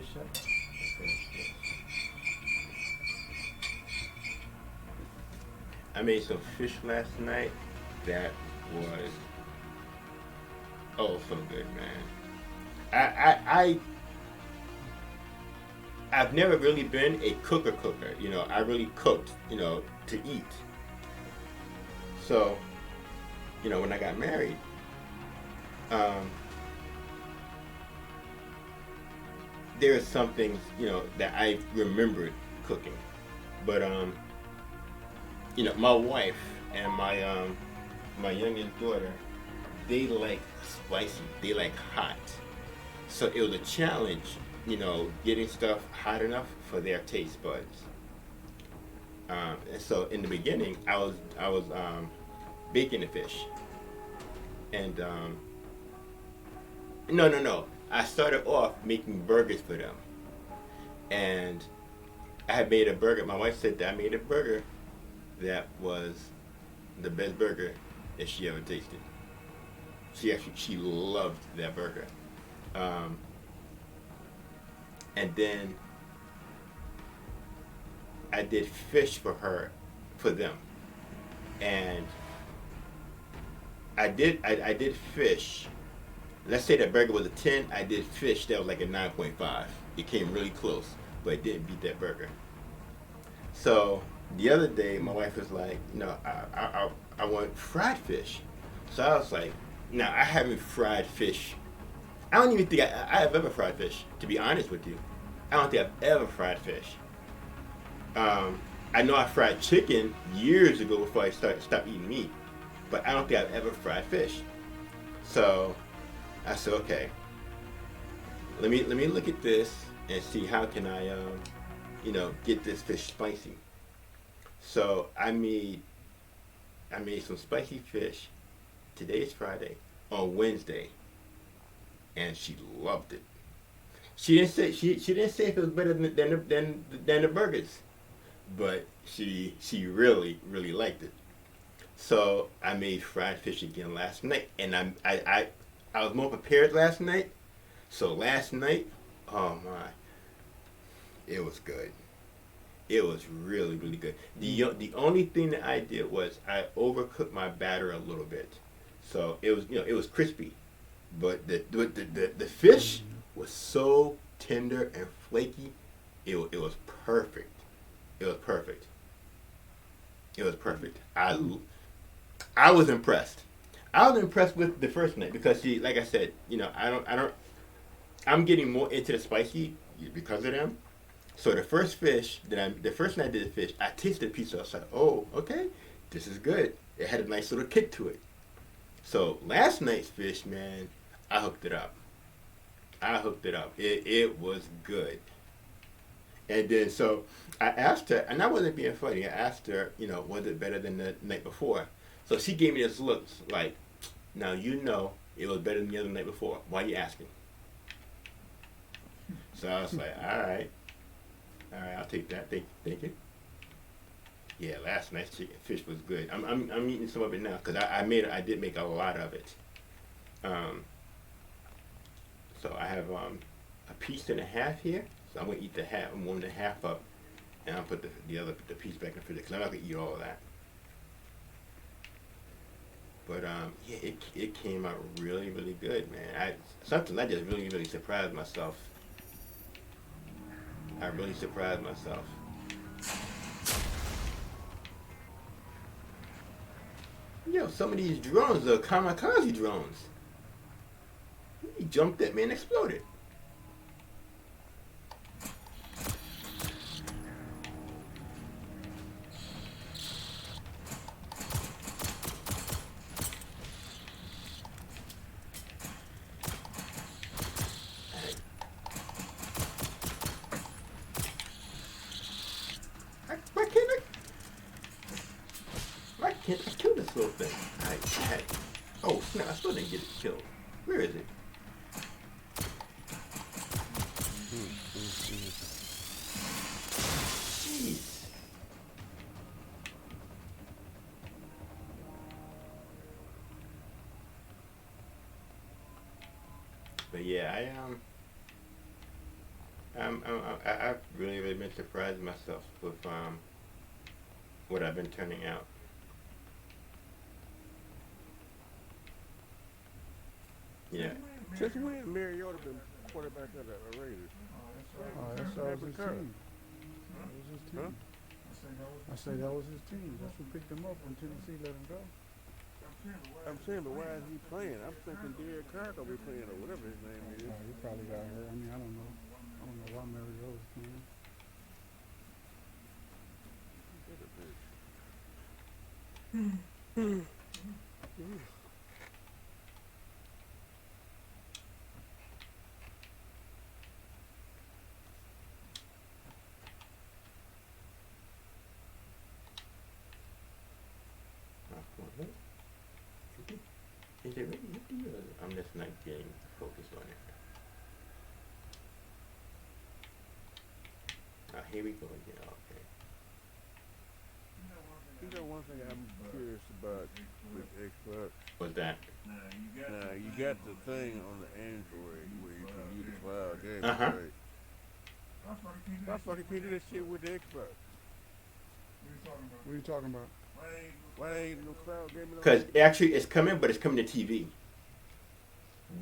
fish up? Okay, yes. I made some fish last night. That was so good, man. I've never really been a cooker. You know, I really cooked, to eat. So, when I got married, um, there are some things, that I remembered cooking. But my wife and my youngest daughter, they like spicy. They like hot. So it was a challenge, getting stuff hot enough for their taste buds. And so in the beginning, I was baking the fish, and no. I started off making burgers for them, and I had made a burger. My wife said that I made a burger that was the best burger that she ever tasted. She loved that burger. Um, and then I did fish for her, for them, and I did fish. Let's say that burger was a 10. I did fish that was like a 9.5. It came really close, but it didn't beat that burger. So the other day, my wife was like, I want fried fish. So I was like, now I haven't fried fish. I don't even think I have ever fried fish. To be honest with you, I don't think I've ever fried fish. Um, I know I fried chicken years ago before I stopped eating meat, but I don't think I've ever fried fish. So I said, okay, let me look at this and see how can I get this fish spicy. So I made some spicy fish. Today is Friday. On Wednesday, and she loved it. She didn't say if it was better than the burgers, but she really liked it. So I made fried fish again last night, and I was more prepared last night. So last night, oh my, it was good. It was really good. The only thing that I did was I overcooked my batter a little bit, so it was crispy, but the fish was so tender and flaky. It was perfect. It was perfect. It was perfect. I was impressed. I was impressed with the first night because like I said, I don't. I'm getting more into the spicy because of them. So the first night I did the fish, I tasted the piece. I was like, oh, okay, this is good. It had a nice little kick to it. So last night's fish, man, I hooked it up. I hooked it up. It was good. And then so I asked her, and I wasn't being funny. I asked her, was it better than the night before? So she gave me this look like, now it was better than the other night before. Why are you asking? So I was like, all right, I'll take that. Thank you. Yeah, last night's chicken fish was good. I'm eating some of it now because I did make a lot of it. Um, so I have a piece and a half here. So I'm gonna eat the half. I'm warming the half up, and I'll put the piece back in the fridge because I'm not gonna eat all of that. But yeah, it came out really good, man. I just really surprised myself. I really surprised myself. Some of these drones are kamikaze drones. He jumped at me and exploded. Why can't I kill this little thing? Hey. Oh snap! I still didn't get it killed. Where is it? Jeez. But yeah, I've really been surprised myself with what I've been turning out. Yeah. Since when Mariota been quarterback of the Raiders? That's that was his team. That was his Huh? team. I say that was his team. That's who picked him up when Tennessee let him go. I'm saying, but why is he playing? I'm thinking Derek Carr gonna be playing or whatever his name is. He probably got hurt. I mean, I don't know. I don't know why Mariota's playing. Is it really? I'm just not getting focused on it. Here we go again. Okay. You know, one thing I'm curious about with Xbox. What's that? Now you got the thing on the Android where you can use the cloud gaming, Uh-huh. right? Why fuck you can't do that shit with the Xbox? What are you talking about? Why ain't no cloud gaming on? Because actually, it's coming, but it's coming to TV.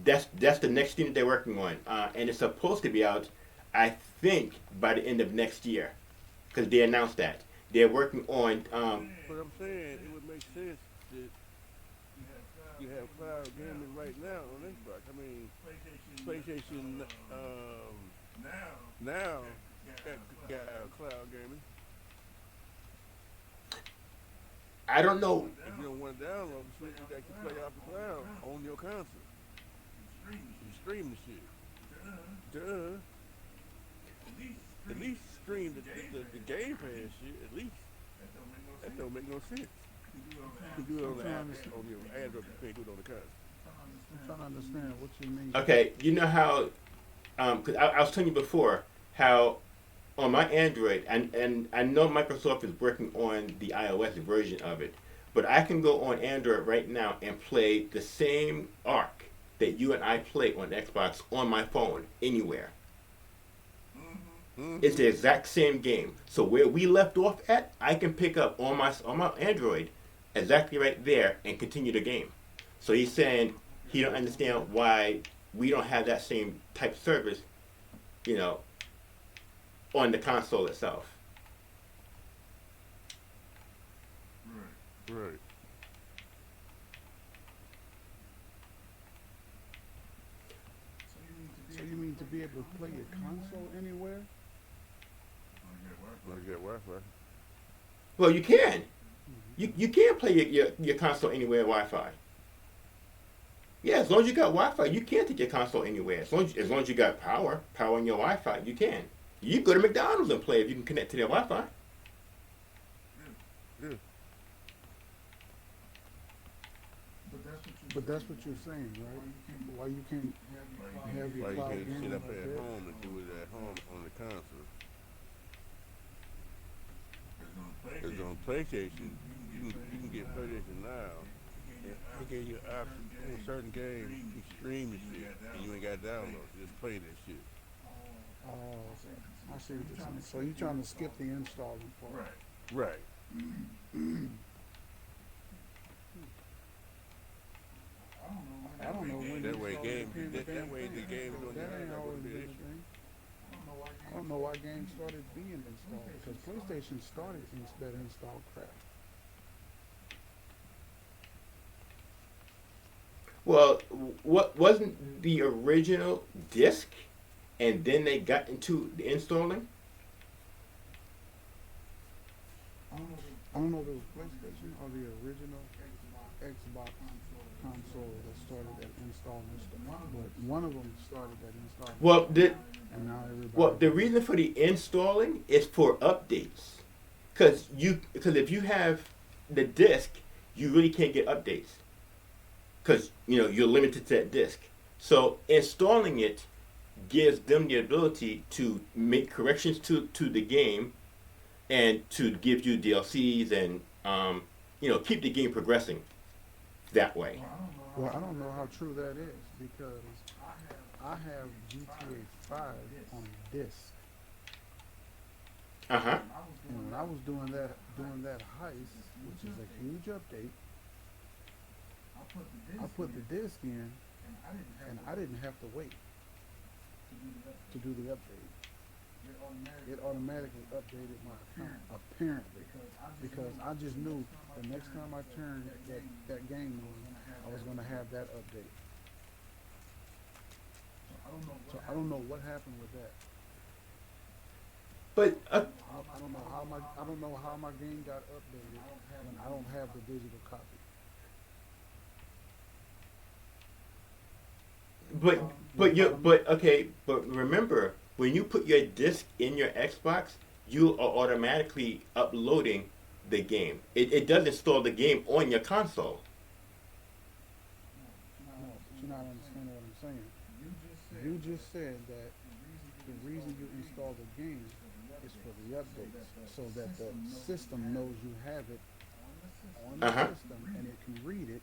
That's the next thing that they're working on, and it's supposed to be out, I think, by the end of next year, because they announced that they're working on. But I'm saying it would make sense that you have cloud gaming right now on Xbox. I mean, PlayStation now got cloud gaming. I don't know. If you don't want to download the shit, you can play off the cloud on your console. You stream the shit. Duh. At least stream the Game Pass shit. At least that don't make no sense. You can do it on the app, on your Android. You can't do it on the console. I'm trying to understand what you mean. Okay, you know how? Because I was telling you before how on my Android, and I know Microsoft is working on the iOS version of it, but I can go on Android right now and play the same Ark that you and I play on Xbox on my phone anywhere. It's the exact same game. So where we left off at, I can pick up on my Android exactly right there and continue the game. So he's saying he don't understand why we don't have that same type of service, you know, on the console itself. Right. So you mean to be able to play your console anywhere? Want to get Wi-Fi? Well, you can. You can play your console anywhere Wi-Fi. Yeah, as long as you got Wi-Fi, you can take your console anywhere. As long as you got power in your Wi-Fi, you can. You can go to McDonald's and play if you can connect to their Wi-Fi. Yeah. But that's what you're saying, right? Why you can't have your Why you cloud can't gaming sit up up at there? home and do it at home on the console? Because on PlayStation, you can get PlayStation Now. And they give you an option on certain games, you can stream the shit, and you ain't got to download it. Just play that shit. Oh, I see what you're saying. So you're trying to skip the installing part. Right. I don't know when That you way, started being a that damn way the thing. game don't That ain't have always to been be a thing. I don't know why games started being installed, because PlayStation started that install crap. Well, what wasn't the original disc, and then they got into the installing? I don't know if it was PlayStation or the original Xbox console that started that installing stuff, but one of them started that installing. Well, And now everybody. Well, the reason for the installing is for updates, because if you have the disc, you really can't get updates, because you're limited to that disc. So installing it gives them the ability to make corrections to the game, and to give you DLCs and keep the game progressing that way. Well, I don't know how true that is, because I have GTA 5 on disc, Uh huh. and when I was doing that heist, which is a huge update, I put the disc in, and I didn't have to wait to do the update. It automatically updated my account, apparently, because I just knew the next time I turned that game on, I was going to have that update. So I don't know what happened with that. But I don't know how my game got updated when I don't have the digital copy. but okay. But remember, when you put your disc in your Xbox, you are automatically uploading the game. It does install the game on your console. No, but you're not understanding what I'm saying. You just said that the reason you install the game is for the updates, so that the system knows you have it on the Uh huh. system and it can read it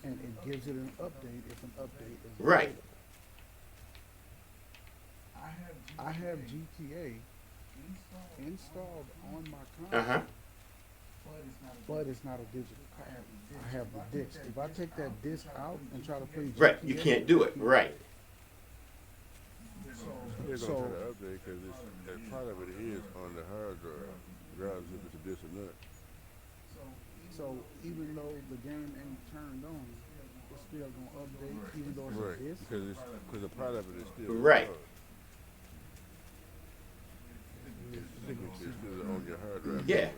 and it gives it an update if an update is Right. available. I have GTA installed on my Uh huh. console, but it's not a digital copy. I have the disc. If I take that disc out and try to play Right. GTA, You can't do it. Right. They're So- gonna try to update because a part of it is on the hard drive, regardless if it's a disc or not. So even though the game ain't turned on, it's still gonna update even though it's Right, a disc. because a part of it is still Right. It's signature is still on your hard drive. Yeah.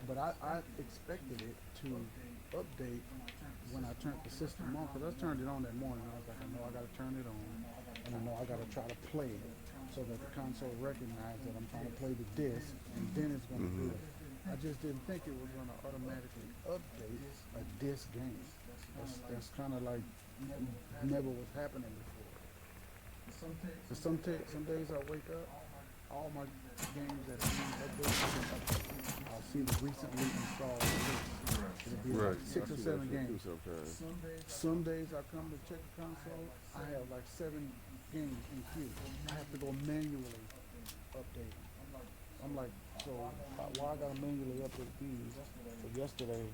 But I expected it to update when I turned the system on, because I turned it on that morning. I was like, I know I gotta turn it on, and I know I gotta try to play it so that the console recognizes that I'm trying to play the disc, and then it's gonna do it. I just didn't think it was gonna automatically update a disc game. That's kind of like never was happening before. So some days I wake up, all my games that need updates have been updated. I'll see the recently installed list. It'll be Right. like 6 or I see 7 that shit games. too sometimes. Some days I come to check the console, I have like 7 games in queue. I have to go manually update them. I'm like, so why I gotta manually update these? So yesterday,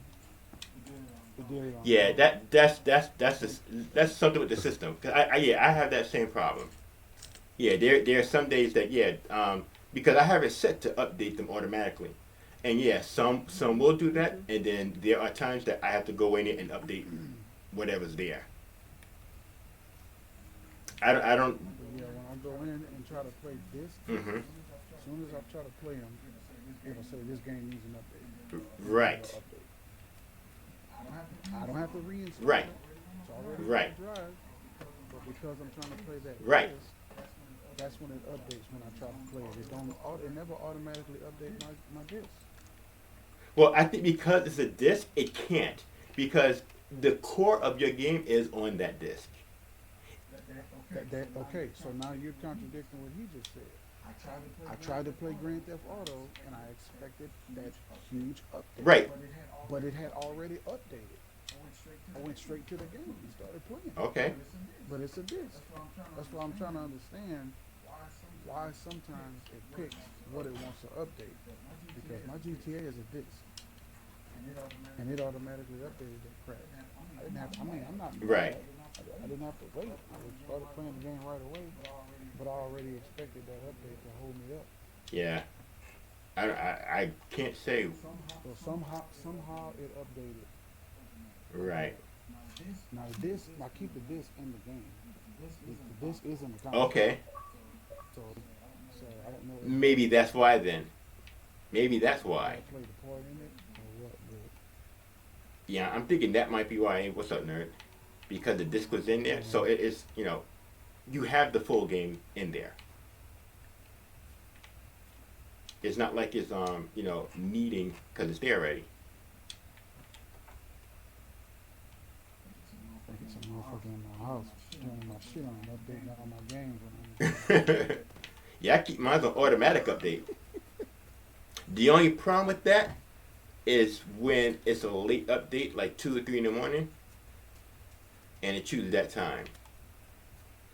we did it on. Yeah. That's something with the system. 'Cause I have that same problem. Yeah. There are some days that because I have it set to update them automatically. And yeah, some will do that, and then there are times that I have to go in it and update whatever's there. I don't. But yeah, when I go in and try to play this, Hmm. as soon as I try to play them, it'll say this game needs an update. Right. It'll update. I don't have to reinstall Right. it. It's already Right. on the drive. But because I'm trying to play that Right. disc, that's when it updates when I try to play it. It never automatically updates my disc. Well, I think because it's a disc, it can't because the core of your game is on that disc. Okay, so now you're contradicting what he just said. I tried to play Grand Theft Auto and I expected that huge update. Right. But it had already updated. I went straight to the game and started playing. Okay. But it's a disc. That's why I'm trying to understand why sometimes it picks what it wants to update. Because my GTA is a disc. And it automatically updated that crap. I'm not mad. Right. I didn't have to wait. I would started playing the game right away. But I already expected that update to hold me up. Yeah. I can't say. So somehow it updated. Right. Now I keep the disc in the game. The disc is in the game. Okay. So I don't know if Maybe that's why then. Maybe that's I why. played a part in it or what. But Yeah, I'm thinking that might be why. What's up, nerd? Because the disc was in there, so it is. You have the full game in there. It's not like it's needing because it's there already. I think it's a motherfucker in my house doing my shit on updating all my games when I'm Yeah, I keep mine on automatic update. The only problem with that is when it's a late update, like 2 or 3 in the morning. and it chooses that time.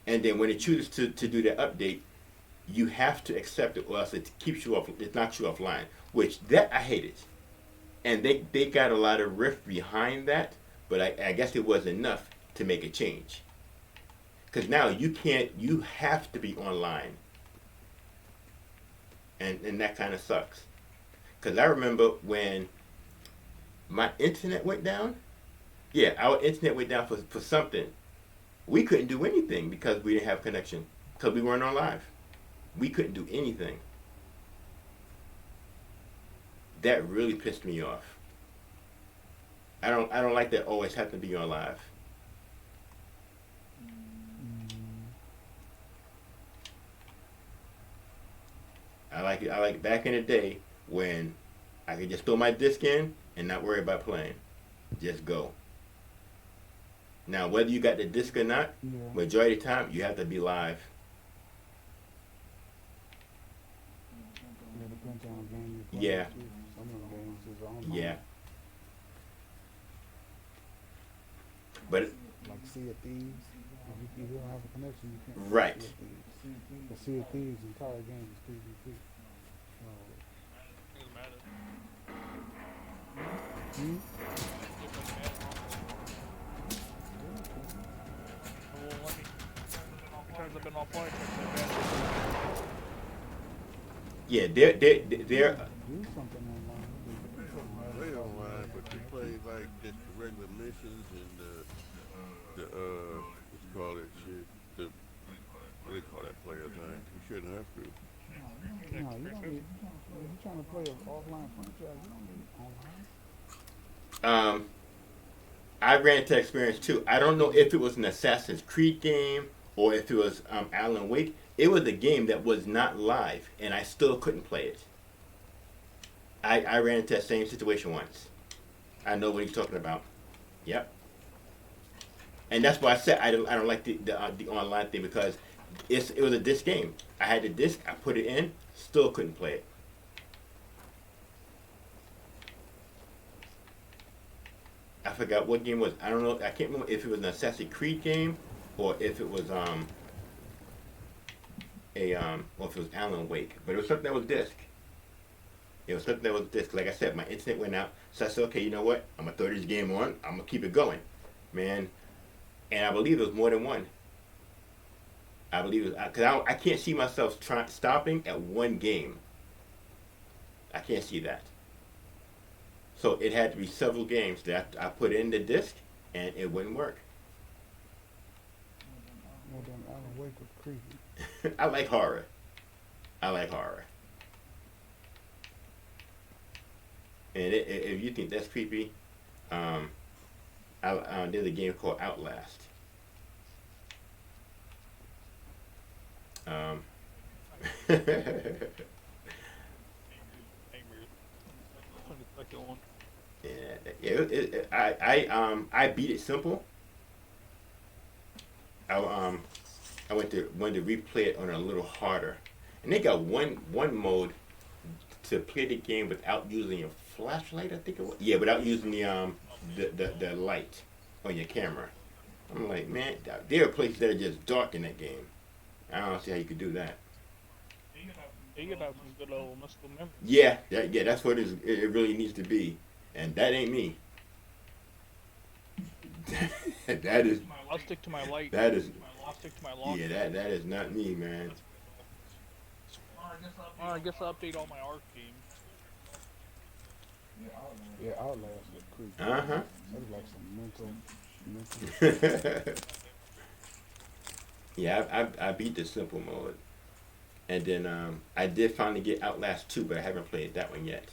And then when it chooses to do that update, you have to accept it, or else it keeps you off. It knocks you offline. Which that I hated, and they got a lot of riff behind that, but I guess it was enough to make a change. Because now you can't. You have to be online, and that kind of sucks. Because I remember when my internet went down. Yeah, our internet went down for something. We couldn't do anything because we didn't have connection. Because we weren't on live. We couldn't do anything. That really pissed me off. I don't like that always have to be on live. I like it. I like back in the day when I could just throw my disc in and not worry about playing. Just go. Now, whether you got the disc or not, Yeah. majority of the time you have to be live. Yeah, depends on the game you're Yeah. playing too. Some of the games is online. Yeah. But Like Sea of Thieves. If you don't have a connection, you can't play Right. Sea of Thieves. The Sea of Thieves entire game is PvP. Doesn't matter. Hmm? It won't let me. Because I've been offline for yeah, they're Do something online. Play online, but you play like just the regular missions and the what you call that shit? The what do they call that player thing? You shouldn't have to. No, you don't need. If you're trying to play an offline franchise, you don't need online. I ran into that experience too. I don't know if it was an Assassin's Creed game or if it was Alan Wake. It was a game that was not live, and I still couldn't play it. I ran into that same situation once. I know what he's talking about. Yep. And that's why I said I don't like the online thing, because it was a disc game. I had the disc, I put it in, still couldn't play it. I forgot what game it was. I don't know. I can't remember if it was an Assassin's Creed game or if it was or if it was Alan Wake. But it was something that was disc. It was something that was disc. Like I said, my internet went out, so I said, okay, you know what? I'm gonna throw this game on. I'm gonna keep it going, man. And I believe it was more than one. I believe it, because I can't see myself stopping at one game. I can't see that. So it had to be several games that I put in the disc, and it wouldn't work. Well, then Alan Wake was creepy. I like horror. I like horror. And if you think that's creepy, there's a game called Outlast. I beat it simple. I wanted to replay it on a little harder, and they got one mode to play the game without using a flashlight. I think it was. Yeah, without using the light on your camera. I'm like, man, there are places that are just dark in that game. I don't see how you could do that. They get out some good old muscle memory. Yeah, that's what it really needs to be, and that ain't me. That is. I'll stick to my light. That is. I'll stick to my log. Yeah, that is not me, man. I guess I'll update all my ARC games. Yeah, Outlast was creepy. Uh-huh. That was like some mental. Yeah, I beat the simple mode, and then I did finally get Outlast 2, but I haven't played that one yet.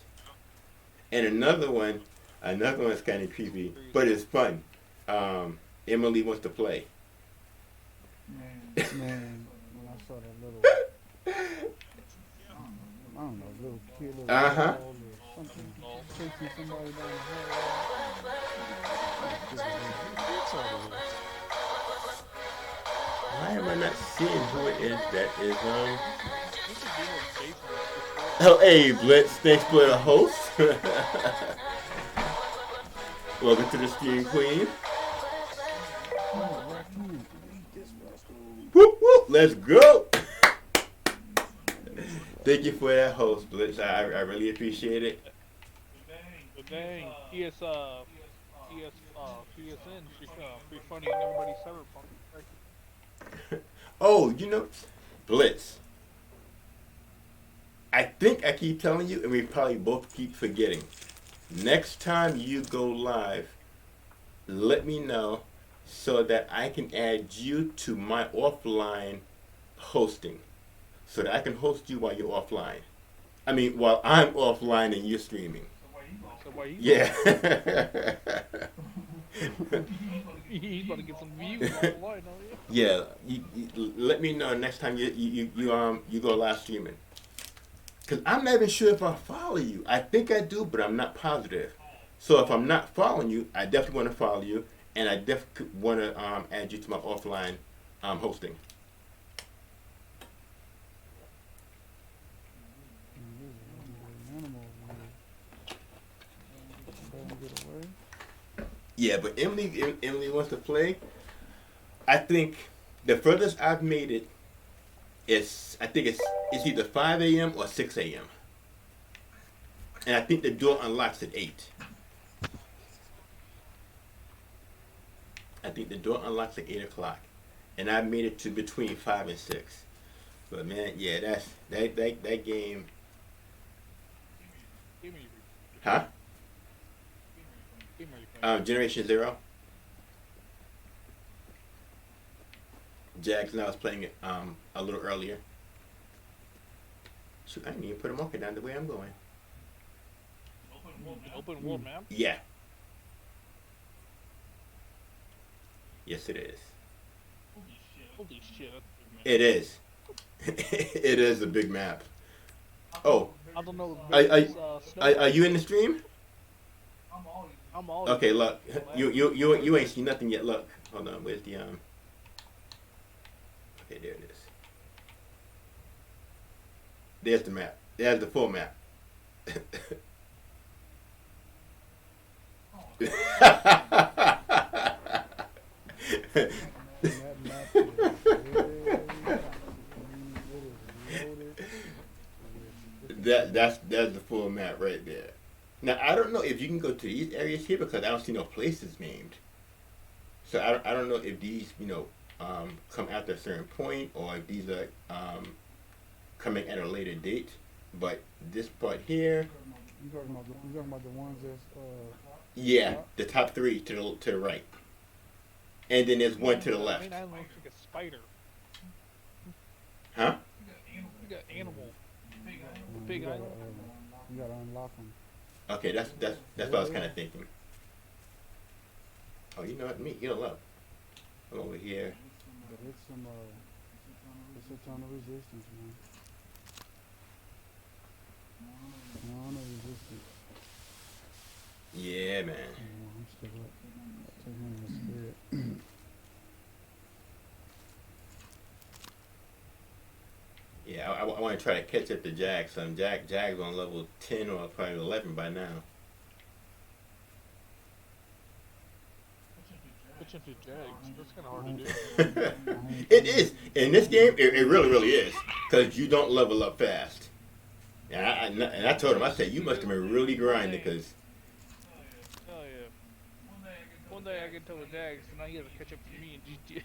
And another one's kind of creepy, but it's fun. Emily Wants to Play. Man, when I saw that little, I don't know, little kid, little Uh-huh. ball or something, chasing somebody down the hallway. Why am I not seeing who it is that is This is game with Jason. Oh, hey, Blitz. Thanks for the host. Welcome to the Steam Queen. Let's go. Thank you for that host, Blitz. I really appreciate it. But dang, TSN, she's pretty funny and everybody's cyberpunk. Right? Oh, Blitz. I think I keep telling you, and we probably both keep forgetting. Next time you go live, let me know so that I can add you to my offline hosting. So that I can host you while you're offline. I mean, while I'm offline and you're streaming. So why you? Yeah. He's about to get some views online, oh yeah. Yeah. You let me know next time you go live streaming. Cause I'm not even sure if I follow you. I think I do, but I'm not positive. So if I'm not following you, I definitely want to follow you, and I definitely want to add you to my offline hosting. Yeah, but Emily wants to play. I think the furthest I've made it is it's either 5 a.m. or 6 a.m. And I think the door unlocks at 8. I think the door unlocks at 8 o'clock, and I made it to between 5 and 6. But man, yeah, that game. Huh? Generation Zero. Jags now is playing it a little earlier. Shoot, I didn't even put a marker down the way I'm going. Open world map? Yeah. Yes, it is. Holy shit. It is. It is a big map. Oh. I don't know. Are you in the stream? I'm all. Okay, look. You ain't seen nothing yet. Look. Hold on. Where's the Okay, there it is. There's the map. There's the full map. That's the full map right there. Now I don't know if you can go to these areas here because I don't see no places named. So I don't know if these come after a certain point or if these are coming at a later date. But this part here. You talking about the ones that's yeah, the top 3 to the right, and then there's one to the left. Main island looks like a spider. Huh? You got animal. Big island. You gotta unlock them. Okay, that's what I was kind of thinking. Oh, you know what? Me, love. I'm over here. But it's it's a ton of resistance, man. No resistance. Yeah, man. Oh, I'm still up. Taking a spirit. Yeah, I want to try to catch up to Jags. Jags on level 10 or probably 11 by now. Switch into Jags. That's kind of hard to do. It is. In this game, it really, really is. Because you don't level up fast. And I told him, I said, you must have been really grinding because... Hell yeah. One day I get to the Jags, and now you gotta catch up to me in GTA.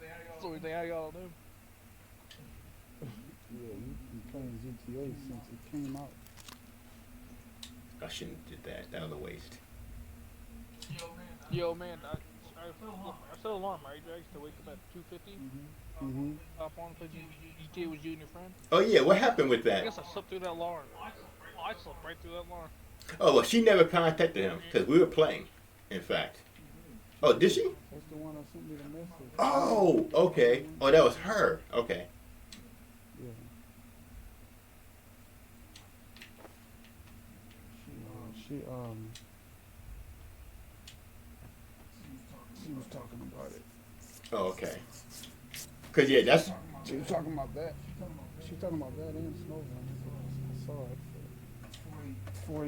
That's the only thing I gotta do. Yeah, you've been playing GTA since it came out. I shouldn't have did that. That was a waste. Yo, man, I set an alarm, right, Jags, to wake up at 2:50. Mm-hmm. Hop on, play GTA with you and your friend. Oh, yeah. What happened with I that? guess I slept through that alarm. I slept right through that alarm. Oh, well, she never contacted him because we were playing, in fact. Oh, did she? That's the one that sent me the message. Oh, okay. Oh, that was her. Okay. Yeah. She was talking about it. Oh, okay. Because, yeah, that's... She was talking about that. She was talking about that and Snowrun. I saw it for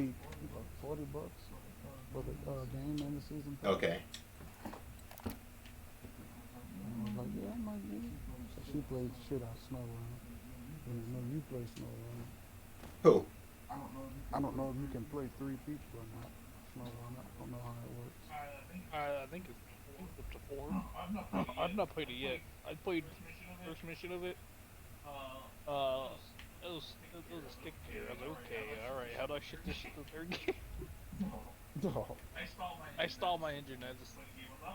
40 bucks for the game and the season. Okay. And I was like, yeah, I might get it. So She played the shit out of Snow Runner. And I know you play Snow Runner. Who? I don't know if you can play 3 people or not. Snow Runner. I don't know how it works. I think it's up to 4. I've not played it yet. I played first mission of it. It was a stick gear. I was like, okay, alright, how do I shift this shit to third gear? Oh, I stalled my engine. I just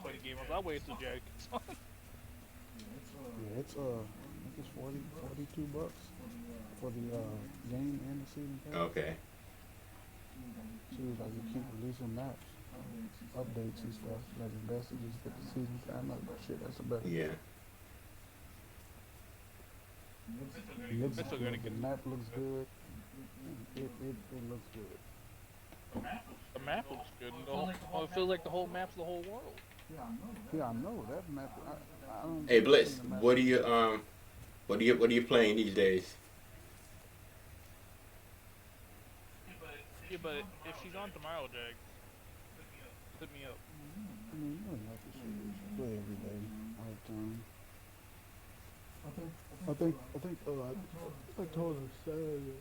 played the game. I'll wait till Jack gets on. yeah, it's I think it's 42 bucks for the game and the season pass. Okay. She was like, you keep releasing maps, updates and stuff. Like it's best to just get the season pass. I'm like, shit, that's a better. Yeah. It looks It's still good. gonna The get- map looks good. It looks good. The map looks good. It feels like the whole map's the whole world. Yeah, I know that map. I don't. Hey Blitz, the map- what are you playing these days? Yeah, but if she's on tomorrow, Jag, hit me up. I mean, you don't have to play every day, all the time. I told her Saturday.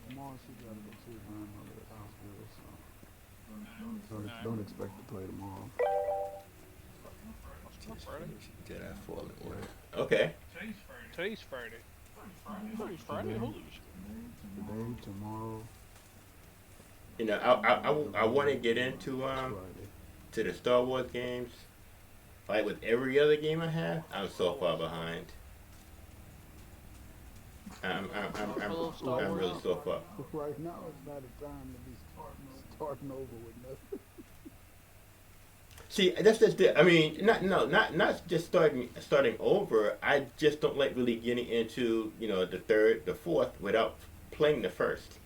Tomorrow she gotta go see her grandmother at the hospital, so don't expect to play tomorrow. Friday? Jedi Fallen Order. Okay. Today's Friday. Today's Friday? Today. Holy shit. Today, tomorrow, You know, I want to get into Friday. to the Star Wars games. Like with every other game I have, I'm so far behind. I'm really so far. Right now, it's not a time to be starting over with nothing. See, that's just it. I mean, not just starting over. I just don't like really getting into the third, the fourth without playing the first.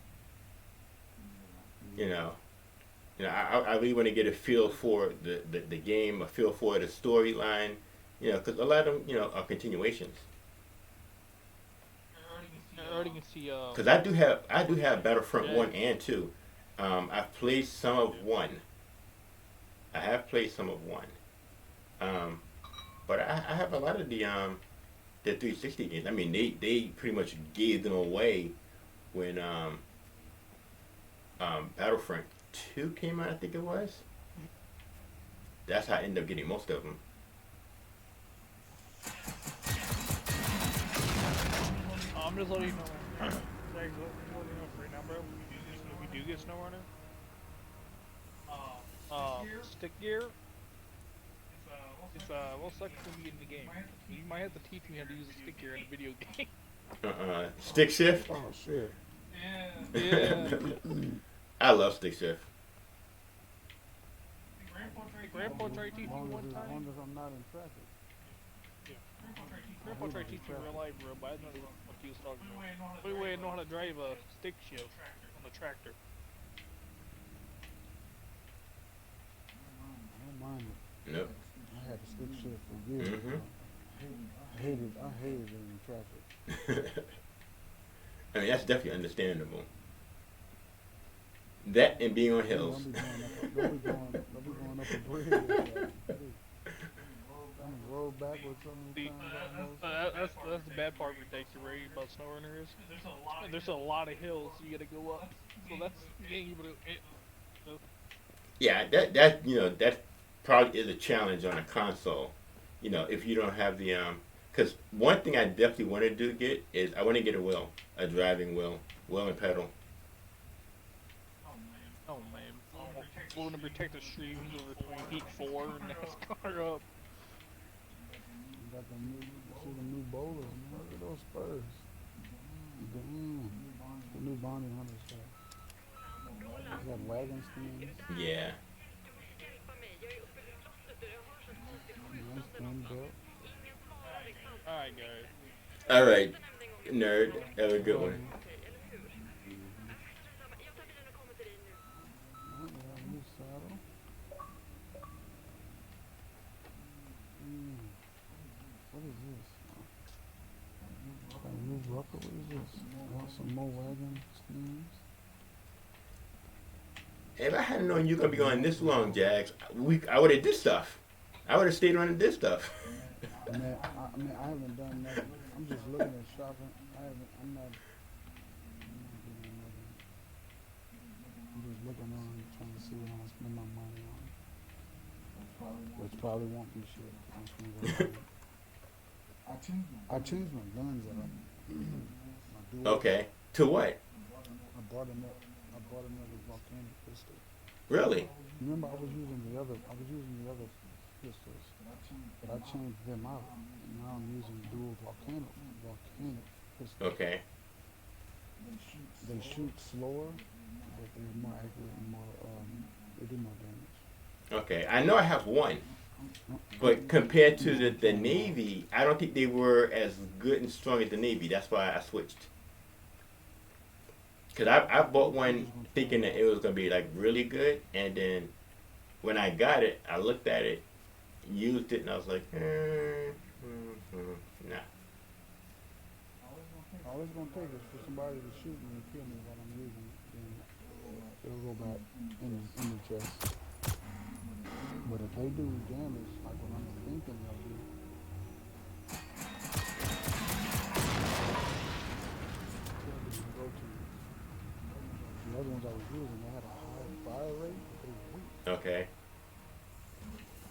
I really want to get a feel for the game, a feel for the storyline. Because a lot of them, are continuations. I already can see. Because I do have Battlefront 1 and 2. I've played some of 1. I have played some of 1. But I have a lot of the 360 games. I mean, they pretty much gave them away when Battlefront 2 came out, I think it was. That's how I ended up getting most of them. I'm just letting you know. Like, letting you know right now, bro. If we do get Snow Runner, stick gear. It's most likely gonna be in the game. You might have to teach me how to use a stick gear in a video game. Stick shift. Oh shit! Yeah. I love stick shift. Grandpa tried teaching me one As time. long as I'm not in traffic. Grandpa tried teaching me real life, bro, but I didn't know what he was talking about. Only way I know how to drive a stick shift on the tractor. I don't mind it. Nope. I had a stick shift for years. Mhm. I hated it in traffic. I mean, that's definitely understandable. That and being on hills. They'll be going up a bridge. I'm roll backwards so many times almost. That's the bad part with Dexter Ray about SnowRunner is there's a lot of hills you gotta go up. So that's being able to. Yeah, that probably is a challenge on a console. If you don't have the because one thing I definitely want to get is I want to get a driving wheel and pedal. Oh man, we're gonna protect the streams over between Heat 4 and NASCAR up. You got the new bowlers, man. Look at those Spurs. The new Bounty Hunter stuff. You got wagon skins. Yeah. Nice gun belt. Alright, guys. All right, nerd. Have a good one. Oh, yeah, new saddle. What is this? Got a new rocker. What is this? Want some more wagon skins? If I hadn't known you were gonna be on this long, Jags, I would have did stuff. I would have stayed on this stuff. Man, I haven't done nothing. I'm just looking at shopping. I'm not doing nothing. I'm just looking on, trying to see what I spend my money on. Which probably won't be shit. I'm just gonna go I changed my guns up. My dual. Okay. To what? I bought another volcanic pistol. Really? Remember, I was using the other pistols, but I changed them out. Now I'm using dual volcanic pistols. Okay. They shoot slower, but they're more accurate and more. They do more damage. Okay. I know I have one. But compared to the Navy, I don't think they were as good and strong as the Navy. That's why I switched. Because I bought one thinking that it was going to be like really good. And then when I got it, I looked at it, used it, and I was like, nah. All it's gonna take is for somebody to shoot me and kill me while I'm using it, and it'll go back in the chest. But if they do damage, like what I'm thinking they'll do, go to the other ones I was using, they had a high fire rate, but they were weak. Okay.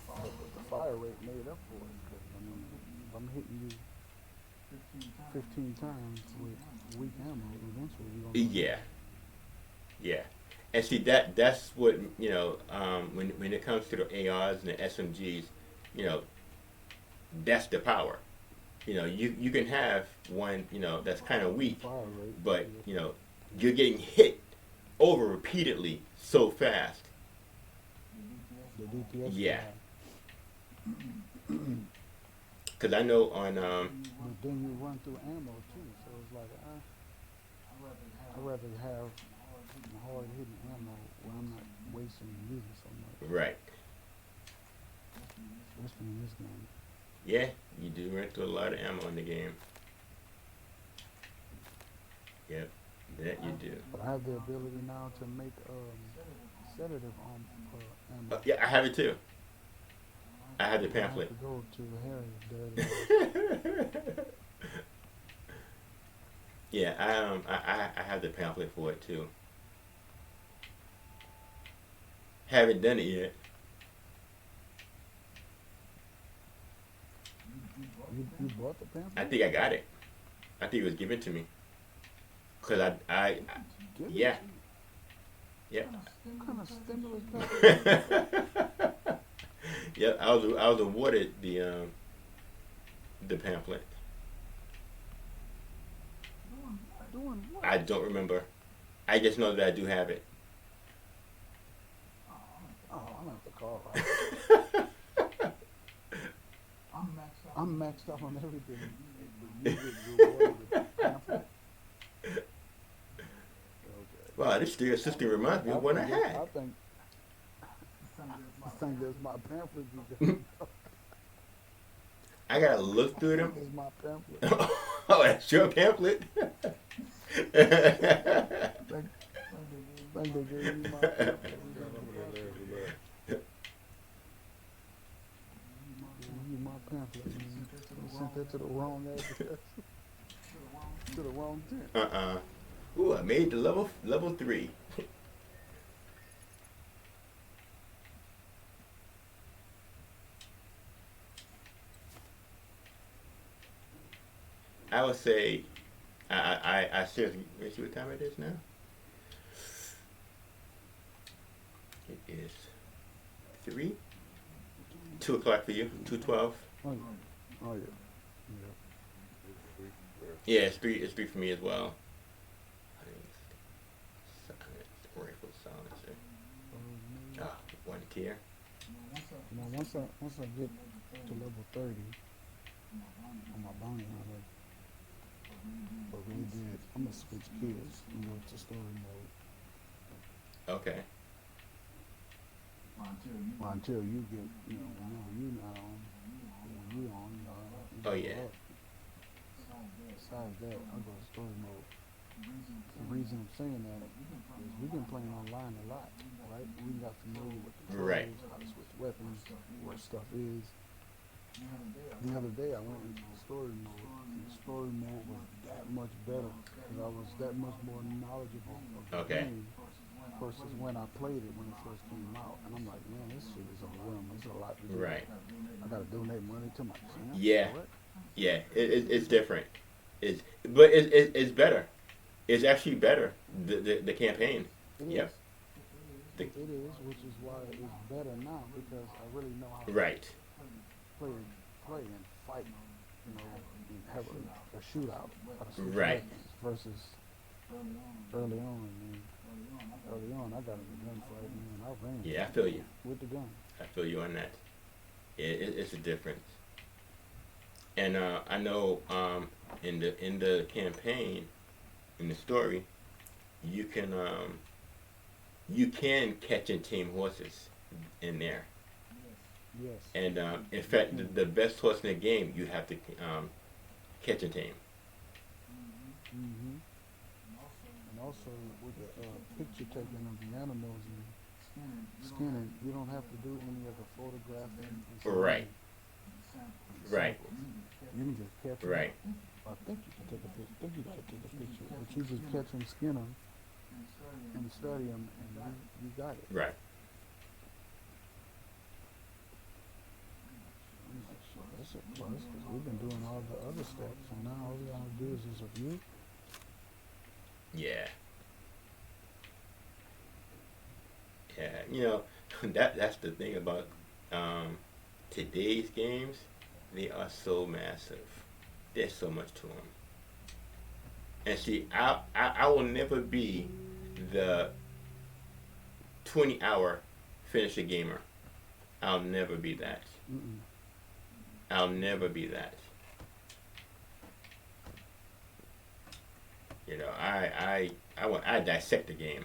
But the fire rate made up for it. 'Cause, I mean, if I'm hitting you 15 times with weak ammo, eventually you're gonna. Yeah. Yeah. And see that's what when it comes to the ARs and the SMGs, that's the power. You can have one that's kind of weak, Fire rate, but you're getting hit over repeatedly so fast. the DPS. Yeah. Because I know on But then you run through ammo too, so it's like I'd rather have hard hitting ammo where I'm not wasting and using so much. right. Especially in this game. Yeah, you do run through a lot of ammo in the game. Yep, that you do. But I have the ability now to make sedative ammo. Yeah, I have it too. I have the I have pamphlet. to go to Harry there. Yeah, I have the pamphlet for it too. Haven't done it yet. You bought the pamphlet? I think I got it. I think it was given to me. Cause Give it yeah, to yeah. you. What kind of stimulus package? Yeah, I was awarded the pamphlet. Doing what? I don't remember. I just know that I do have it. Oh, I'm gonna have to call. I'm maxed out on everything. But you get rewarded with the pamphlet. Okay. Wow, this still system reminds me of one I had. I think that's my pamphlet. You got. I gotta look through them. It's my pamphlet. Oh, that's your pamphlet. Think they gave you my pamphlet. You my pamphlet, man. You sent that to the wrong address. To the wrong tent. Ooh, I made the level 3. I would say, I seriously, let's see what time it is now. It is 3, 2 o'clock for you, 2:12. Oh yeah. Oh yeah. Yeah, it's 3 for me as well. Rifle silencer. Ah, 1 tier. Now once I get to level 30 on my bounty hunter, but really good, I'm gonna switch gears and go to story mode. Okay. Well, until you get, whenever you not on, when you on, Oh, yeah. up. Besides that, I'll go to story mode. The reason I'm saying that is we've been playing online a lot. right? We got familiar with the controls, Right. how to switch weapons, what stuff is. The other day I went into the story mode, and the story mode was that much better because I was that much more knowledgeable of the Okay. game versus when I played it when it first came out. And I'm like, man, this shit is overwhelming. It's a lot to do. Right. I gotta donate money to my champ. Yeah. What? Yeah. It's different. It's better. It's actually better. The campaign. It is. Yep. It is, which is why it's better now because I really know how Right. to play and fight, you know, and have a shootout, how to switch Right. weapons versus early on. Man. Early on, I got in a gunfight, man. I ran Yeah, I feel you. with the gun. I feel you on that. It's a difference. And I know in the campaign, in the story, you can catch and tame horses in there. Yes. And in fact, the best horse in the game you have to catch and tame. Mm-hmm. And also with the picture taking of the animals and skinning, you don't have to do any of the photographing. And Right. sampling. Right. You can just catch them. Right. I think you can take a picture. I think you gotta take a picture. But you just catch them, skin them, and study them, and you got it. Right. I'm like, shit, that's a plus, because we've been doing all the other steps, and now all we gotta do is just review. Yeah. Yeah. You know, that's the thing about today's games. They are so massive. There's so much to them. And see, I will never be the 20-hour finisher gamer. I'll never be that. Mm-mm. I'll never be that. You know, I dissect the game.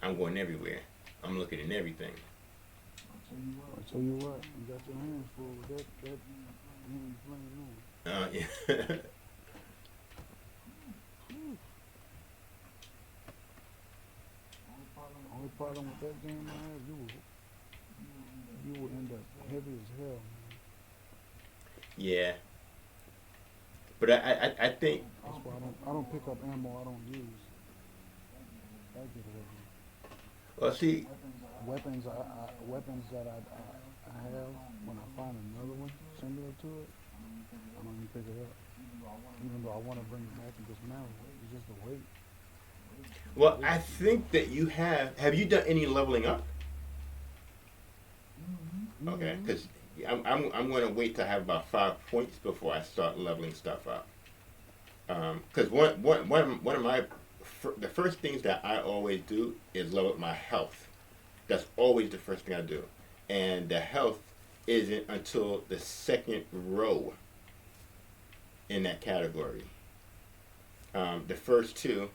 I'm going everywhere. I'm looking at everything. I tell you what, you got your hands full with that you ain't playing now. Yeah. Only problem with that game I have, you will end up heavy as hell, man. Yeah. But I think That's why I don't pick up ammo I don't use. I get heavy. well see Weapons that I have, when I find another one similar to it, I don't even pick it up. Even though I want to bring it back and dismantle it, it's just the weight. well I think that you have you done any leveling up? Okay, because I'm going to wait to have about 5 points before I start leveling stuff up. Because one of my the first things that I always do is level up my health. That's always the first thing I do, and the health isn't until the second row in that category. The first two,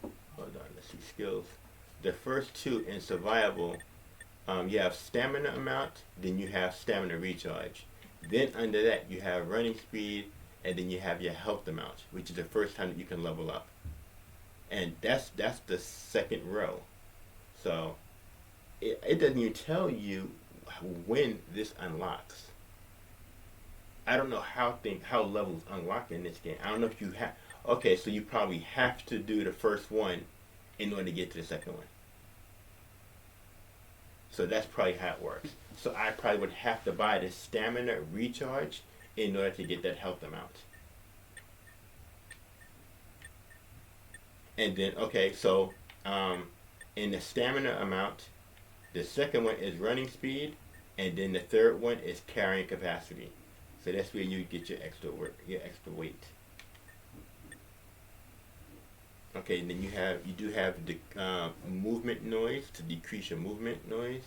hold on, let's see skills. The first two in survival. You have stamina amount, then you have stamina recharge. Then under that you have running speed, and then you have your health amount, which is the first time that you can level up. And that's the second row. So it doesn't even tell you when this unlocks. I don't know how levels unlock in this game. I don't know if you have. Okay, so you probably have to do the first one in order to get to the second one. So that's probably how it works. So I probably would have to buy the stamina recharge in order to get that health amount. And then, okay, so in the stamina amount, the second one is running speed, and then the third one is carrying capacity. So that's where you get your extra work, your extra weight. Okay, and then you do have the movement noise to decrease your movement noise.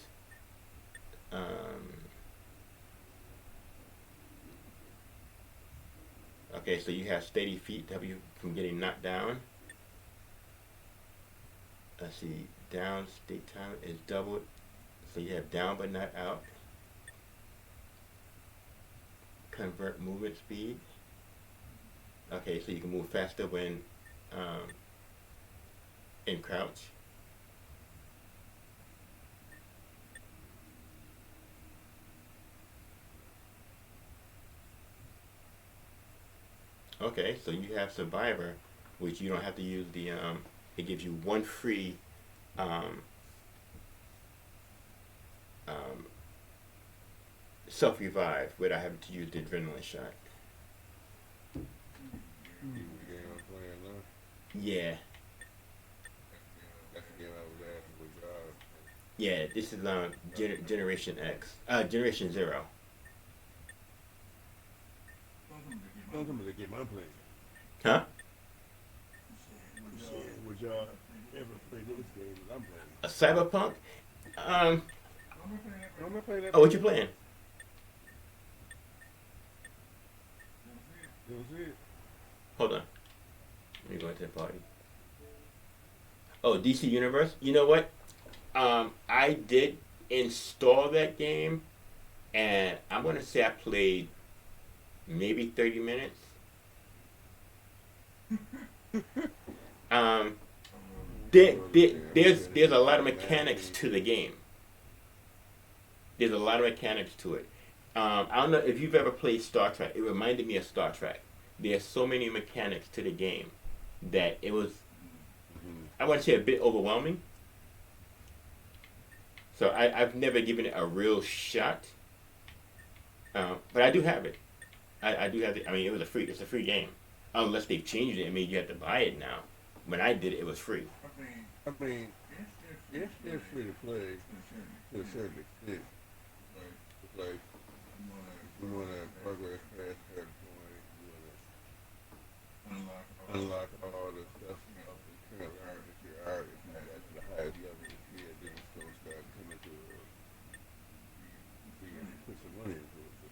Okay, so you have steady feet to help you from getting knocked down. Let's see, down state time is doubled, so you have down but not out. Convert movement speed. Okay, so you can move faster when in crouch. Okay, so you have Survivor, which you don't have to use the it gives you one free um, um, self revive without having to use the adrenaline shot. The game I'm playing now. Yeah, That's the game I was asking with y'all. yeah. This is Generation X, Generation Zero. Don't tell me the game I'm playing. Huh? I'm saying, would y'all ever play this game that I'm playing? A Cyberpunk? I'm not playing that. Oh, what you playing? You don't see it? Hold on. Let me go into the party. Oh, DC Universe. You know what? I did install that game, and I'm gonna say I played maybe 30 minutes. Um, there's a lot of mechanics to the game. There's a lot of mechanics to it. I don't know if you've ever played Star Trek. It reminded me of Star Trek. There's so many mechanics to the game that it was, I want to say, a bit overwhelming. So I've never given it a real shot. But I do have it. I do have it. I mean, it's a free game. Unless they've changed it. I mean, you have to buy it now. When I did it, it was free. I mean, it's free to play to a certain extent. It's like, we want to progress past a certain point. We want to unlock all the stuff of the current level that you're already. If you got to the highest level that you had, then it's going to start coming to a, you got to put some money into it. But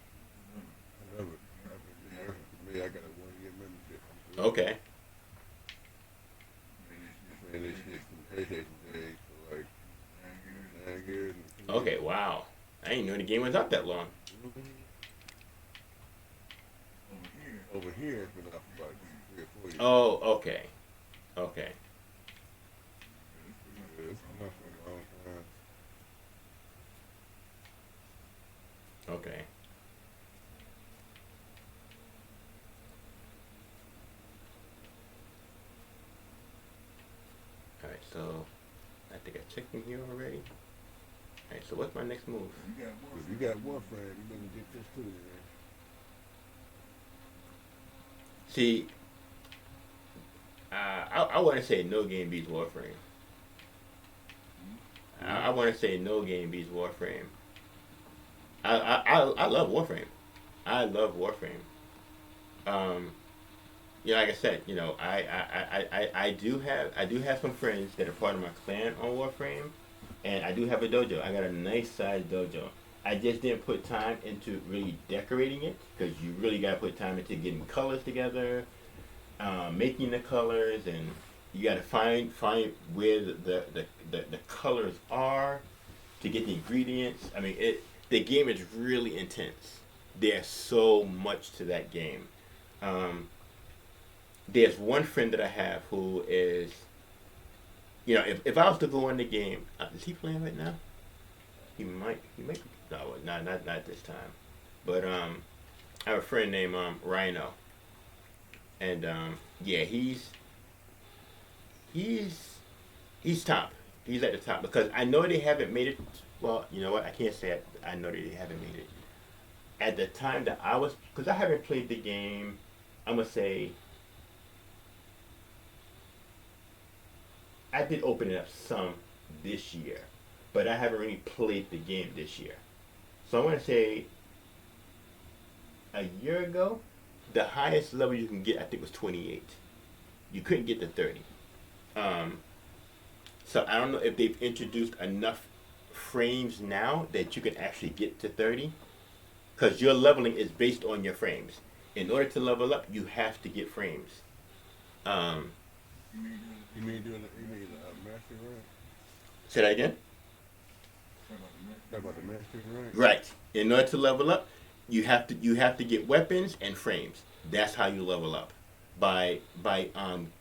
I love it. I mean, it's worth it to me. I got a 1 year membership. Okay. Man, this shit from PlayStation days for like 9 years. Okay, wow. I didn't know the game was up that long. Over here, it's been up for about 3 or 4 years. Oh, okay. Okay. Yeah, it's been up for a long time. Okay. Alright, so I think I checked in here already. Alright, so what's my next move? If you got Warframe, you better get this too, man. See, I want to say no game beats Warframe. I want to say no game beats Warframe. I love Warframe. I love Warframe. You know, like I said, you know, I do have some friends that are part of my clan on Warframe, and I do have a dojo. I got a nice sized dojo. I just didn't put time into really decorating it because you really got to put time into getting colors together, making the colors, and you got to find where the colors are to get the ingredients. I mean, the game is really intense. There's so much to that game. There's one friend that I have who is, you know, if I was to go in the game, is he playing right now? He might be. No, not this time. But I have a friend named Rhino, and yeah, he's top. He's at the top because I know they haven't made it. Well, you know what? I can't say I know that they haven't made it. At the time that I was, because I haven't played the game, I'm gonna say I did open it up some this year, but I haven't really played the game this year. So I'm gonna say a year ago, the highest level you can get I think was 28. You couldn't get to 30. So I don't know if they've introduced enough frames now that you can actually get to 30, because your leveling is based on your frames. In order to level up, you have to get frames. You mean master rank? Say that again. Talk about the master rank? Right. In order to level up, you have to get weapons and frames. That's how you level up. By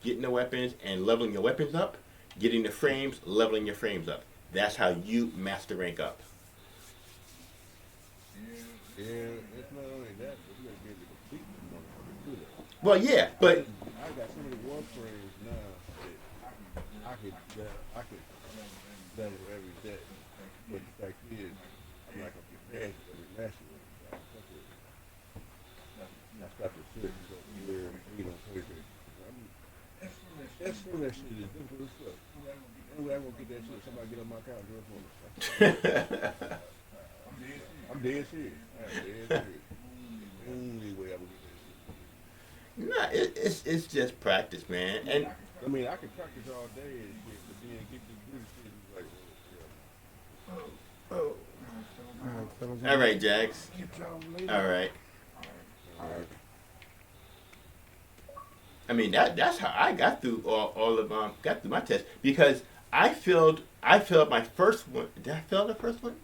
getting the weapons and leveling your weapons up, getting the frames, leveling your frames up. That's how you master rank up. Yeah, it's not only that, but you gotta be able to complete the motherfucker too. Well, yeah, but I got so many war frames now that I could level every day. But the fact is, I'm not gonna get past every national. I stopped at certain where you know, that's some of that shit is simple as fuck. The only way I'm gonna get that shit, somebody get on my account and do it for me. I'm dead serious. I'm dead serious. The only way I'm gonna get that shit. nah, it's just practice, man. And I mean, I can practice all day and shit, but then get to do shit is like, All right, fellas. all right, Jax. Get y'all later. All right. all right. I mean that's how I got through all of got through my test because I failed my first one. Did I fail the first one?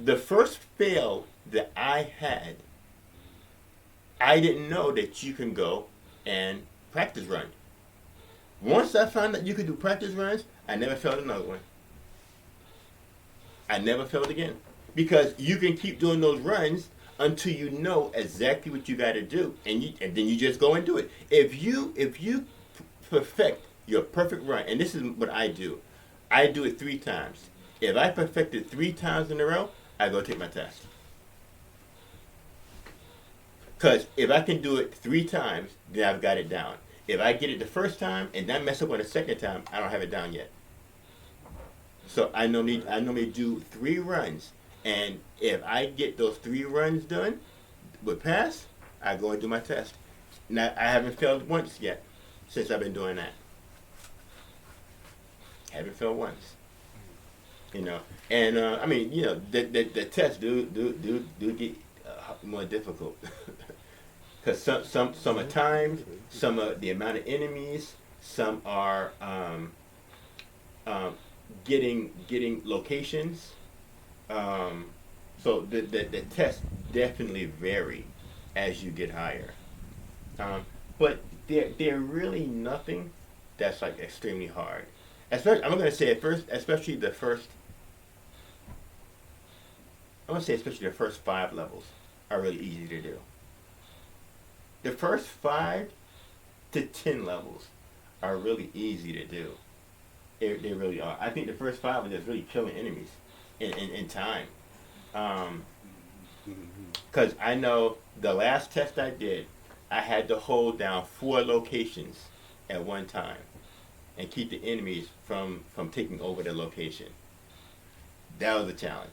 The first fail that I had, I didn't know that you can go and practice run. Once I found that you could do practice runs, I never failed another one. I never failed again because you can keep doing those runs until you know exactly what you got to do, and then you just go and do it. If you perfect your perfect run, and this is what I do it 3 times. If I perfect it 3 times in a row, I go take my test. Because if I can do it 3 times, then I've got it down. If I get it the first time and then mess up on the second time, I don't have it down yet. So I normally do 3 runs. And if I get those 3 runs done with pass, I go and do my test. Now I haven't failed once yet since I've been doing that. Haven't failed once. You know, and I mean, you know, the tests do get more difficult because some are timed, some are the amount of enemies, some are getting locations. So the tests definitely vary as you get higher. But they're really nothing that's like extremely hard. Especially, I'm gonna say at first, especially the first. I'm gonna say especially the first 5 levels are really easy to do. The first 5 to 10 levels are really easy to do. They really are. I think the first 5 are just really killing enemies in time. Because I know the last test I did, I had to hold down 4 locations at one time and keep the enemies from taking over the location. That was a challenge.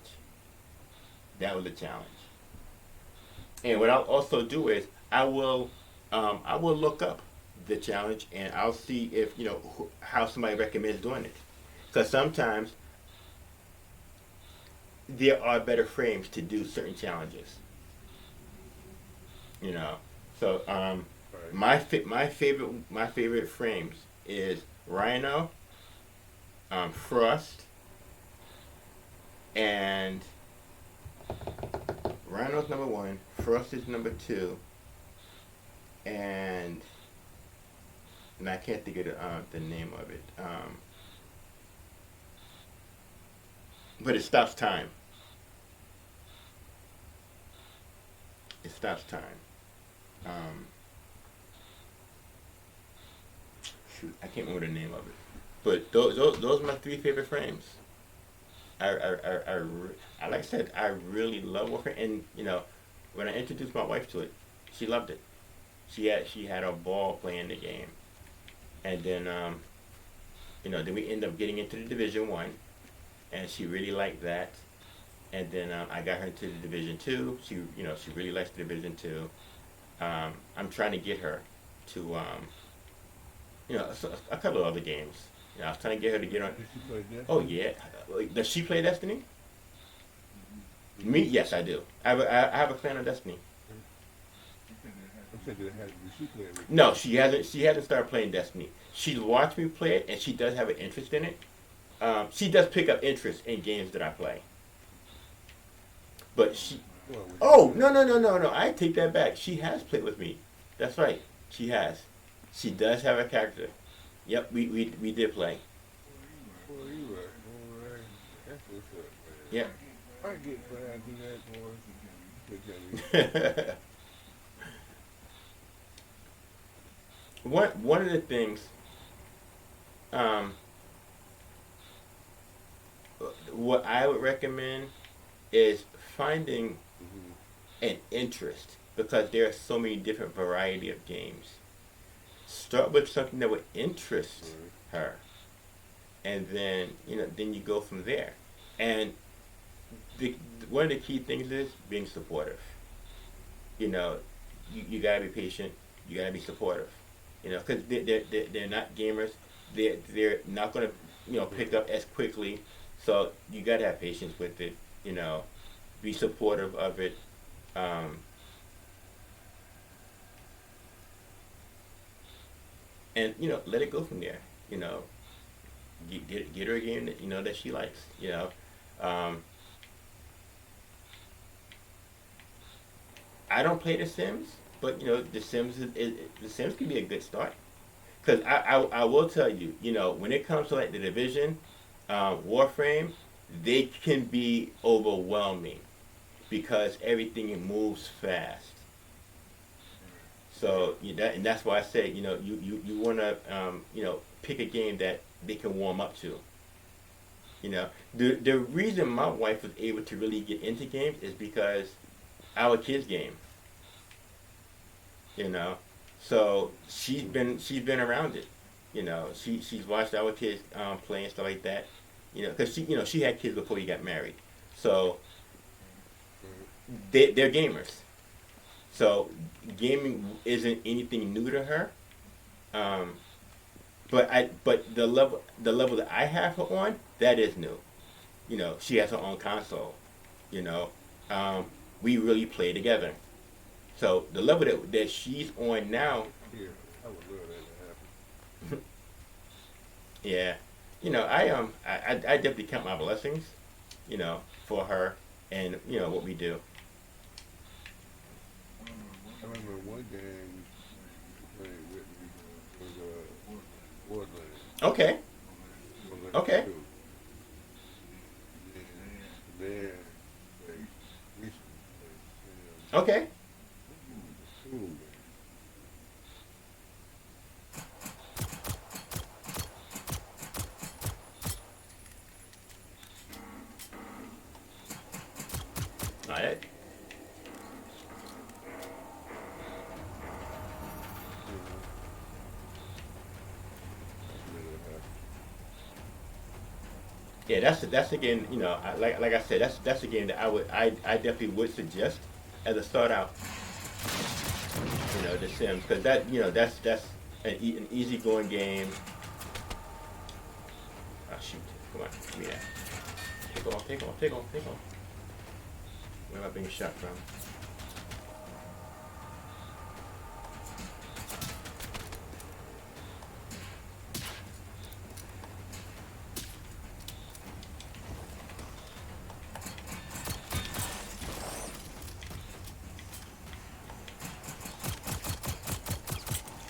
And what I'll also do is I will look up the challenge and I'll see if how somebody recommends doing it. Because sometimes there are better frames to do certain challenges. So my favorite frames is Rhino, Frost, and Rhino's number 1, Frost is number 2, and I can't think of the name of it. But it stops time. Shoot, I can't remember the name of it. But those are my 3 favorite frames. Like I said, I really love Warframe, and when I introduced my wife to it, she loved it. She had a ball playing the game, and then then we ended up getting into the Division 1, and she really liked that. And then I got her into the Division 2. She really likes the Division 2. I'm trying to get her to a couple of other games. I was trying to get her to get on. Did she play Destiny? Oh yeah, does she play Destiny? Me? Yes, I do. I have a clan of Destiny. I'm saying, did she play it with you? No, she hasn't. She hasn't started playing Destiny. She watched me play it, and she does have an interest in it. She does pick up interest in games that I play. But she. Well, with Oh no! I take that back. She has played with me. That's right. She has. She does have a character. Yep, we did play. Boy, you right. All right. That's what's up, man. Yep. I get glad to do that, boy. Okay. One of the things, um, what I would recommend is finding Mm-hmm. an interest because there are so many different variety of games. Start with something that would interest Right. her, and then then you go from there. And the one of the key things is being supportive. You know, you gotta be patient. You gotta be supportive. Because they're not gamers. They're not gonna pick up as quickly. So you gotta have patience with it. You know, be supportive of it. Um, and let it go from there. You know, get her a game that that she likes. Um, I don't play The Sims, but The Sims The Sims can be a good start. Because I will tell you, when it comes to like the Division, Warframe, they can be overwhelming because everything moves fast. So and that's why I say you want to pick a game that they can warm up to. The reason my wife was able to really get into games is because our kids game. You know, so she's been around it. She's watched our kids play and stuff like that. Because she had kids before he got married, so they're gamers. So gaming isn't anything new to her. Um, but the level that I have her on, that is new. She has her own console. You know, um, we really play together. So the level that she's on now, Yeah, I would love that yeah, I definitely count my blessings, for her and what we do. to happen. I remember one game we played with me was Borderlands. Okay, Borderlands okay, 2. Then they recently played Sims. okay. Cool game. All right. You know, I made it happen. Yeah, that's a game. Like I said, that's a game that I definitely would suggest as a start out. The Sims, because that's an easy going game. Oh shoot! Come on, give me that. Take off. Where am I being shot from?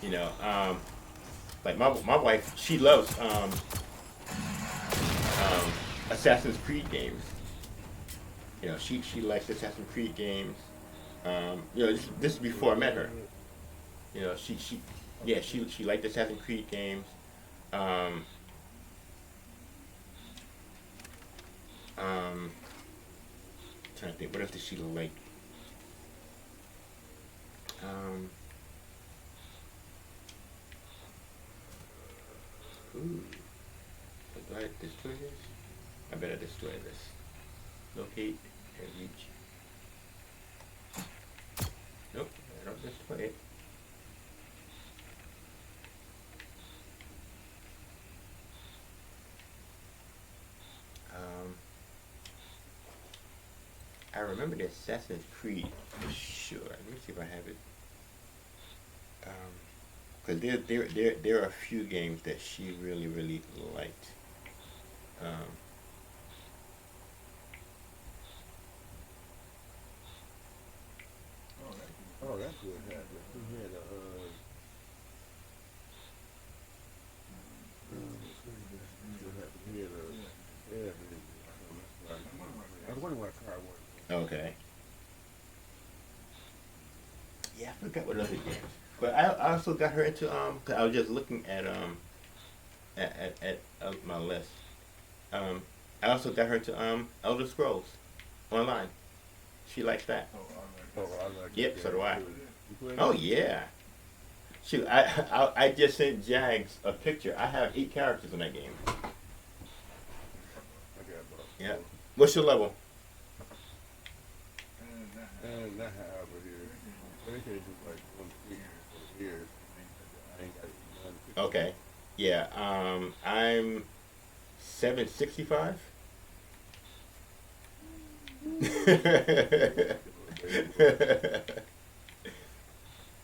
You know, like my wife, she loves Assassin's Creed games. She likes Assassin's Creed games. This is before I met her. She yeah, she liked Assassin's Creed games. Um, um, Trying to think, what else did she like? Um, ooh, do I destroy this? I better destroy this. Locate and reach. Nope, I don't destroy it. Um, I remember the Assassin's Creed for sure. Let me see if I have it. Because there are a few games that she really really liked. Um, Oh, that's what happened. He had a what happened? He had a air vision. So that's why I was wondering why the car wasn't. okay. Yeah, I forgot what other games. But I also got her into 'cause I was just looking at my list. Um, I also got her to Elder Scrolls Online. She likes that. Oh, I like Yep, that so do game I. too. You play Oh that? yeah. Shoot, I just sent Jags a picture. I have 8 characters in that game. I got about Yeah. four. What's your level? And that over here. PlayStation is like 150 for years. I ain't got none. Okay. Yeah. I'm 765.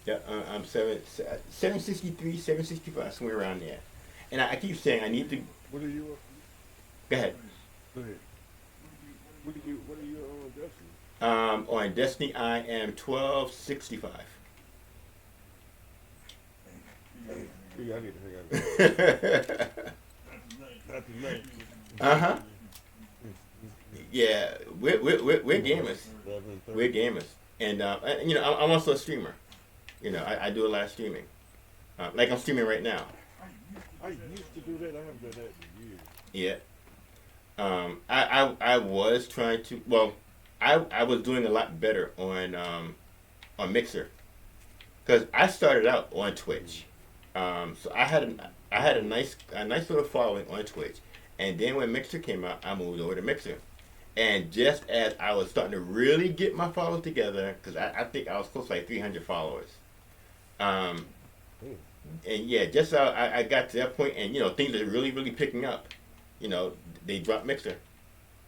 Yeah, I'm 763, 765, somewhere around there. And I keep saying I need to. What are you? Go ahead. Go ahead. What are you on Destiny? On Destiny, I am 1265. Yeah, I need to hang out. That's nice. Uh-huh. Yeah, we're gamers. 11, We're gamers, and you know I'm also a streamer. You know I do a lot of streaming, like I'm streaming right now. I used to do that. I haven't done that in years. Yeah. I was trying to. Well, I was doing a lot better on Mixer, because I started out on Twitch. So I had a nice little following on Twitch, and then when Mixer came out, I moved over to Mixer. And just as I was starting to really get my followers together, because I think I was close to like 300 followers. And yeah, just I got to that point, and you know things are really really picking up. You know they dropped Mixer,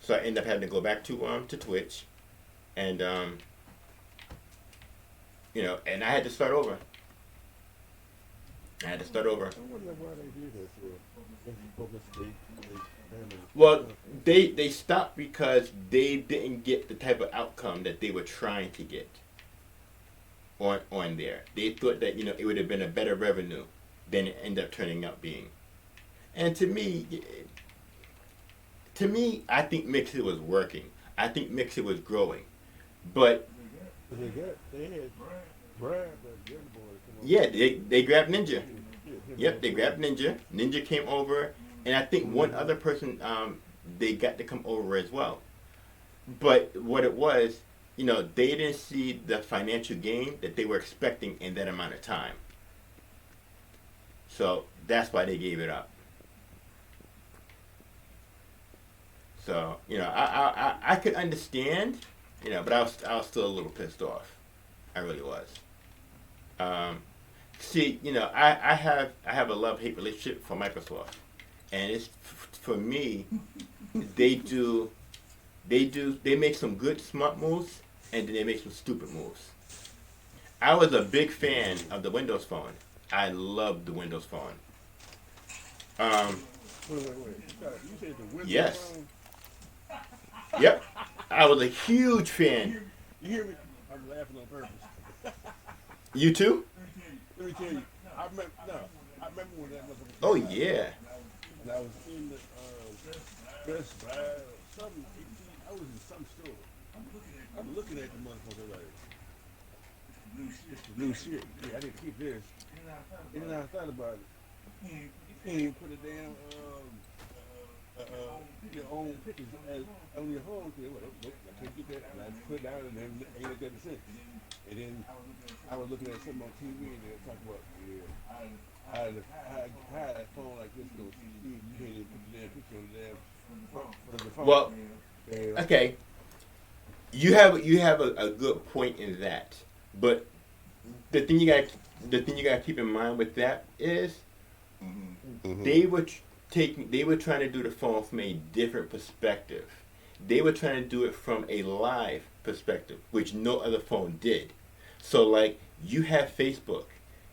so I ended up having to go back to Twitch, and you know, and I had to start over. I wonder why they did that for. Well, they stopped because they didn't get the type of outcome that they were trying to get on there. They thought that you know it would have been a better revenue than it ended up turning out being. And to me, I think Mixer was working. I think Mixer was growing, but They had Brad, that young boy. yeah, they grabbed Ninja. Yep, they grabbed Ninja. Ninja came over, and I think one other person they got to come over as well. But what it was, you know, they didn't see the financial gain that they were expecting in that amount of time. So that's why they gave it up. So you know, I could understand, you know, but I was still a little pissed off. I really was. See, you know, I have a love-hate relationship for Microsoft, and it's for me, they make some good smart moves, and then they make some stupid moves. I was a big fan of the Windows Phone. I loved the Windows Phone. Wait. You said the Windows Yes. phone? Yep, I was a huge fan. You hear me? I'm laughing on purpose. You too? Let me tell you. I remember when that motherfucker. Oh came out. yeah. And I was in the Best Buy or something. I was in some store. I'm looking at the motherfucker like, it's the new shit. Yeah, I need to keep this. And then I thought about it. You can't even put a damn your own pictures on your home. Nope, I can't get that. And I put it down and then ain't looked at it since. And then I was looking at something on TV and they were talking about how that phone like this goes. You can't even put the damn picture on the damn front of the phone. Well, Yeah. okay. You have a good point in that, but the thing you got to keep in mind with that is they were trying to do the phone from a different perspective. They were trying to do it from a live perspective, which no other phone did. So like you have Facebook,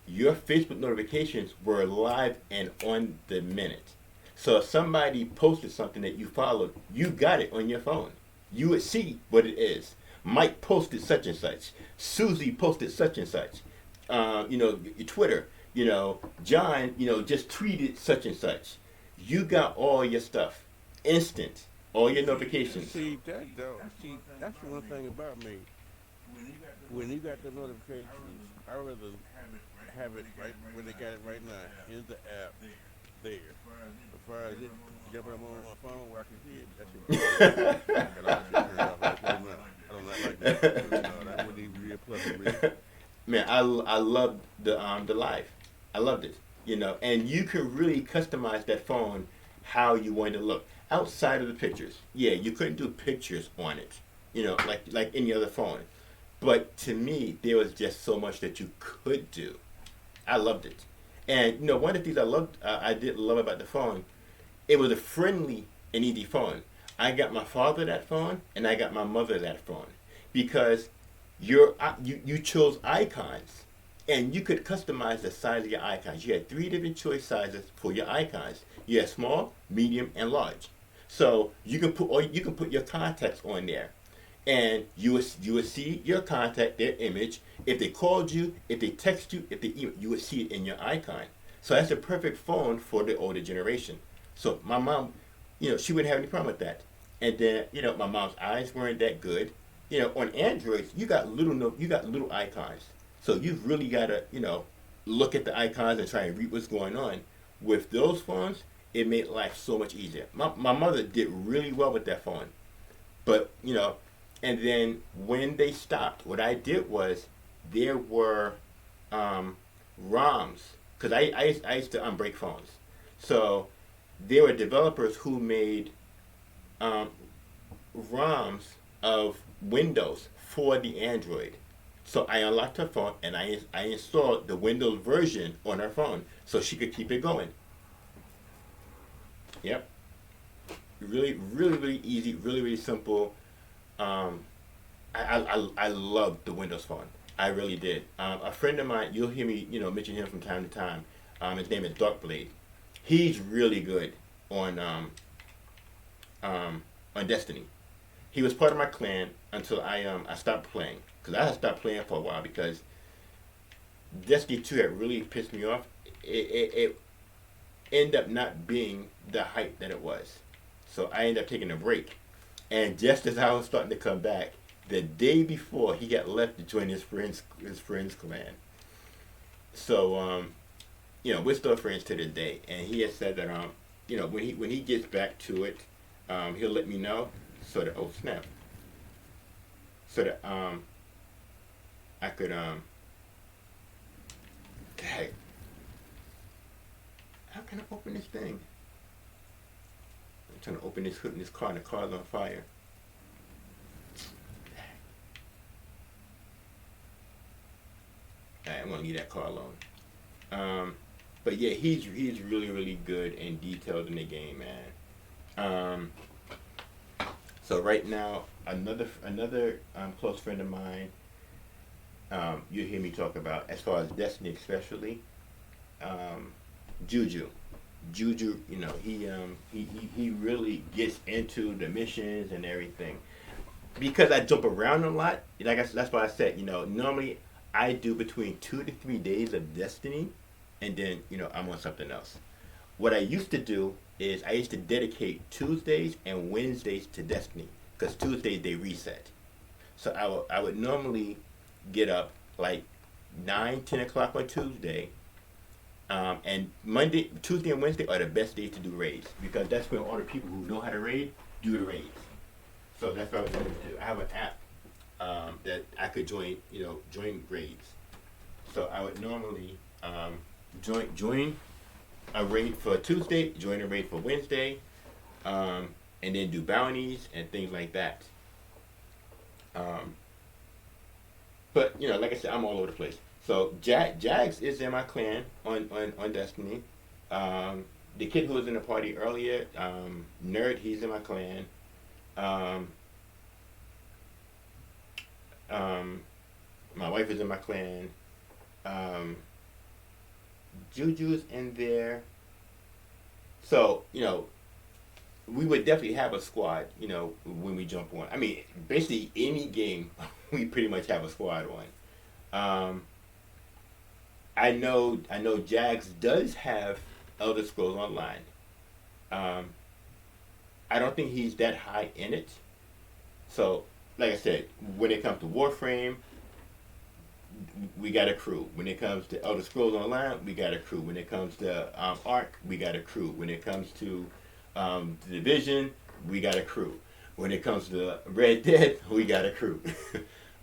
your Facebook notifications were live and on the minute. So if somebody posted something that you followed, you got it on your phone. You would see what it is. Mike posted such and such. Susie posted such and such. You know, Twitter. You know, John. You know, just tweeted such and such. You got all your stuff, instant. All your notifications. See that though. See, that's the one thing about me. when you got the notifications, I rather have it right where they got it right now in the app there. As far as it jumping up on my phone where I can see it, that should be good. And all that shit turned off like that. No, I don't like that. No, that wouldn't even be a plus for me. Man, I loved the live. I loved it. You know, and you can really customize that phone how you want it to look outside of the pictures. Yeah, you couldn't do pictures on it. You know, like any other phone. But to me, there was just so much that you could do. I loved it. And you know, one of the things I did love about the phone, it was a friendly and easy phone. I got my father that phone, and I got my mother that phone, because you chose icons, and you could customize the size of your icons. You had three different choice sizes for your icons. You had small, medium, and large. So you can put your contacts on there, and you would see your contact, their image. If they called you, if they text you, if they email, you would see it in your icon. So that's a perfect phone for the older generation. So my mom, you know, she wouldn't have any problem with that. And then, you know, my mom's eyes weren't that good. You know, on Androids, you got little icons. So you've really got to, you know, look at the icons and try and read what's going on. With those phones, it made life so much easier. My mother did really well with that phone. But, you know, and then when they stopped, what I did was there were ROMs, because I used to unbreak phones. So there were developers who made ROMs of Windows for the Android. So I unlocked her phone and I installed the Windows version on her phone so she could keep it going. Yep. Really, really, really easy, really, really simple. I loved the Windows phone. I really did. A friend of mine, you'll hear me, you know, mention him from time to time. His name is Darkblade. He's really good on Destiny. He was part of my clan until I stopped playing, because I had stopped playing for a while because Destiny 2 had really pissed me off. It ended up not being the hype that it was, so I ended up taking a break. And just as I was starting to come back, the day before, he got left to join his friend's clan. So you know, we're still friends to this day. And he has said that you know, when he gets back to it, he'll let me know, so that, oh snap, so that I could dang, how can I open this thing? I'm trying to open this hood in this car, and the car's on fire. Alright, I'm gonna leave that car alone. But yeah, he's really, really good and detailed in the game, man. So right now, another close friend of mine, you hear me talk about, as far as Destiny especially, Juju. Juju, you know, he really gets into the missions and everything. Because I jump around a lot, like that's why I said, you know, normally I do between 2 to 3 days of Destiny, and then, you know, I'm on something else. What I used to do is I used to dedicate Tuesdays and Wednesdays to Destiny, because Tuesdays they reset. So I would normally get up like 9, 10 o'clock on Tuesday, and Tuesday and Wednesday are the best days to do raids, because that's when all the people who know how to raid do the raids. So that's what I was going to do. I have an app that I could join raids. So I would normally join a raid for Tuesday, join a raid for Wednesday, and then do bounties and things like that. But you know, like I said, I'm all over the place. So Jags is in my clan on Destiny. The kid who was in the party earlier, Nerd, he's in my clan. My wife is in my clan. Juju's in there. So, you know, we would definitely have a squad, you know, when we jump on. I mean, basically any game, we pretty much have a squad on. I know Jags does have Elder Scrolls Online. I don't think he's that high in it. So like I said, when it comes to Warframe, we got a crew. When it comes to Elder Scrolls Online, we got a crew. When it comes to Ark, we got a crew. When it comes to the Division, we got a crew. When it comes to Red Dead, we got a crew.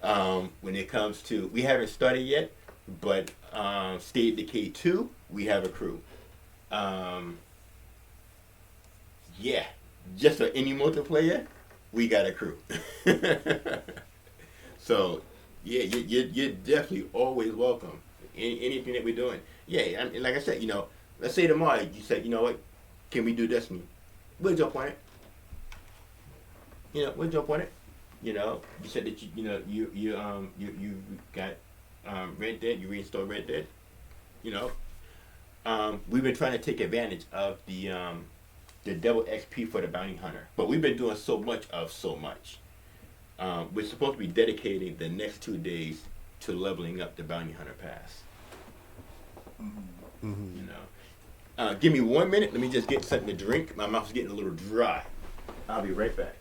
When it comes to, we haven't started yet, but State of Decay 2, we have a crew. Yeah, just for any multiplayer, we got a crew. So, yeah, you're definitely always welcome. Anything that we're doing. Yeah, and like I said, let's say tomorrow you said, you know what, can we do this? We'll jump on it. We'll jump on it. You said that you got Red Dead, you reinstalled Red Dead. We've been trying to take advantage of the double XP for the bounty hunter, but we've been doing so much of so much. We're supposed to be dedicating the next 2 days to leveling up the bounty hunter pass. Give me 1 minute. Let me just get something to drink. My mouth's getting a little dry. I'll be right back.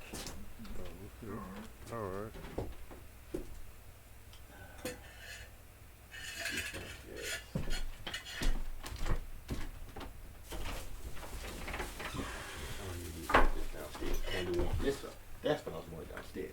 All right. Downstairs. I had to warm this up. That's when I was going downstairs.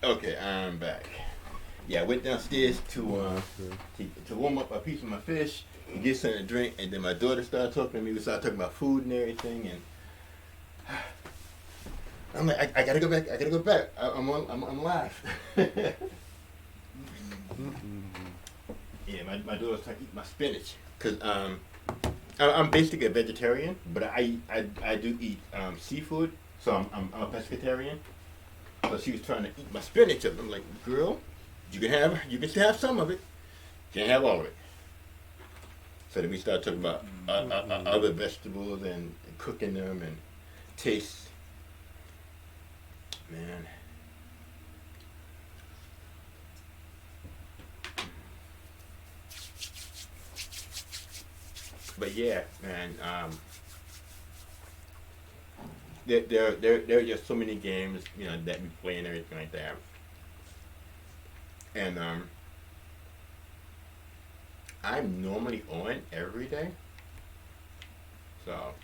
Okay, I'm back. Yeah, I went downstairs to warm up a piece of my fish and get something to drink, and then my daughter started talking to me. We started talking about food and everything, and I'm like, I gotta go back. I gotta go back. I'm live. Yeah, my daughter's trying to eat my spinach because I'm basically a vegetarian, but I do eat seafood, so I'm a pescatarian. So she was trying to eat my spinach up. I'm like, girl, you can still have some of it. You can't have all of it. So then we started talking about other vegetables and cooking them and taste. Man. But yeah, man. There are just so many games, that we play and everything like that. And I'm normally on every day, so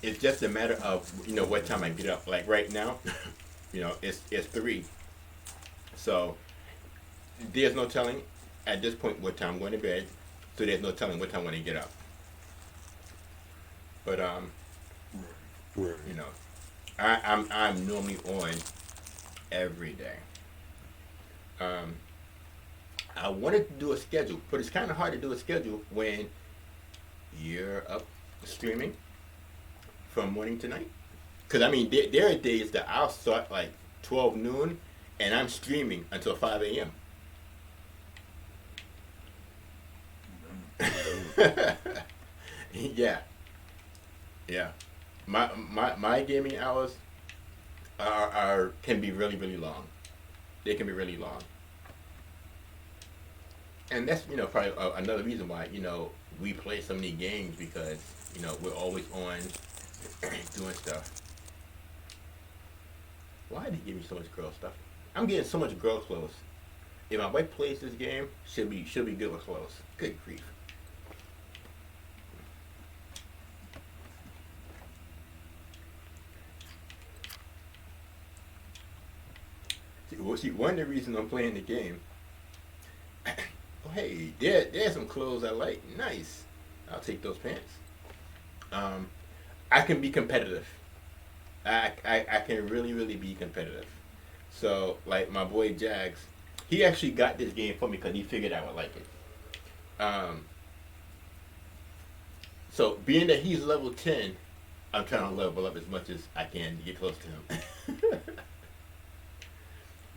it's just a matter of what time I get up. Like right now, it's 3, so there's no telling at this point what time I'm going to bed. So there's no telling what time I'm going to get up. But Right. you know, I'm normally on every day. Um, I wanted to do a schedule, but it's kind of hard to do a schedule when you're up streaming from morning to night. Because I mean, there are days that I'll start like 12 noon, and I'm streaming until 5 a.m. Yeah, yeah. My gaming hours are can be really really long. They can be really long, and that's probably another reason why we play so many games because we're always on doing stuff. Why did they give me so much girl stuff? I'm getting so much girl clothes. If my wife plays this game, she'll be good with clothes. Good grief. See, one of the reasons I'm playing the game. Oh, hey, there's some clothes I like. Nice. I'll take those pants. Um, I can be competitive. I can really really be competitive. So like my boy Jags, he actually got this game for me because he figured I would like it. So being that he's level 10, I'm trying to level up as much as I can to get close to him.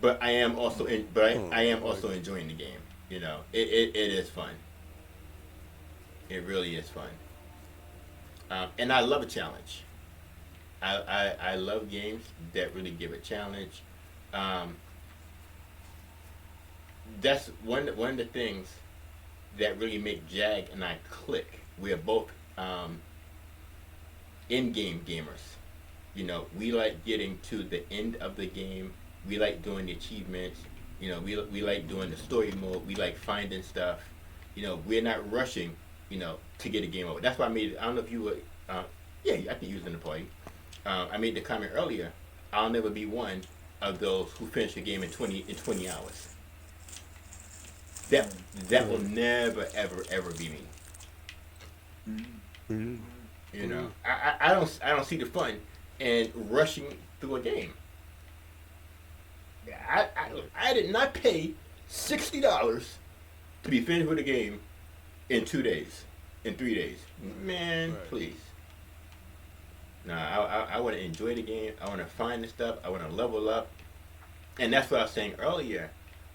But I am also enjoying the game. It is fun. It really is fun. And I love a challenge. I love games that really give a challenge. Um, that's one of the things that really make Jag and I click. We are both in-game gamers. We like getting to the end of the game. We like doing the achievements. We like doing the story mode. We like finding stuff. We're not rushing. To get a game over. That's why I made. I don't know if you were. Yeah, I think you was in the party. I made the comment earlier. I'll never be one of those who finish a game in 20 hours. That that will never ever ever be me. Mhm. I don't see the fun in rushing through a game. I did not pay $60 to be finished with a game in 2 days, in 3 days. Man, Right. please. No, I want to enjoy the game. I want to find the stuff. I want to level up, and that's what I was saying earlier.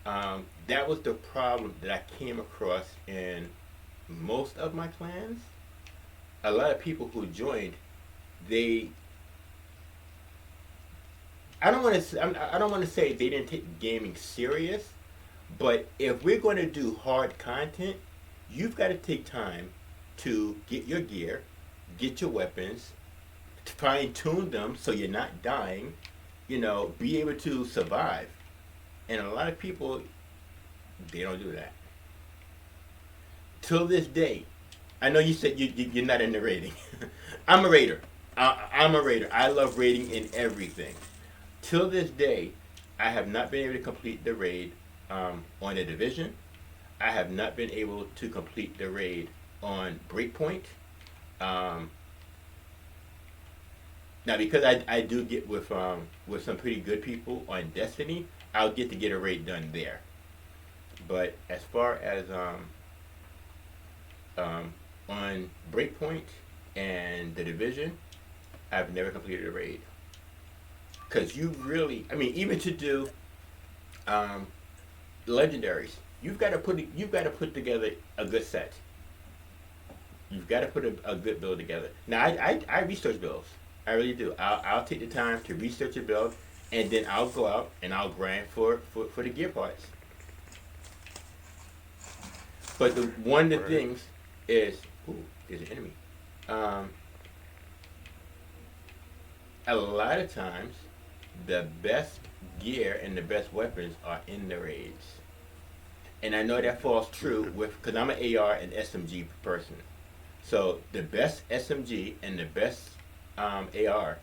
That was the problem that I came across in most of my clans. A lot of people who joined, they I don't want to say they didn't take gaming serious, but if we're going to do hard content, you've got to take time to get your gear, get your weapons, to fine tune them so you're not dying, be able to survive. And a lot of people, they don't do that. Till this day, I know you said you're not in the raiding. I'm a raider. I'm a raider. I love raiding in everything. Till this day, I have not been able to complete the raid on the division. I have not been able to complete the raid on Breakpoint. Um, Now, because I do get with some pretty good people on Destiny, I'll get to get a raid done there. But as far as on Breakpoint and the Division, I've never completed a raid. Cause you really, I mean, even to do um, legendaries, you've got to put together a good set. You've got to put a good build together. Now, I research builds. I really do. I'll take the time to research a build, and then I'll go out and I'll grind for the gear parts. But one of the things is, ooh, there's an enemy. Um, a lot of times, the best gear and the best weapons are in the raids. And I know that falls true because I'm an AR and SMG person. So the best SMG and the best AR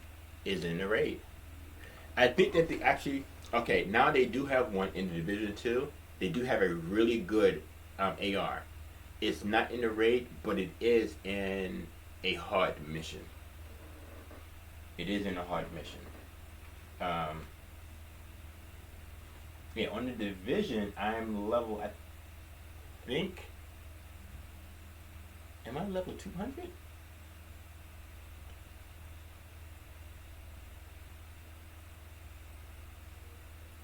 is in the raid. I think that they actually, okay, now they do have one in the Division 2. They do have a really good AR. It's not in the raid, but it is in a hard mission. It is in a hard mission. Yeah, on the Division, I'm level, I think, am I level 200?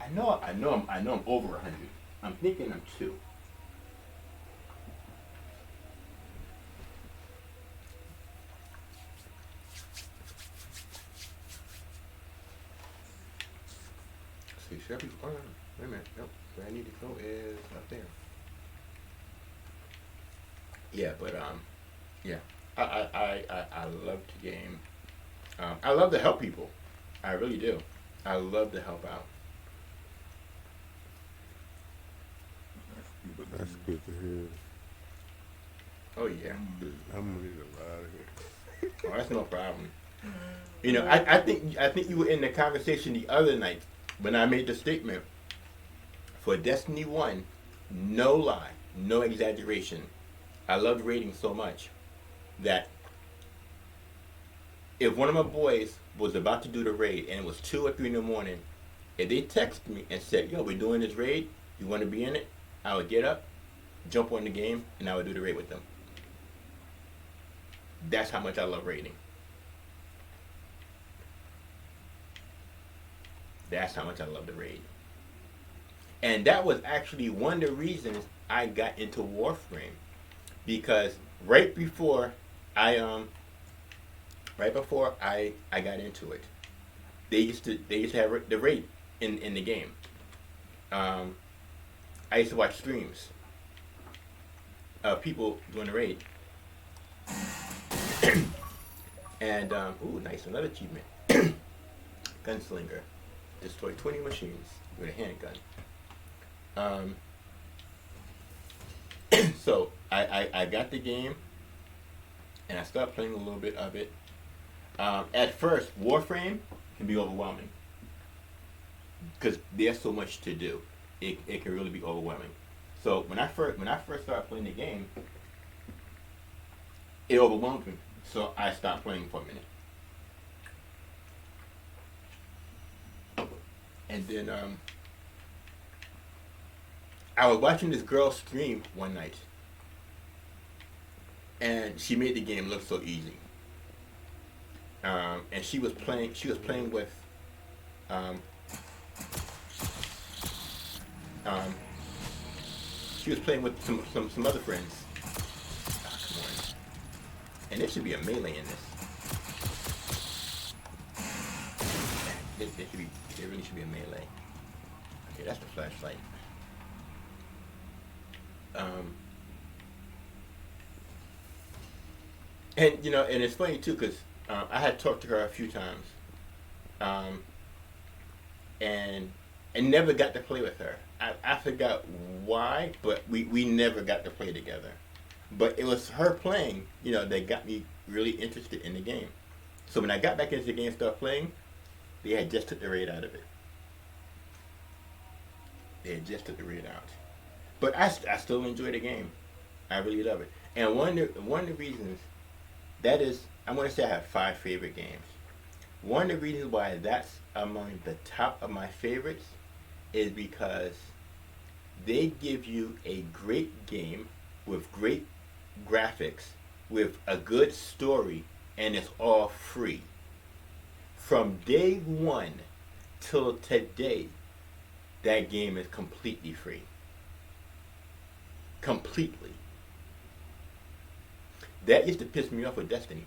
I know I'm over 100. I'm thinking I'm 2. See, should I be, wait a minute, nope, where I need to go is up there. Yeah, but, yeah, I love the game. I love to help people. I really do. I love to help out. But that's good to hear. Oh, yeah. I'm gonna get out of here. Oh, that's no problem. You know, I think you were in the conversation the other night when I made the statement for Destiny 1, no lie, no exaggeration. I loved raiding so much that if one of my boys was about to do the raid and it was 2 or 3 in the morning, if they texted me and said, yo, we're doing this raid, you want to be in it? I would get up, jump on the game, and I would do the raid with them. That's how much I love raiding. That's how much I love the raid. And that was actually one of the reasons I got into Warframe. Because right before I got into it, they used to have the raid in the game. I used to watch streams of people doing the raid. And ooh, nice, another achievement. Gunslinger. Destroy 20 machines with a handgun. So I got the game and I started playing a little bit of it. At first, Warframe can be overwhelming because there's so much to do. It can really be overwhelming. So when I first started playing the game, it overwhelmed me. So I stopped playing for a minute. And then I was watching this girl stream one night, and she made the game look so easy. And she was playing with some other friends. Oh, come on. And there should be a melee in this. There really should be a melee. Okay, that's the flashlight. And you know, and it's funny too, because I had talked to her a few times, and never got to play with her. I forgot why, but we never got to play together. But it was her playing, you know, that got me really interested in the game. So when I got back into the game and started playing, they had just took the raid out of it. They had just took the raid out. But I still enjoy the game. I really love it. And one of the reasons that is, I'm going to say I have 5 favorite games. One of the reasons why that's among the top of my favorites is because they give you a great game with great graphics, with a good story, and it's all free. From day one till today, that game is completely free. Completely. That used to piss me off with Destiny.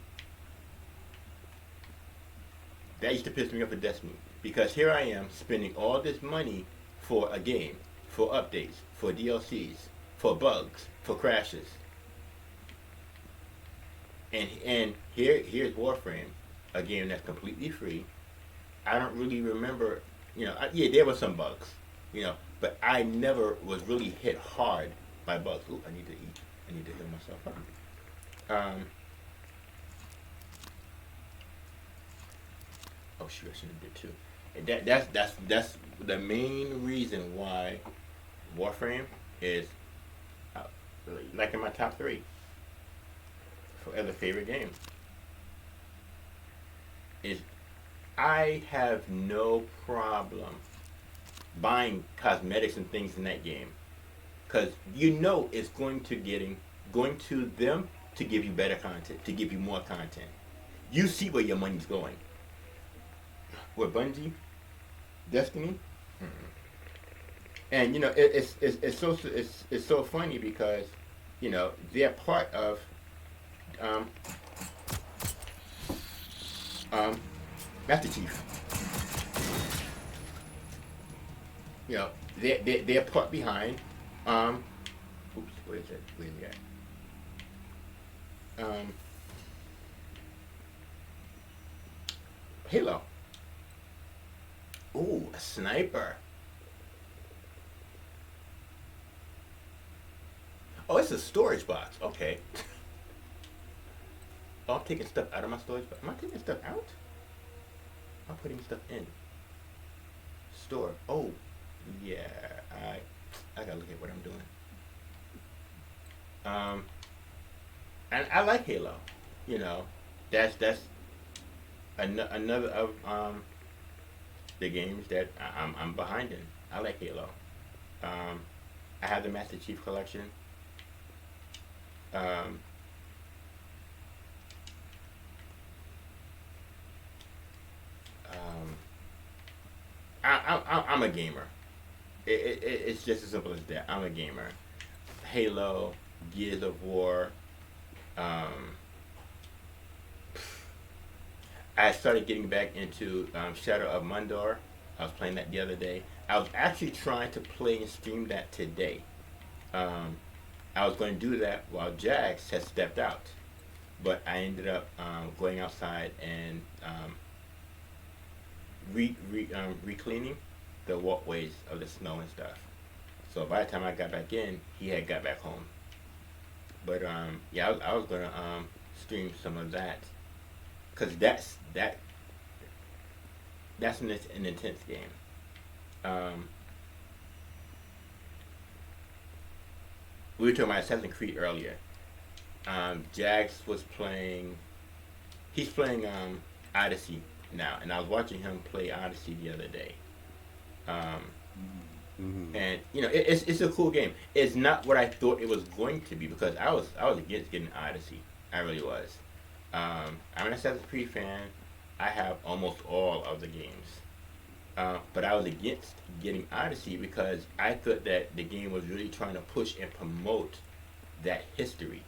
That used to piss me off with Destiny. Because here I am spending all this money for a game, for updates, for DLCs, for bugs, for crashes. And here's Warframe, a game that's completely free. I don't really remember, yeah, there were some bugs, but I never was really hit hard by bugs. Ooh, I need to eat. I need to heal myself up. Oh shoot, I should have did too. And that's the main reason why Warframe is like in my top 3 for as a favorite game. Is I have no problem buying cosmetics and things in that game, because it's going to them to give you better content, to give you more content. You see where your money's going. With Bungie, Destiny, and it's so funny because they're part of Master Chief. They're part behind. Oops, what is that? Where is that? Halo. Ooh, a sniper. Oh, it's a storage box. Okay. Oh, I'm taking stuff out of my storage box. Am I taking stuff out? I'm putting stuff in. Store. Oh, yeah. I gotta look at what I'm doing. And I like Halo. That's another of the games that I'm behind in. I like Halo. I have the Master Chief Collection. I'm a gamer. It's just as simple as that. I'm a gamer. Halo, Gears of War. I started getting back into Shadow of Mordor. I was playing that the other day. I was actually trying to play and stream that today. I was going to do that while Jax had stepped out, but I ended up going outside and re-cleaning the walkways of the snow and stuff. So by the time I got back in, he had got back home. But yeah, I was gonna stream some of that, cause that's an intense game. We were talking about Assassin's Creed earlier. Jax was playing. He's playing Odyssey now, and I was watching him play Odyssey the other day. And it's a cool game. It's not what I thought it was going to be, because I was against getting Odyssey. I really was. I'm an Assassin's Creed fan. I have almost all of the games. But I was against getting Odyssey because I thought that the game was really trying to push and promote that history.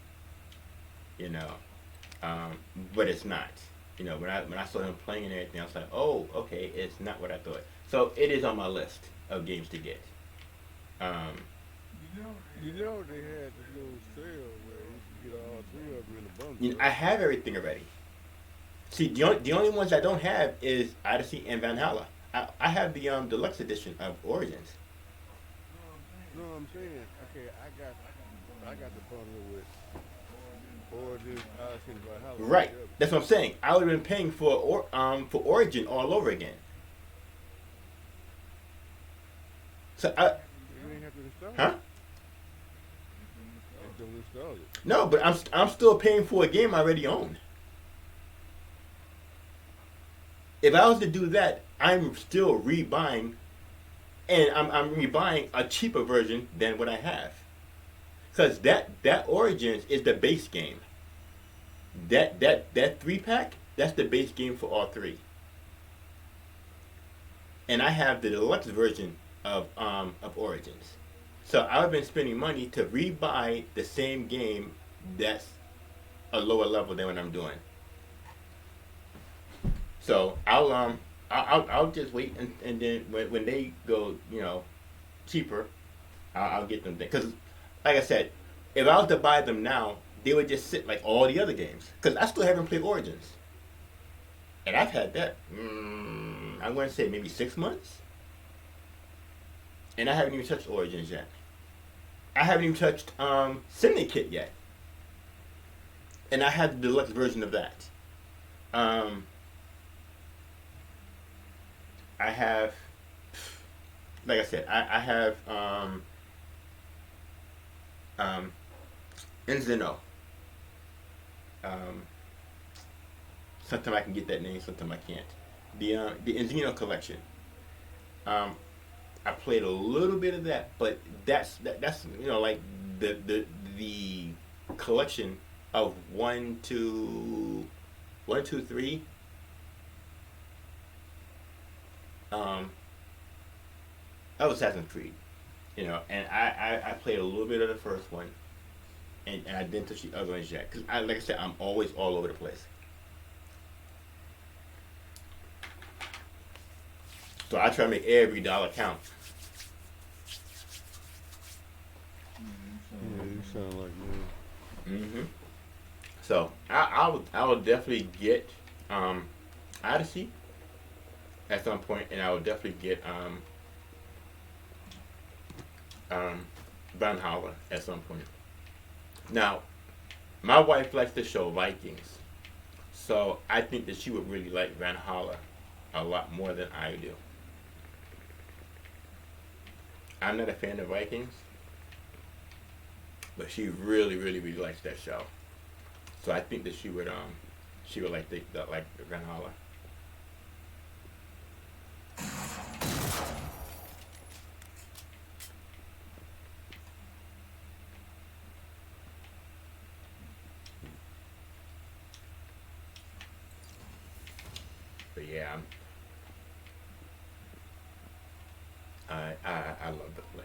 But it's not. When I saw him playing and everything, I was like, oh, okay, it's not what I thought. So it is on my list of games to get. They had this little sale where you could get all 3 of them in a bundle. I have everything already. See, the only ones I don't have is Odyssey and Valhalla. I have the deluxe edition of Origins. No, I'm saying, okay, I got the bundle with Origins, Odyssey, and Valhalla. Right. Together. That's what I'm saying. I would have been paying for Origin all over again. So You ain't have to install it. huh? And don't install it. No, but I'm still paying for a game I already own. If I was to do that, I'm still rebuying, and I'm rebuying a cheaper version than what I have. Because that Origins is the base game. That 3-pack, that's the base game for all three. And I have the deluxe version of Origins. So I've been spending money to rebuy the same game that's a lower level than what I'm doing. So I'll just wait, and then when they go, cheaper, I'll get them. Because like I said, if I was to buy them now, they would just sit like all the other games. Because I still haven't played Origins, and I've had that. I'm going to say maybe 6 months, and I haven't even touched Origins yet. I haven't even touched Syndicate yet, and I have the deluxe version of that. I have, like I said, I have Enzino. Sometimes I can get that name, sometimes I can't. The Enzino collection. I played a little bit of that, but that's like the collection of 1, 2, 3. That was Assassin's Creed, and I played a little bit of the first one, and I didn't touch the other ones yet, because like I said, I'm always all over the place. So I try to make every dollar count. Yeah, you sound like me. So I will definitely get Odyssey at some point, and I will definitely get Valhalla at some point. Now, my wife likes the show Vikings, so I think that she would really like Valhalla a lot more than I do. I'm not a fan of Vikings, but she really, really, really likes that show. So I think that she would like like Valhalla. But yeah, I love the play.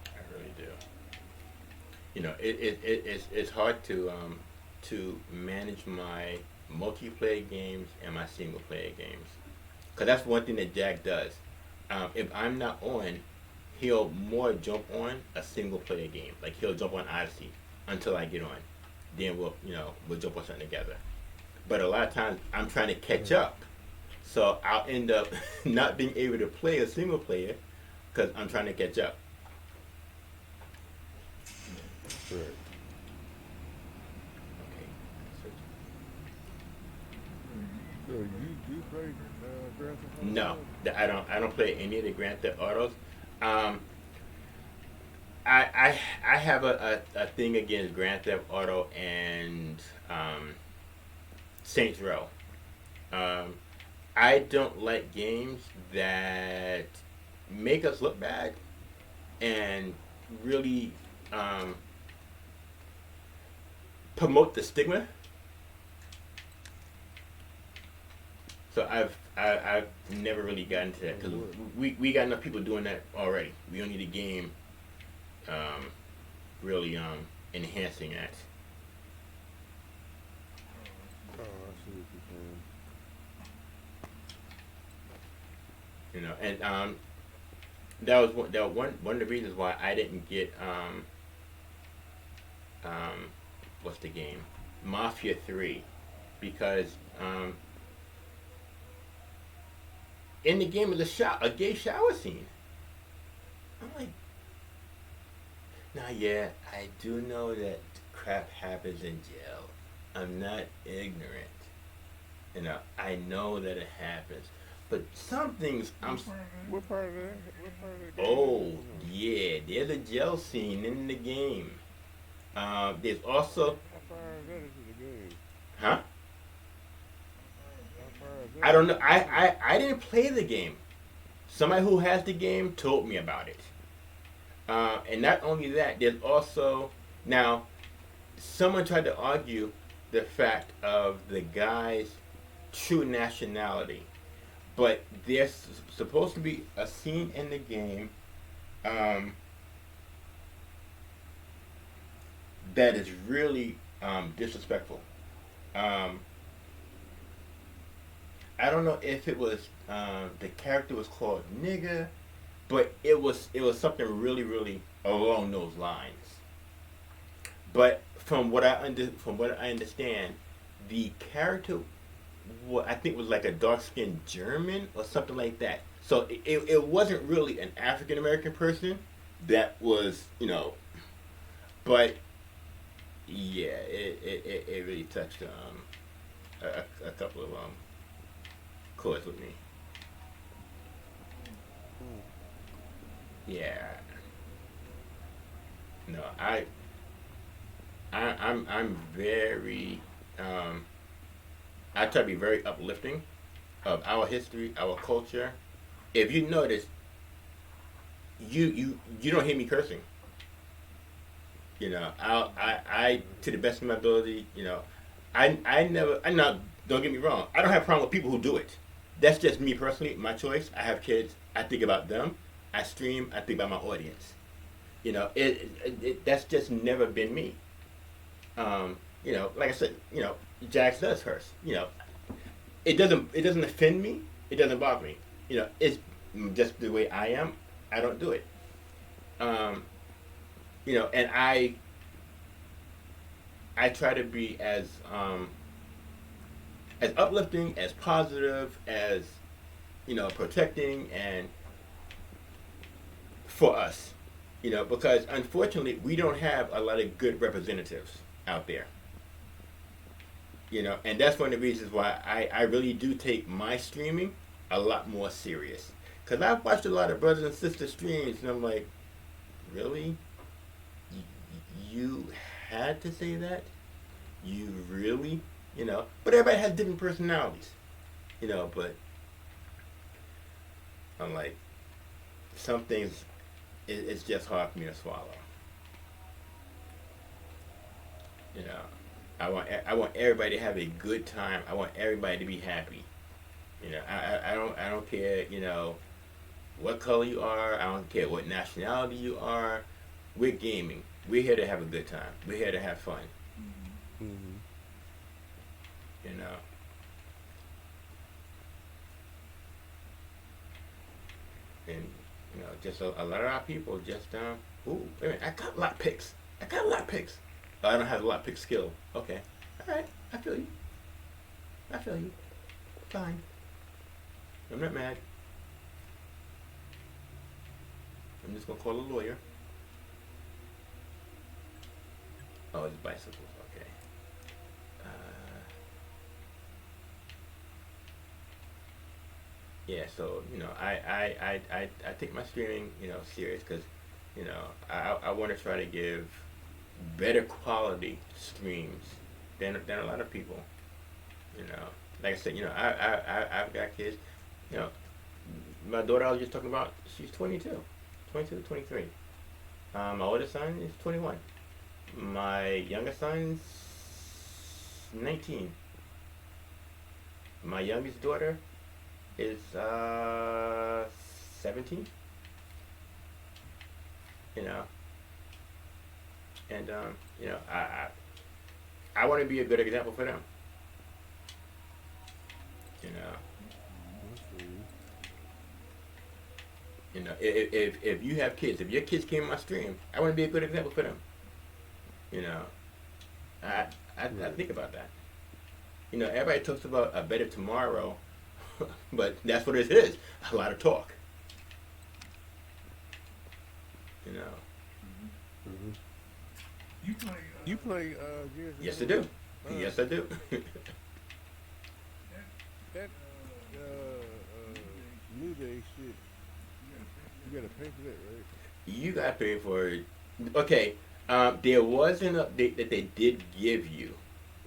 I really do. It's hard to manage my multiplayer games and my single player games, because that's one thing that Jack does. If I'm not on, he'll more jump on a single player game. Like he'll jump on Odyssey until I get on. Then we'll jump on something together. But a lot of times I'm trying to catch up, so I'll end up not being able to play a single player because I'm trying to catch up. Right. Okay. So you do play Grand Theft Auto? No, I don't play any of the Grand Theft Autos. I have a thing against Grand Theft Auto and Saints Row. I don't like games that make us look bad and really promote the stigma. So I've never really gotten to that, because we got enough people doing that already. We don't need a game really enhancing that. Oh, I see what you're saying. And that was one of the reasons why I didn't get what's the game, Mafia 3, because in the game is a gay shower scene. I'm like, now yeah, I do know that crap happens in jail, I'm not ignorant. You know, I know that it happens, but some things What part of that? What part of the game? oh yeah, there's a jail scene in the game. There's also How far is that into the game? huh? How far is that I don't into know. the game? I didn't play the game. Somebody who has the game told me about it. And not only that, there's also now someone tried to argue the fact of the guy's true nationality, but there's supposed to be a scene in the game um, that is really disrespectful. Um, I don't know if it was the character was called nigga, but it was something really along those lines. But from what I understand, the character, I think was like a dark skinned German or something like that. So it wasn't really an African American person that was but yeah, it really touched a couple of chords with me. Mm. Yeah, no, I'm very I try to be very uplifting of our history, our culture. If you notice, you don't hear me cursing. I to the best of my ability, I never. I not. Don't get me wrong. I don't have a problem with people who do it. That's just me personally, my choice. I have kids. I think about them. I stream. I think about my audience. That's just never been me. Like I said, Jax does curse. It doesn't offend me. It doesn't bother me. It's just the way I am. I don't do it. Um, and I try to be as uplifting, as positive, as protecting, and for us, because unfortunately we don't have a lot of good representatives out there. And that's one of the reasons why I really do take my streaming a lot more serious. Because I've watched a lot of brothers and sisters streams, and I'm like, really? You had to say that? You really? But everybody has different personalities, but I'm like, some things, it's just hard for me to swallow. You know, I want everybody to have a good time. I want everybody to be happy. I don't care. What color you are. I don't care what nationality you are. We're gaming. We're here to have a good time. We're here to have fun. Mm-hmm. You know. And just a lot of our people just ooh, wait a minute, I got lot picks. Oh, I don't have a lot pick skill. Okay. Alright, I feel you. Fine. I'm not mad. I'm just gonna call a lawyer. Oh, it's bicycles, okay. Yeah, so I take my streaming serious because I want to try to give better quality streams than a lot of people. Like I said, I've got kids. You know, my daughter I was just talking about, she's 22, 23. My oldest son is 21. My youngest son's 19. My youngest daughter is 17. And I want to be a good example for them. You know, if you have kids, if your kids came on my stream, I want to be a good example for them. You know, I think about that. Everybody talks about a better tomorrow, but that's what it is. A lot of talk. You know. Mm-hmm. You play Gears of Yes, I War? do. Yes, I do. That New Day shit. You gotta pay for that, right? You got paid for it. Okay. There was an update that they did give you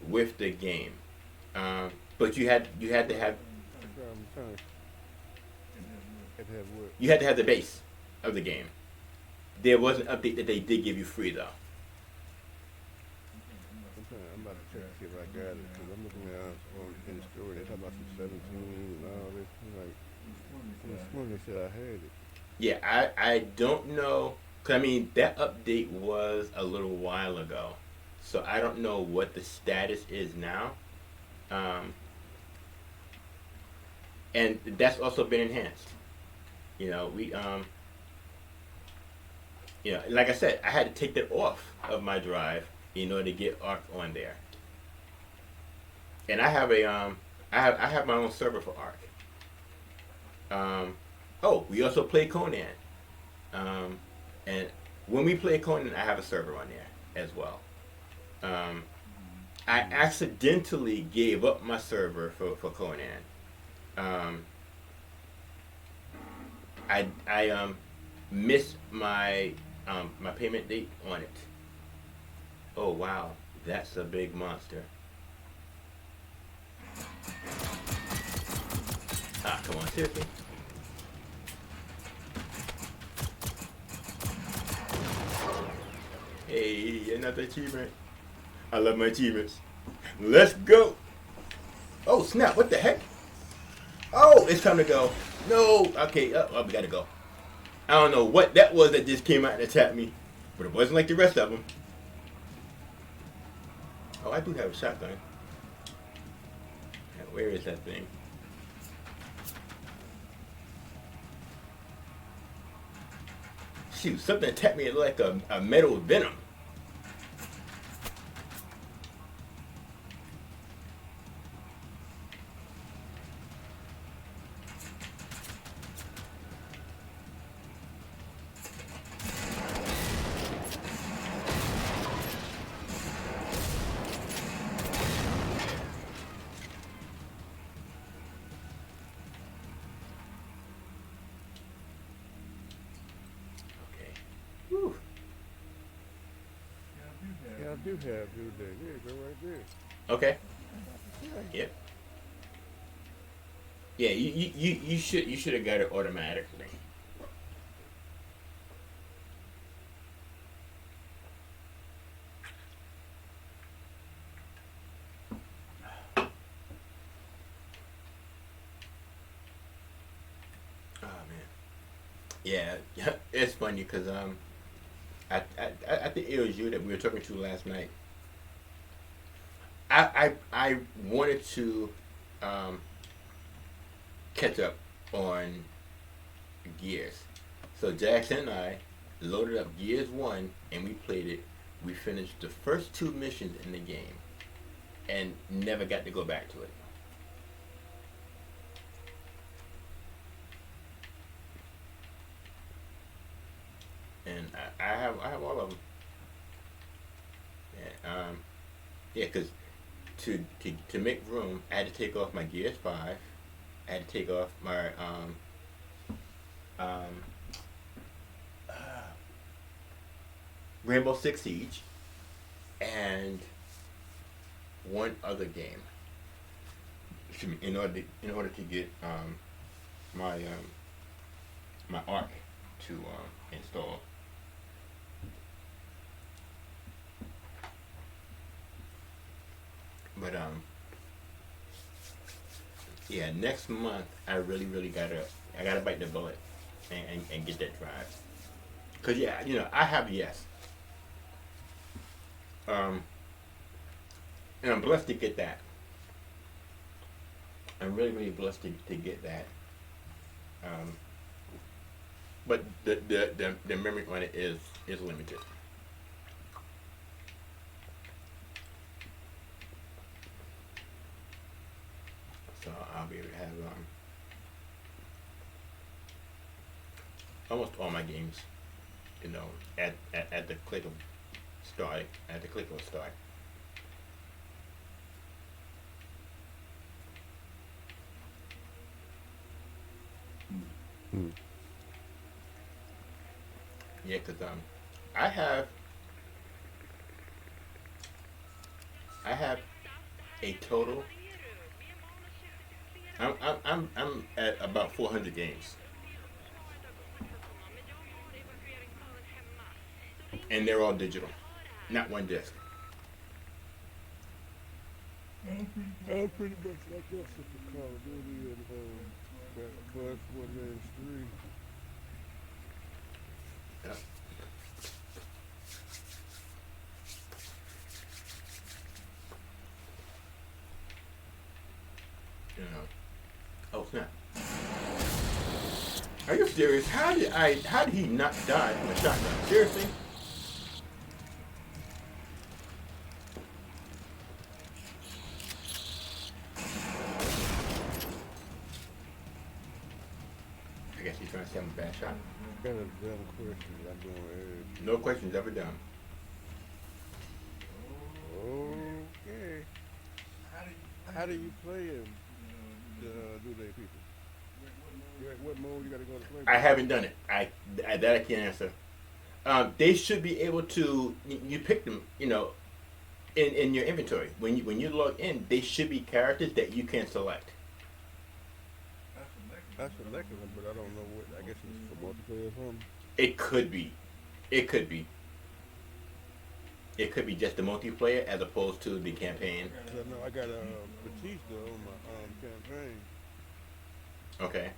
with the game, but you had to have That's what I'm trying to have what? you had to have the base of the game. There was an update that they did give you free though. I'm about to check to see if I got it because I'm looking at in the store. They talking about some 17 and all this. I'm like, this one they said I had it. Yeah, I don't know. 'Cause I mean that update was a little while ago, so I don't know what the status is now. Um, and that's also been enhanced. You know, like I said, I had to take that off of my drive in order to get Arc on there. And I have I have my own server for Arc. Oh, we also play Conan. And when we play Conan, I have a server on there as well. I accidentally gave up my server for Conan. Um, I missed my payment date on it. Oh wow, that's a big monster. Ah, come on, seriously. Hey, another achievement. I love my achievements. Let's go. Oh snap! What the heck? Oh, it's time to go. No. Okay. We gotta go. I don't know what that was that just came out and attacked me, but it wasn't like the rest of them. Oh, I do have a shotgun. Now, where is that thing? Shoot, something attacked me like a metal venom. Okay. Whew. Yeah, I do have New Day. There you go, right there. Okay. Yep. Yeah, you should have got it automatically. Oh man. Yeah, it's funny because I think it was you that we were talking to last night. I wanted to um, catch up on Gears, so Jackson and I loaded up Gears One and we played it. We finished the first two missions in the game and never got to go back to it. And I have all of them. Yeah, yeah, because to make room, I had to take off my Gears 5. I had to take off my um, uh, Rainbow Six Siege and one other game. Excuse me, in order to get my Arc to install. But yeah, next month I really gotta bite the bullet and get that drive. Cause yeah, I have yes. And I'm blessed to get that. I'm really blessed to get that. Um, but the memory on it is limited. So I'll be able to have almost all my games, at the click of start. At the click of start. Mm. Yeah, cause I have I have a total. I'm at about 400 games, and they're all digital, not one disc. I'm pretty much like that for Call of Duty and Buzz 1 3. Yeah. You know. Oh snap! Are you serious? How did he not die from a shotgun? Seriously? I guess he's trying to say I'm a bad shot. Got a dumb question that I'm going to No questions ever done. ask. Okay. How do you play him? Do they people? What mode you got to go to play? I haven't done it. That I can't answer. They should be able to. You pick them. You know, in your inventory when you log in, they should be characters that you can select. I selected them, but I don't know what. I guess it's for multiplayer or something. It could be. It could be. It could be just the multiplayer as opposed to the campaign. 'Cause I know I got Batista on my campaign. Okay.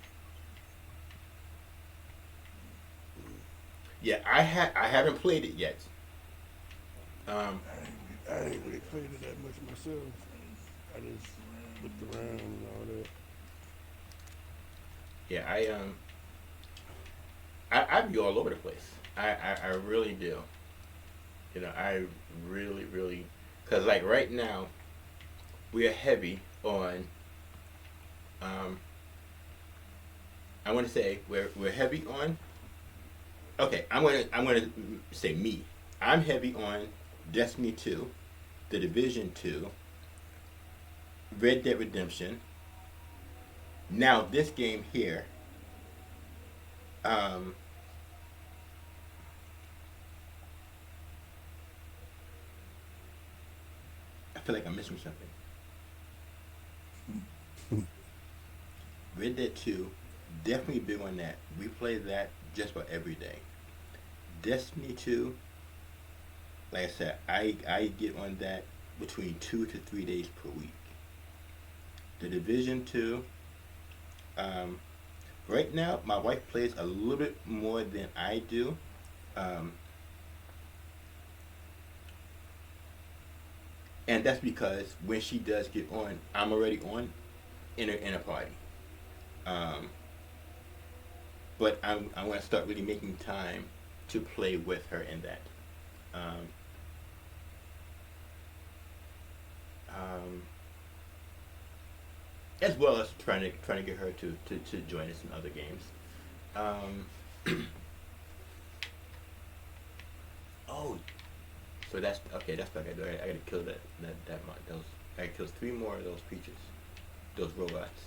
Yeah, I haven't played it yet. I ain't really played it that much myself. I just looked around and all that. Yeah, I be all over the place. I really do. You know, I really, cause like right now, we are heavy on. I want to say we're heavy on. Okay, I'm gonna say me. I'm heavy on Destiny 2, The Division 2, Red Dead Redemption. Now this game here. I feel like I'm missing something. Red Dead 2, definitely big on that. We play that just about every day. Destiny 2, like I said, I get on that between 2 to 3 days per week. The Division 2, right now my wife plays a little bit more than I do. And that's because when she does get on, I'm already on in a party. But I want to start really making time to play with her in that. Um, um, as well as trying to get her to join us in other games. Oh, so that's okay. That's what I gotta do. I gotta kill those. I gotta kill 3 more of those creatures, those robots.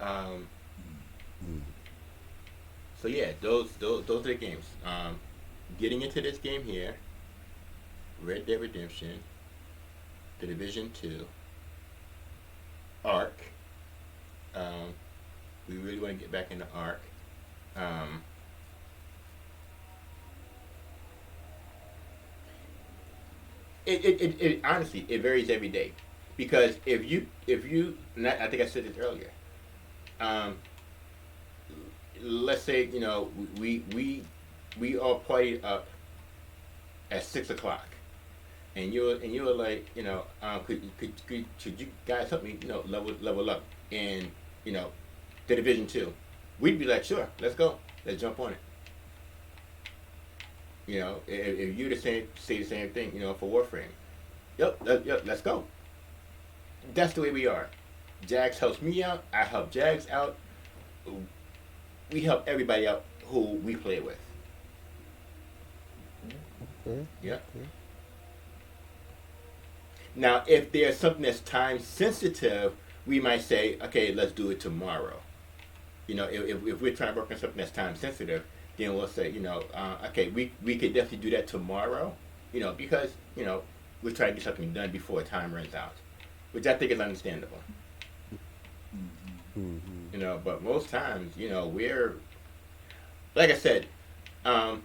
Um, so yeah, those are the games. Getting into this game here, Red Dead Redemption, The Division 2, Ark. We really want to get back into Ark. It honestly it varies every day, because if you and I think I said this earlier. Um, let's say we all partied up at 6 o'clock, and you're like could you guys help me level up in the Division 2? We'd be like, sure, let's go, let's jump on it. If you say the same thing, for Warframe, yep, let's go. That's the way we are. Jags helps me out. I help Jags out. We help everybody out who we play with. Okay. Yeah. Okay. Now, if there's something that's time sensitive, we might say, okay, let's do it tomorrow. You know, if we're trying to work on something that's time sensitive, then we'll say, you know, okay, we could definitely do that tomorrow, you know, because, you know, we're trying to get something done before time runs out, which I think is understandable. Mm-hmm. You know, but most times, you know, we're, like I said, um,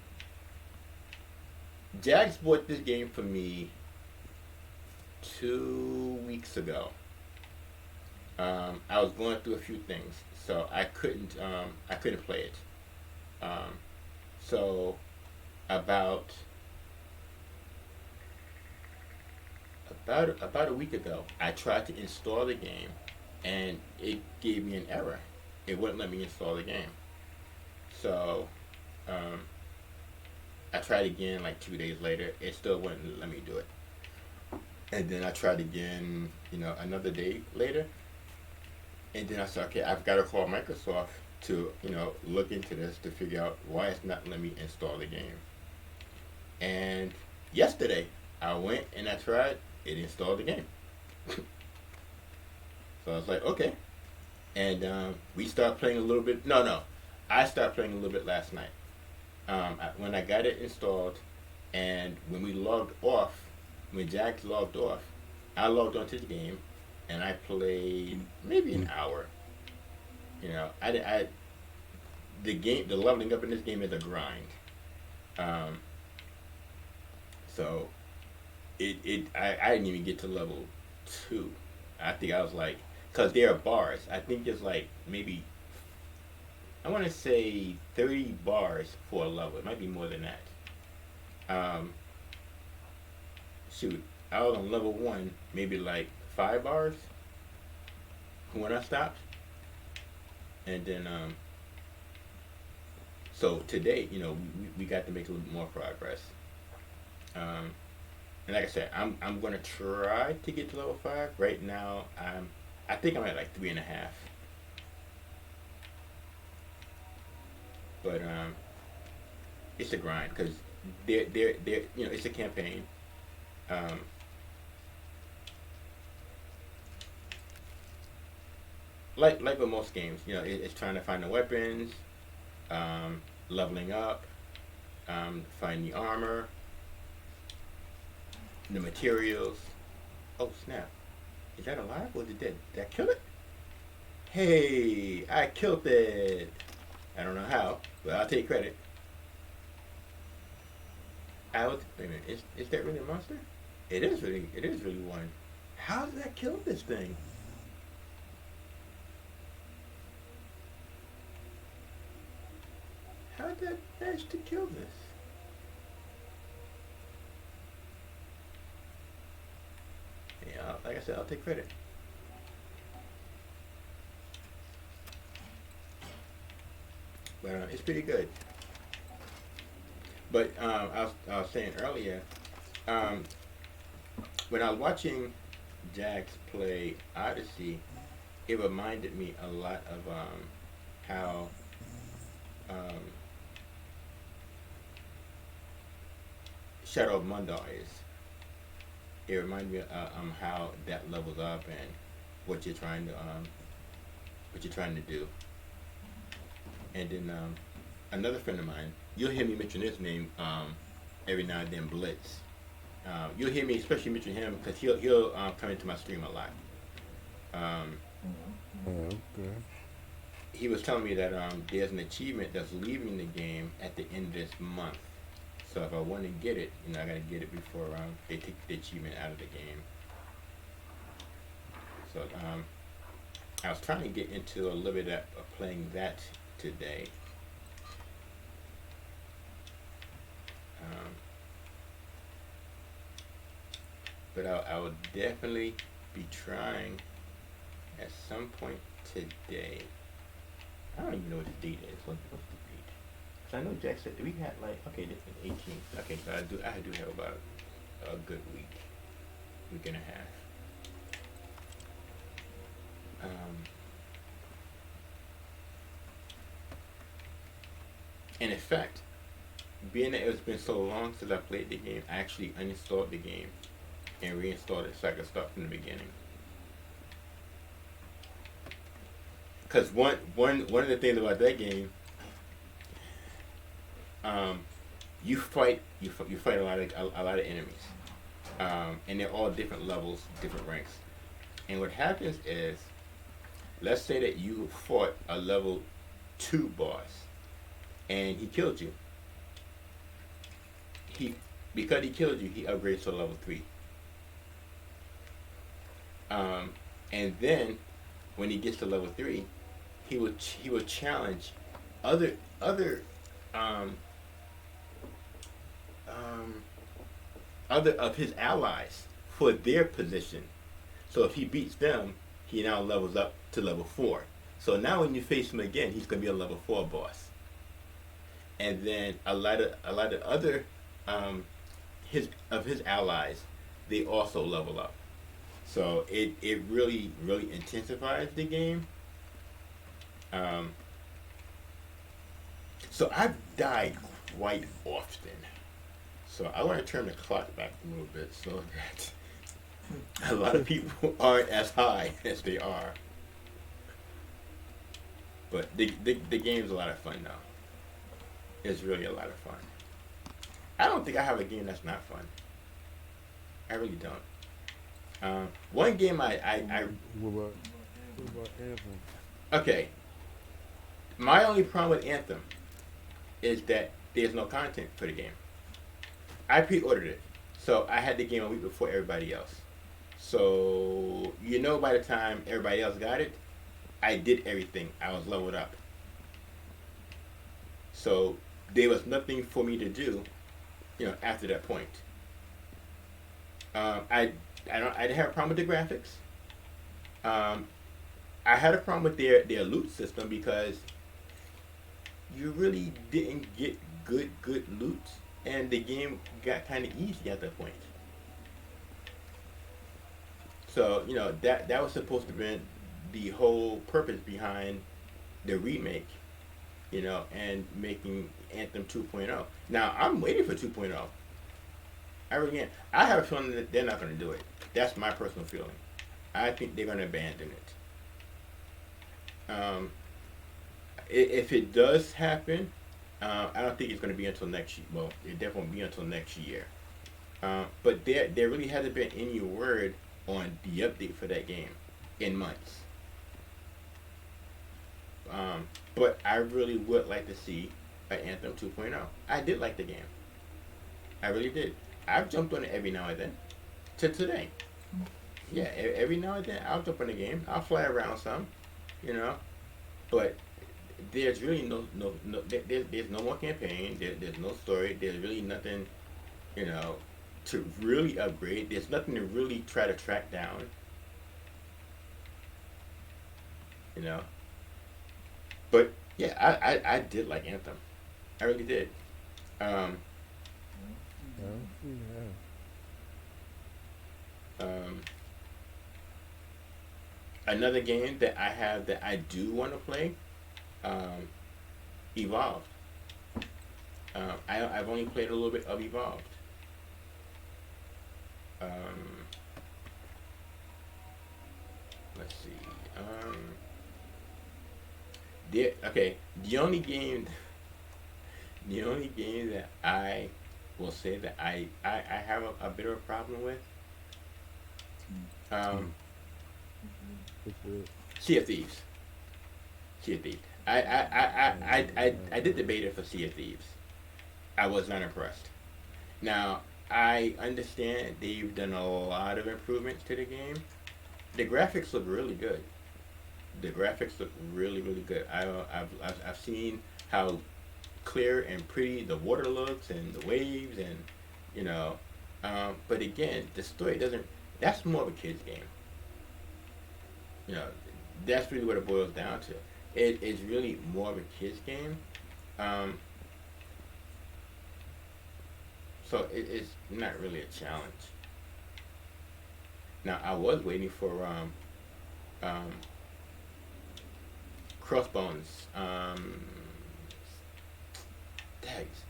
Jax bought this game for me 2 weeks ago. I was going through a few things, so I couldn't play it. Um, so about about a week ago, I tried to install the game, and it gave me an error. It wouldn't let me install the game. So um, I tried again like 2 days later. It still wouldn't let me do it. And then I tried again, you know, another day later. And then I said, okay, I've got to call Microsoft to, you know, look into this to figure out why it's not letting me install the game. And yesterday, I went and I tried. It installed the game. So I was like, okay. And we started playing a little bit. No, I started playing a little bit last night. When I got it installed, and when we logged off, when Jack logged off, I logged onto the game, and I played maybe an hour. You know, the leveling up in this game is a grind. Um, so I didn't even get to level 2. I think I was like, cause there are bars. I think there's like maybe, I want to say 30 bars for a level. It might be more than that. Um, Shoot, I was on level 1, maybe like 5 bars when I stopped, and then so today, you know, we got to make a little bit more progress. Um, and like I said, I'm gonna try to get to level 5. Right now, I think I'm at like 3.5. But it's a grind because they're you know, it's a campaign. Um, like with most games, you know, it's trying to find the weapons, um, leveling up, find the armor, the materials. Oh snap! Is that alive or is it dead? Did I kill it? Hey, I killed it. I don't know how, but I'll take credit. I was wait a minute. Is that really a monster? It is really one. How did that kill this thing? How did that manage to kill this? Yeah, like I said, I'll take credit. But it's pretty good. But I was saying earlier, um, when I was watching Jax play Odyssey, it reminded me a lot of how um, Shadow of Mundar is. It reminded me of how that levels up and what you're trying to do. And then another friend of mine, you'll hear me mention his name every now and then, Blitz. You'll hear me especially mention him because he'll come into my stream a lot. Um, Oh, okay. he was telling me that there's an achievement that's leaving the game at the end of this month. So if I want to get it, you know, I gotta get it before they take the achievement out of the game. So I was trying to get into a little bit of playing that today. Um, but I will definitely be trying at some point today. I don't even know what the date is. What's the date? Cause I know Jack said we had like, okay, this is 18th. Okay, so I do have about a good week and a half. And in fact, being that it's been so long since I played the game, I actually uninstalled the game and reinstalled it so I could start from the beginning. Because one of the things about that game, you fight a lot of enemies, and they're all different levels, different ranks. And what happens is, let's say that you fought a level 2 boss, and he killed you. He Because he killed you, he upgrades to a level 3. And then when he gets to level 3, he will challenge other um, um, other of his allies for their position. So if he beats them, he now levels up to level 4. So now when you face him again, he's gonna be a level 4 boss. And then a lot of other his allies, they also level up. So it really intensifies the game. So I've died quite often. So I want to turn the clock back a little bit so that a lot of people aren't as high as they are. But the game's a lot of fun now. It's really a lot of fun. I don't think I have a game that's not fun. I really don't. One game I What about Anthem? okay. My only problem with Anthem is that there's no content for the game. I pre-ordered it, so I had the game a week before everybody else. So by the time everybody else got it, I did everything. I was leveled up. So there was nothing for me to do, after that point. I didn't have a problem with the graphics. I had a problem with their loot system because you really didn't get good loot, and the game got kind of easy at that point. So that was supposed to be the whole purpose behind the remake, and making Anthem 2.0. Now I'm waiting for 2.0. I really am. I have a feeling that they're not going to do it. That's my personal feeling. I think they're going to abandon it. If it does happen, I don't think it's going to be until next year. Well, it definitely won't be until next year. But there really hasn't been any word on the update for that game in months. But I really would like to see an Anthem 2.0. I did like the game. I really did. I've jumped on it every now and then. To today. Yeah, every now and then I'll jump on the game. I'll fly around some, But there's really there's no more campaign. There's no story. There's really nothing, to really upgrade. There's nothing to really try to track down. But yeah, I did like Anthem. I really did. Another game that I have that I do want to play, Evolved. I've only played a little bit of Evolved. Let's see. The only game that I will say that I have a bit of a problem with, Sea of Thieves. Sea of Thieves. I did the beta for Sea of Thieves. I was not impressed. Now, I understand they've done a lot of improvements to the game. The graphics look really good. The graphics look really good. I've seen how clear and pretty the water looks and the waves and but again, the story doesn't. That's more of a kid's game. That's really what it boils down to. It is really more of a kid's game. So it's not really a challenge. Now I was waiting for Crossbones. Tags.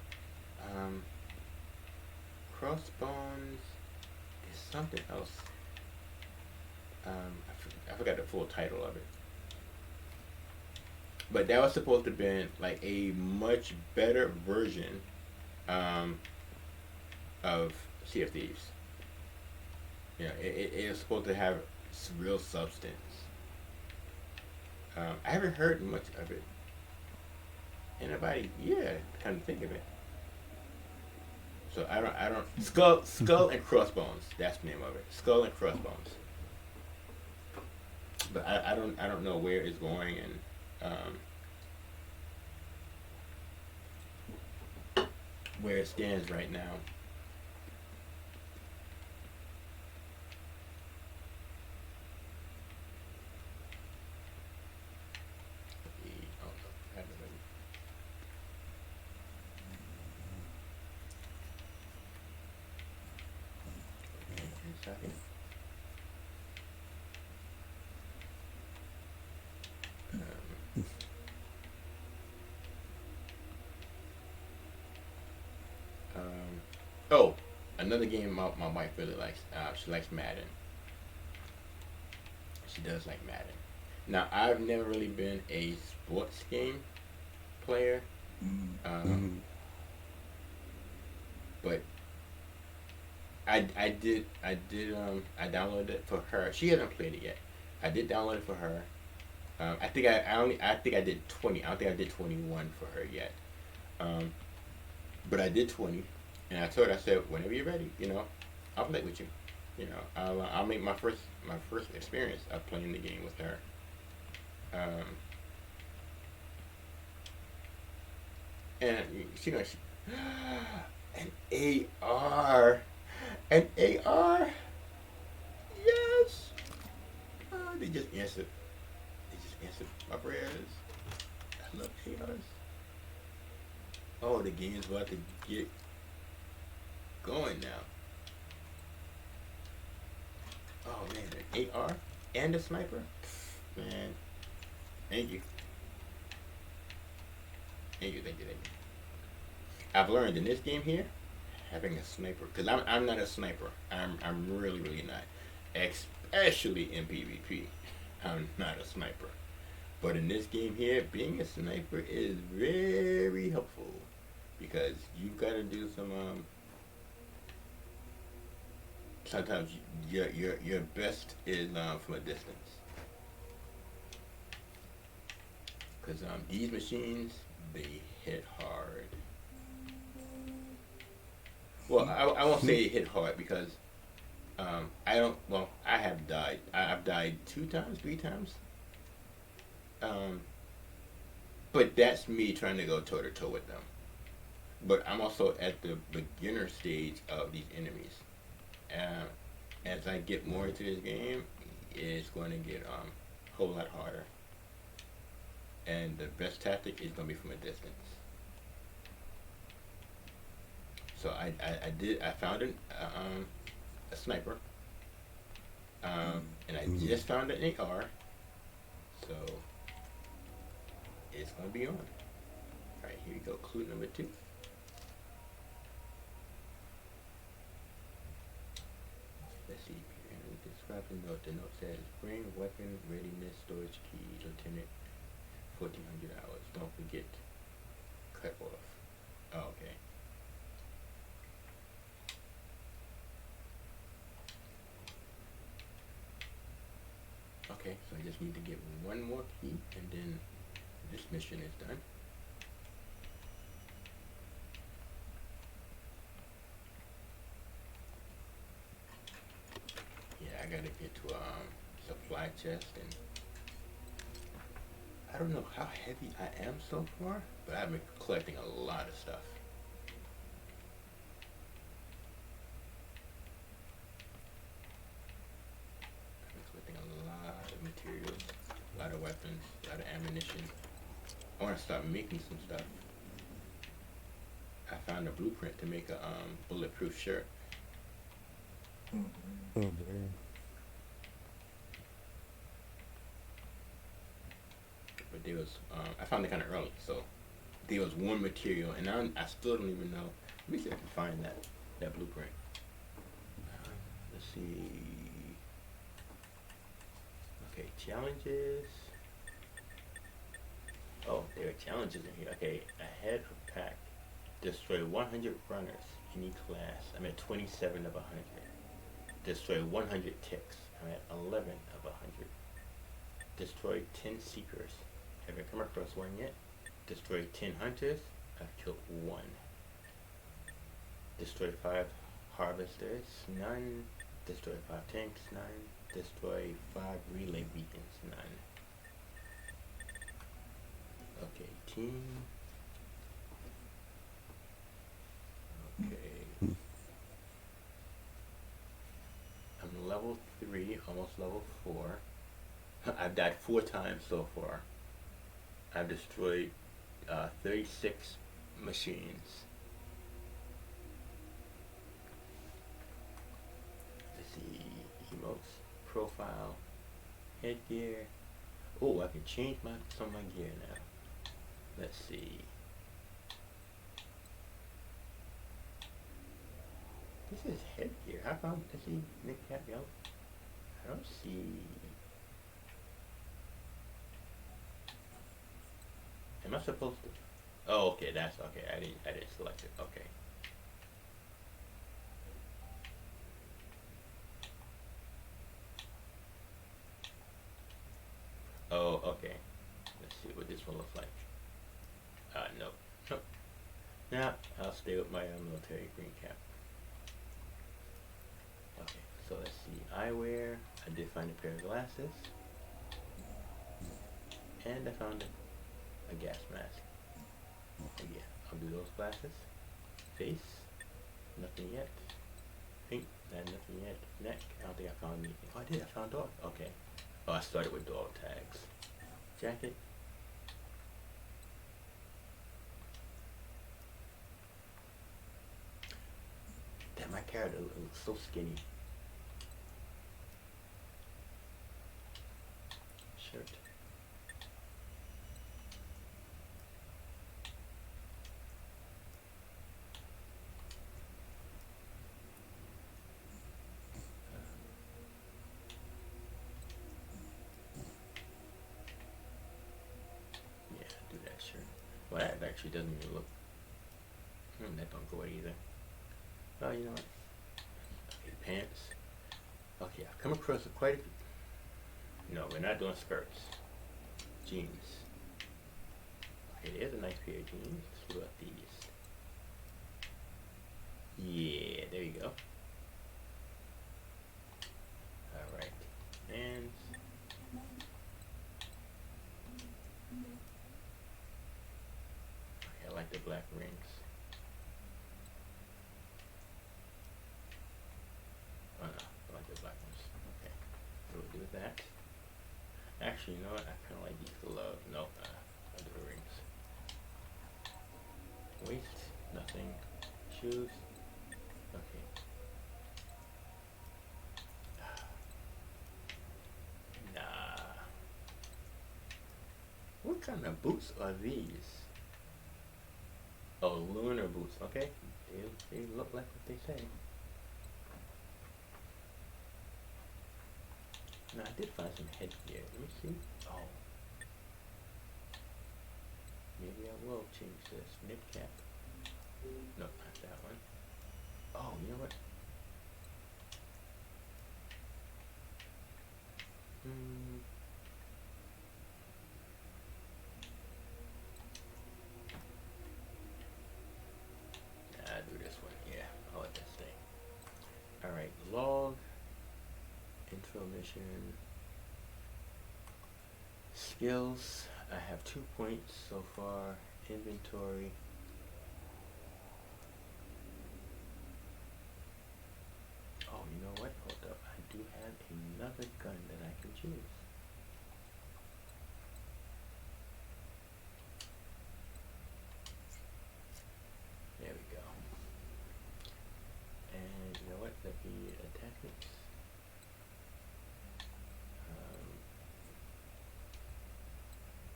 Crossbones. There's something else. I forgot the full title of it. but that was supposed to have been like a much better version um, of Sea of Thieves. You know, it was supposed to have real substance. I haven't heard much of it in about a year. Kind of think of it. So I don't. Skull and Crossbones. That's the name of it. Skull and Crossbones. But I don't know where it's going and where it stands right now. Oh, I have it ready. Okay, in a second. Um, oh, another game my wife really likes. She likes Madden. She does like Madden. Now, I've never really been a sports game player, um, but I downloaded it for her. She hasn't played it yet. I did download it for her. I think I did 20. I don't think I did 21 for her yet. Um, but I did 20, and I told her, I said, whenever you're ready, I'll play with you. I'll make my first experience of playing the game with her. Um, and she an AR, an AR, yes. They just answered. They just answered my prayers. I love ARs. Oh, the game's about to get going now. Oh man, an AR and a sniper? Man, thank you. Thank you, thank you, thank you. I've learned in this game here, having a sniper, because I'm not a sniper. I'm really, really not. Especially in PvP. I'm not a sniper. But in this game here, being a sniper is very helpful. Because you've got to do some sometimes your best is from a distance, because these machines, they hit hard. Well, I won't say it hit hard because I don't. Well, I have died. I've died 2 times, 3 times. Um, but that's me trying to go toe to toe with them. But I'm also at the beginner stage of these enemies. Uh, as I get more into this game, it's going to get a whole lot harder. And the best tactic is going to be from a distance. So I found a sniper, and I just found an AR. So it's going to be on. All right, here we go. Clue number 2. Let's see. Describe the note. The note says, bring weapon readiness storage key, Lieutenant, 1400 hours. Don't forget. Cut off. Oh, okay. Okay, so I just need to get one more key, and then this mission is done. Yeah, I gotta get to supply chest, and I don't know how heavy I am so far, but I've been collecting a lot of stuff. I've been collecting a lot of materials, a lot of weapons, a lot of ammunition. I want to start making some stuff. I found a blueprint to make a bulletproof shirt. Oh, damn. But there was I found it kind of early, so there was one material, and I still don't even know. Let me see if I can find that blueprint. Let's see. Okay, challenges. Oh, there are challenges in here. Okay, ahead of pack. Destroy 100 runners, any class. I'm at 27 of 100. Destroy 100 ticks. I'm at 11 of 100. Destroy 10 seekers. Haven't come across one yet. Destroy 10 hunters. I've killed one. Destroy 5 harvesters. None. Destroy 5 tanks. None. Destroy 5 relay beacons. None. Okay, team. Okay. I'm level 3, almost level 4. I've died 4 times so far. I've destroyed 36 machines. Let's see, emotes, profile, headgear. Oh, I can change some of my gear now. Let's see. This is headgear. How come? Let's see, Nick Cap, yo. I don't see. Am I supposed to? Oh, okay. That's okay. I didn't select it. Okay. Oh, okay. Let's see what this one looks like. Nope. Nope. Nah, I'll stay with my military green cap. Okay, so let's see. Eyewear. I did find a pair of glasses. And I found a gas mask. Again, I'll do those glasses. Face. Nothing yet. Pink. Nothing yet. Neck. I don't think I found anything. Oh, I did. I found dog. Okay. Oh, I started with dog tags. Jacket. Damn, my character looks so skinny. Shirt. Yeah, do that shirt. Well, that actually doesn't even look. That don't go either. Oh, you know what? Okay, pants. Okay, I've come across quite a few. No, we're not doing skirts. Jeans. Okay, there's a nice pair of jeans. Let's see about these. Yeah, there you go. Alright. And okay, I like the black rings. Oh no, I like the black ones. Okay. So we'll do that. Actually, you know what? I kinda like these gloves. No, I'll do the rings. Waist, nothing. Shoes. Okay. Nah. What kind of boots are these? Oh, lunar boots. Okay. They look like what they say. No, I did find some headgear. Let me see. Oh. Maybe I will change this. Mid cap. No, not that one. Oh, you know what? I'll do this one. Yeah, I'll let that stay. Alright, log. Intro mission. Skills. I have 2 points so far. Inventory. Oh, you know what? Hold up. I do have another gun that I can choose. There we go. And you know what? Let me attachments.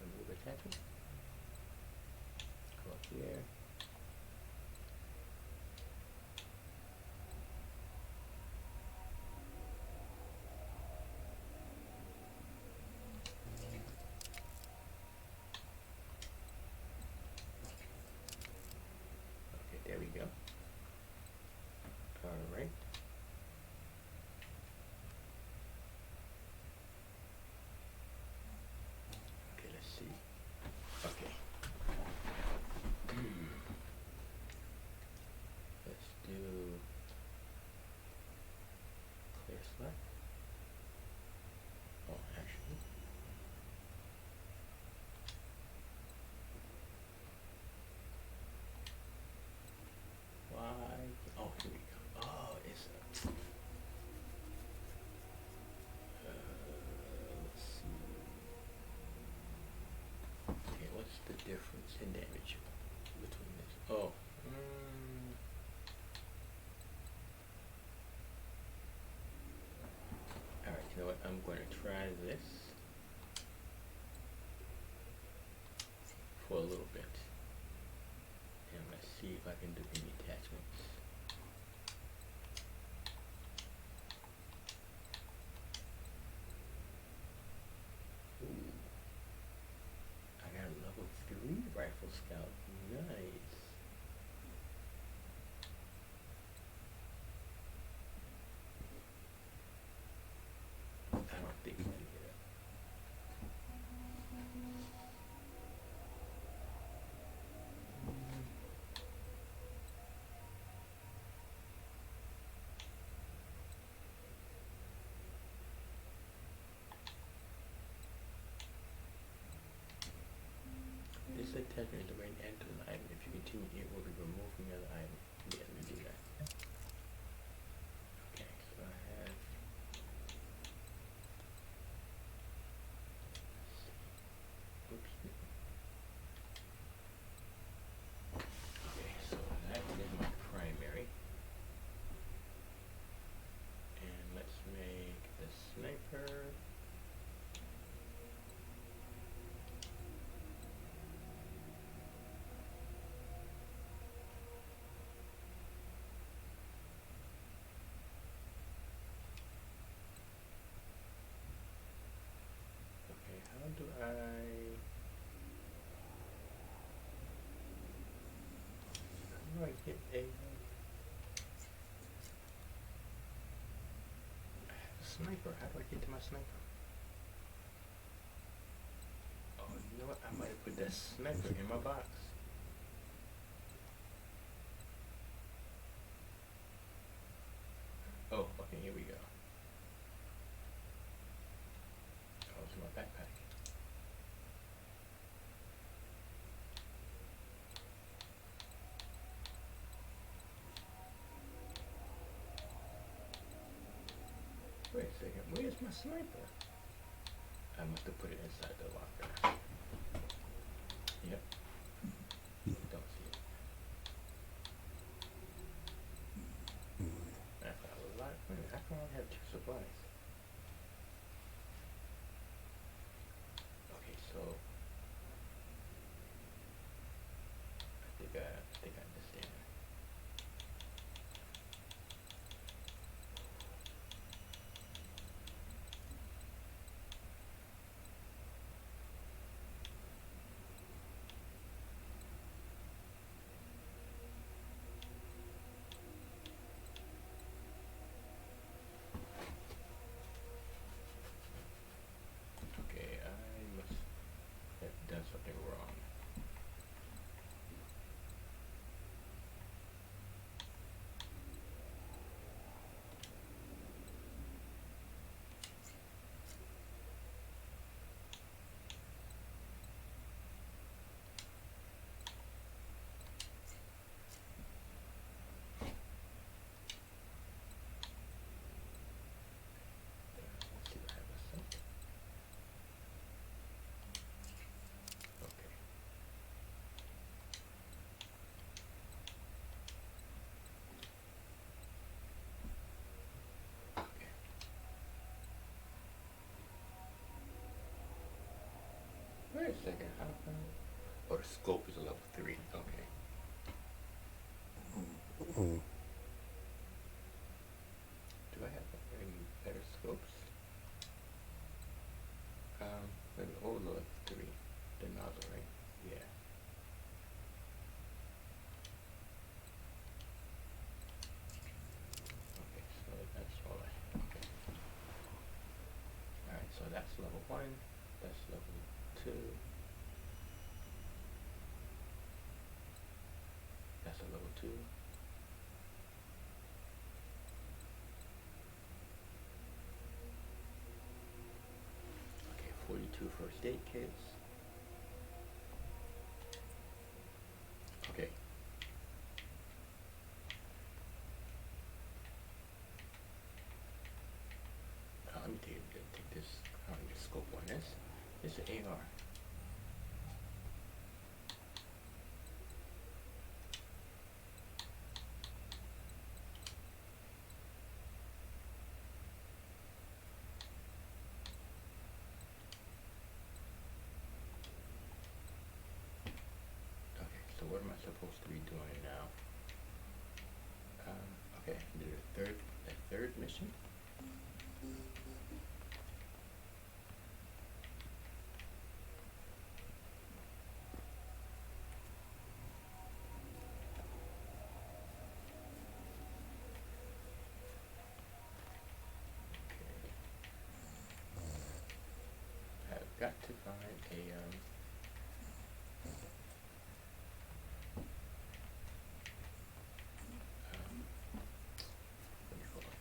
Remove attachment. Go up here. difference in damage between this? Oh. Alright, you know what? I'm going to try this for a little bit. And let's see if I can do any attachments. Ooh. I got a level 3 rifle scout. Nice. I don't think we can get it. This attachment is the main end to an item. If you continue, it will be removed from the other item. Yeah, let me do that. Okay, so I have. Oops. Okay, so that is my primary. And let's make the sniper. Okay, how do I get a sniper? How do I get to my sniper? Oh, you know what? I might have put that sniper in my box. Oh, okay, here we go. Oh, it's my backpack. Wait a second, where's my sniper? I must have put it inside the locker. Yep. Don't see it. I've got a lot. Wait a minute, how come I only have 2 supplies? Okay, so I think I understand. Okay, I must have done something wrong. Let's see what happens. Okay. Okay. Wait a second. How come? Oh, the scope is a level 3. Okay. Do I have any better scopes? Maybe level 3. The nozzle, right? Yeah. Okay, so that's all I have. Okay. Alright, so that's level 1. That's level 2. That's a level 2. Okay, 42 first aid kits. Okay. Let me take this. I'll just scope on this. It's an AR. am I supposed to be doing now? Okay, the third mission. Okay. I've got to find a what do you call it?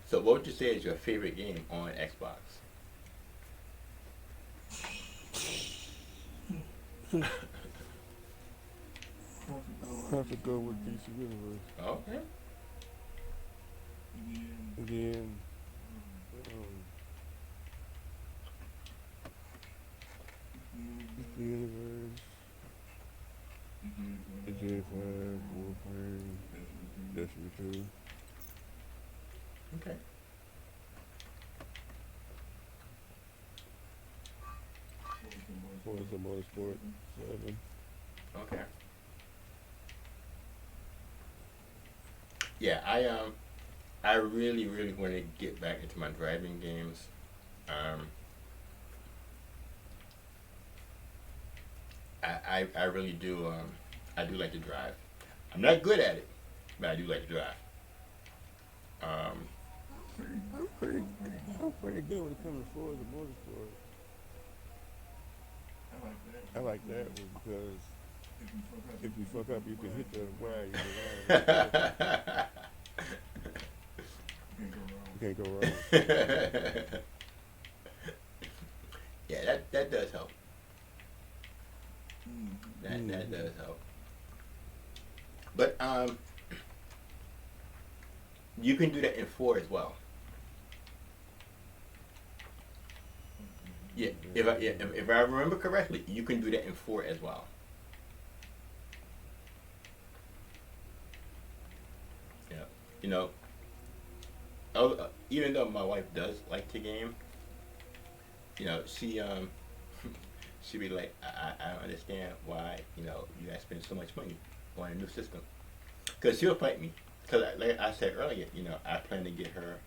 So what would you say is your favorite game on Xbox? Have to go with DC Universe. Okay. And then, DC Universe, GTA 5, Warframe, Destiny 2. Okay. Forza Motorsport 7. Okay. Yeah, I really, really want to get back into my driving games. I really do. I do like to drive. I'm not good at it, but I do like to drive. Um, I'm pretty, I'm pretty good when it comes to Forza Motorsport. I like that one because if you fuck up, you can hit the wire. You can't go wrong. yeah, that does help. That does help. But you can do that in 4 as well. Yeah, if I remember correctly, you can do that in 4 as well. Yeah, you know, even though my wife does like to game, you know, she be like, I don't understand why you guys spend so much money on a new system, because she'll fight me. Because like I said earlier, I plan to get her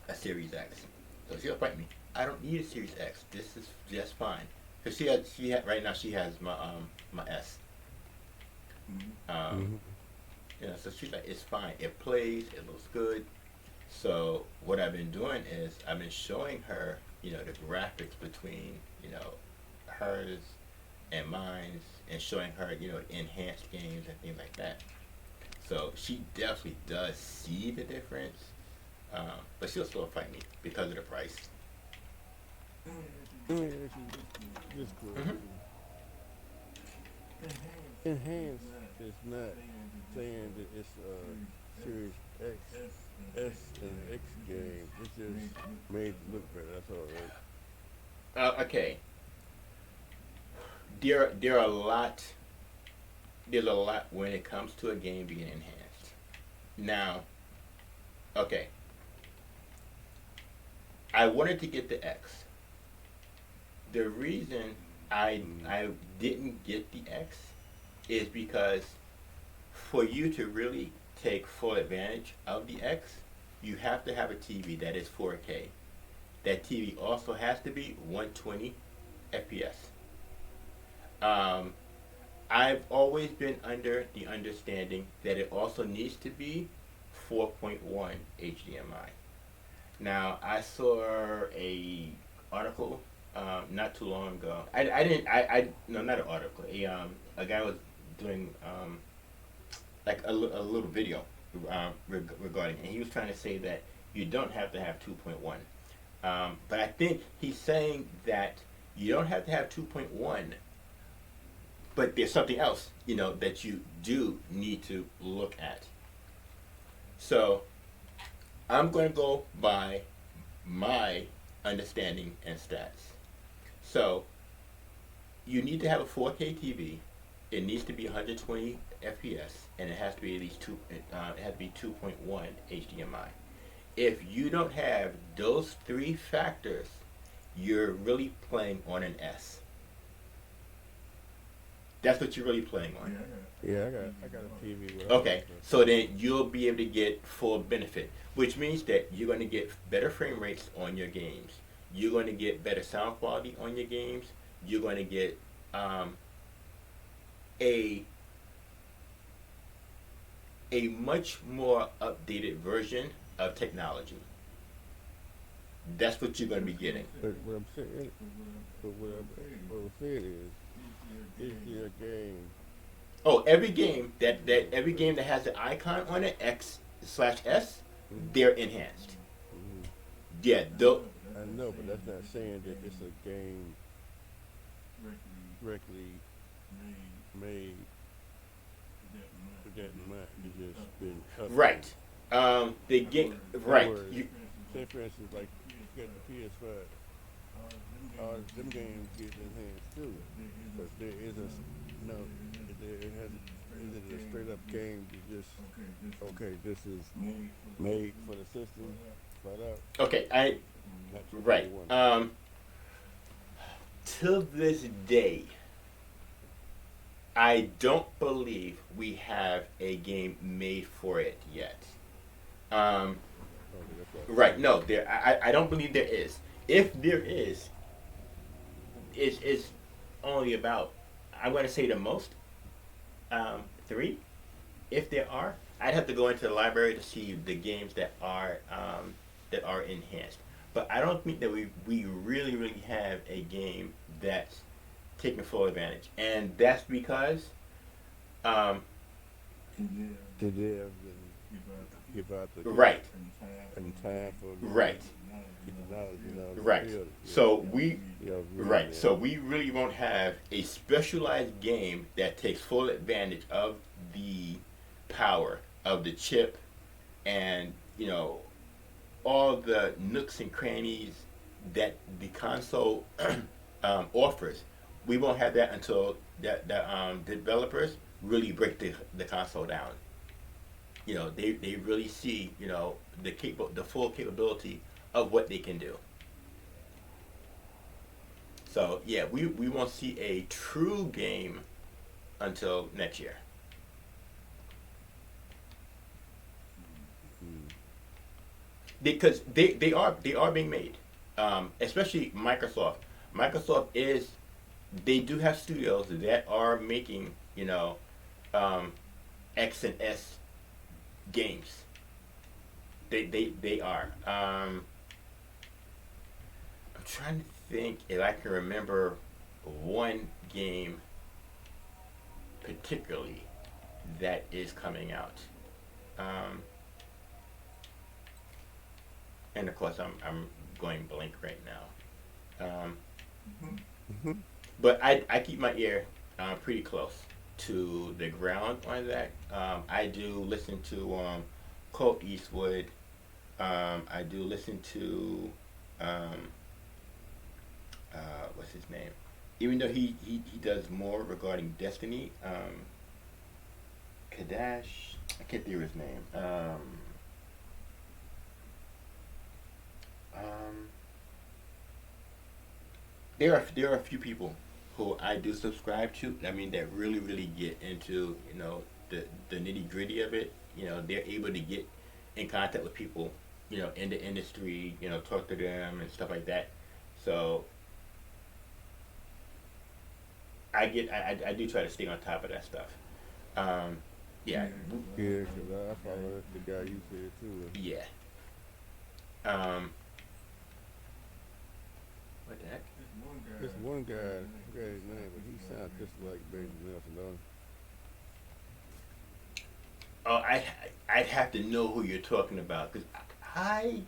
a Series X, so she'll fight me. I don't need a Series X. This is just fine. Cause she had right now she has my S. Um, so she's like, it's fine. It plays. It looks good. So what I've been doing is I've been showing her, the graphics between, hers and mine's, and showing her, enhanced games and things like that. So she definitely does see the difference, but she'll still fight me because of the price. This cool. Mhm. Enhanced is not saying that it's a Series X, S, and X game. It's just made it look better. That's all, right? Okay. There are a lot. There's a lot when it comes to a game being enhanced. Now, okay. I wanted to get the X. The reason I didn't get the X is because for you to really take full advantage of the X, you have to have a TV that is 4K. That TV also has to be 120 FPS. I've always been under the understanding that it also needs to be 4.1 HDMI. Now, I saw a article not too long ago. No, not an article. A guy was doing like a little video regarding it, and he was trying to say that you don't have to have 2.1. But I think he's saying that you don't have to have 2.1, but there's something else, that you do need to look at. So I'm going to go by my understanding and stats. So you need to have a 4K TV. It needs to be 120 FPS, and it has to be at least two. It has to be 2.1 HDMI. If you don't have those three factors, you're really playing on an S. That's what you're really playing on. Yeah, I got a TV. With Okay, so then you'll be able to get full benefit, which means that you're going to get better frame rates on your games. You're going to get better sound quality on your games. You're going to get a much more updated version of technology. That's what you're going to be getting. But what I'm saying, what I'm saying is there a game? Oh, every game that has the icon on it, X/S, they're enhanced. Mhm. Yeah, though. I know, but that's not saying that it's a game directly made with that in mind. It's just been updated. Right. The game. Right. words, You, Say for instance, like you got the PS5, all them games get enhanced too. But there is no, it has, is it a straight up game to just, okay, this is made for the system, flat out, okay. not for Right. everyone. Till this day, I don't believe we have a game made for it yet. Okay, that's what- Right. No, I don't believe there is. If there is, it's only about, I'm going to say the most, 3. If there are, I'd have to go into the library to see the games that are enhanced. But I don't think that we really have a game that's taking full advantage, and that's because To live and give out the right, and time for right, get the knowledge, you know, to right. build it. So we Yeah, right. man. So we really won't have a specialized game that takes full advantage of the power of the chip and, all the nooks and crannies that the console offers. We won't have that until the developers really break the console down. They really see, the full capability of what they can do. So yeah, we won't see a true game until next year. Mm. Because they are being made, especially Microsoft. They do have studios that are making X and S games. They are. I'm trying to think if I can remember one game particularly that is coming out. And of course, I'm going blank right now. But I keep my ear pretty close to the ground on that. I do listen to Colt Eastwood. I do listen to what's his name? Even though he does more regarding Destiny. Kadash. I can't think of his name. There are a few people who I do subscribe to. I mean, that really get into the nitty gritty of it. They're able to get in contact with people in the industry. Talk to them and stuff like that. So I do try to stay on top of that stuff. Yeah. Yeah, because I follow the guy you said too. Yeah. What the heck? This one guy, I forgot his name, but he sounds just like Benjamin Nelson, don't Oh, I'd have to know who you're talking about because I he?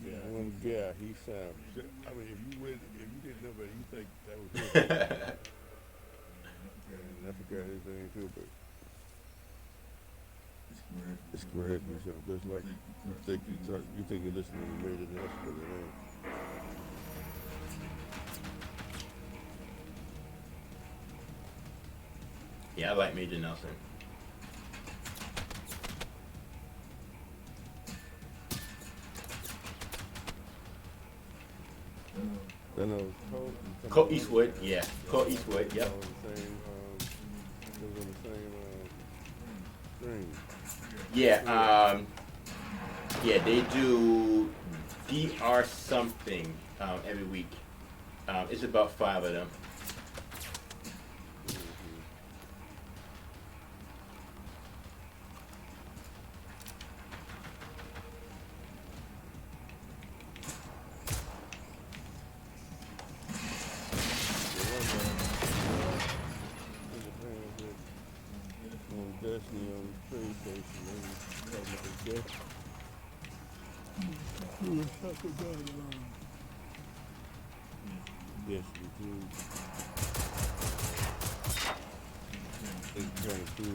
This one guy, he sounds. I mean, if you didn't know, but you think that was him. And I forgot his name too, but it's correct. You sound just like you think you're listening to Major Nelson, but it ain't. Yeah, I like Major Nelson. Then it was Colt. Colt Eastwood, yeah. Colt Eastwood, yep. On the same, it was on the same string. Yeah, yeah, they do DR something every week. It's about 5 of them. On Destiny on the train station, they was talking about Destiny. Destiny 2. They trying to do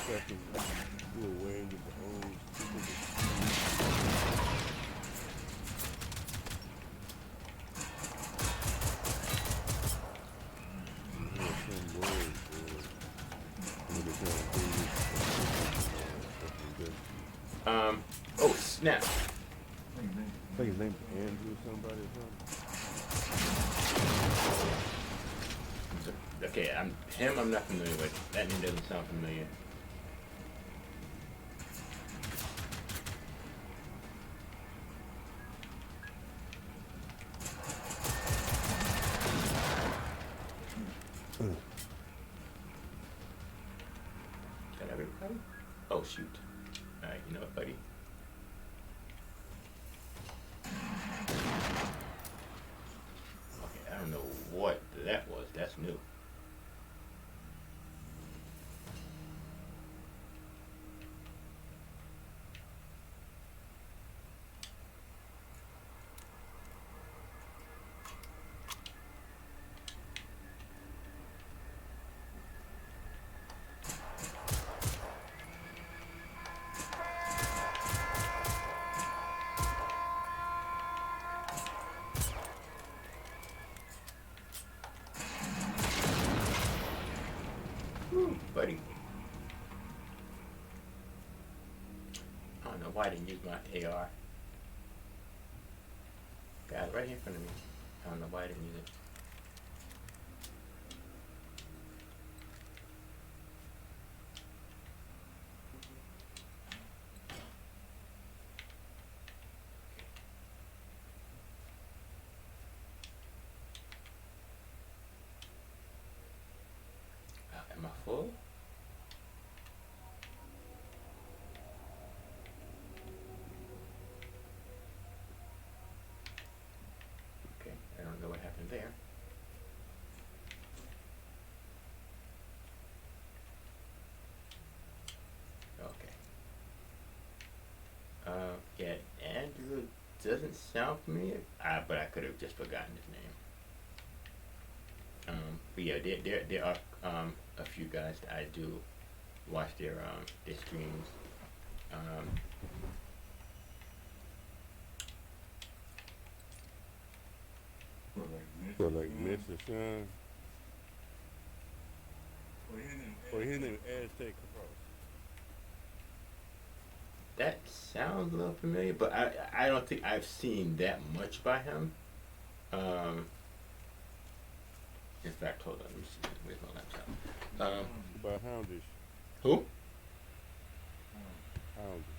something, do away with the old some words for what they're trying to do with Oh, snap. I think his name's Andrew somebody or something. Okay, I'm not familiar with. That name doesn't sound familiar. Got everybody? Oh, shoot. Alright, you know what, buddy? Okay, I don't know what that was. That's new. Buddy. I don't know why I didn't use my AR. Got it right here in front of me. I don't know why I didn't use it. Am I full? Okay, I don't know what happened there. Okay. Yeah, Andrew doesn't sound familiar. But I could have just forgotten his name. But yeah, there are a few guys that I do watch their streams. So like Mr. Sean. Well, his name is Aztec Cross. That sounds a little familiar, but I don't think I've seen that much by him. In fact, hold on, let me see. Where's my laptop? By Houndish. Who? Houndish.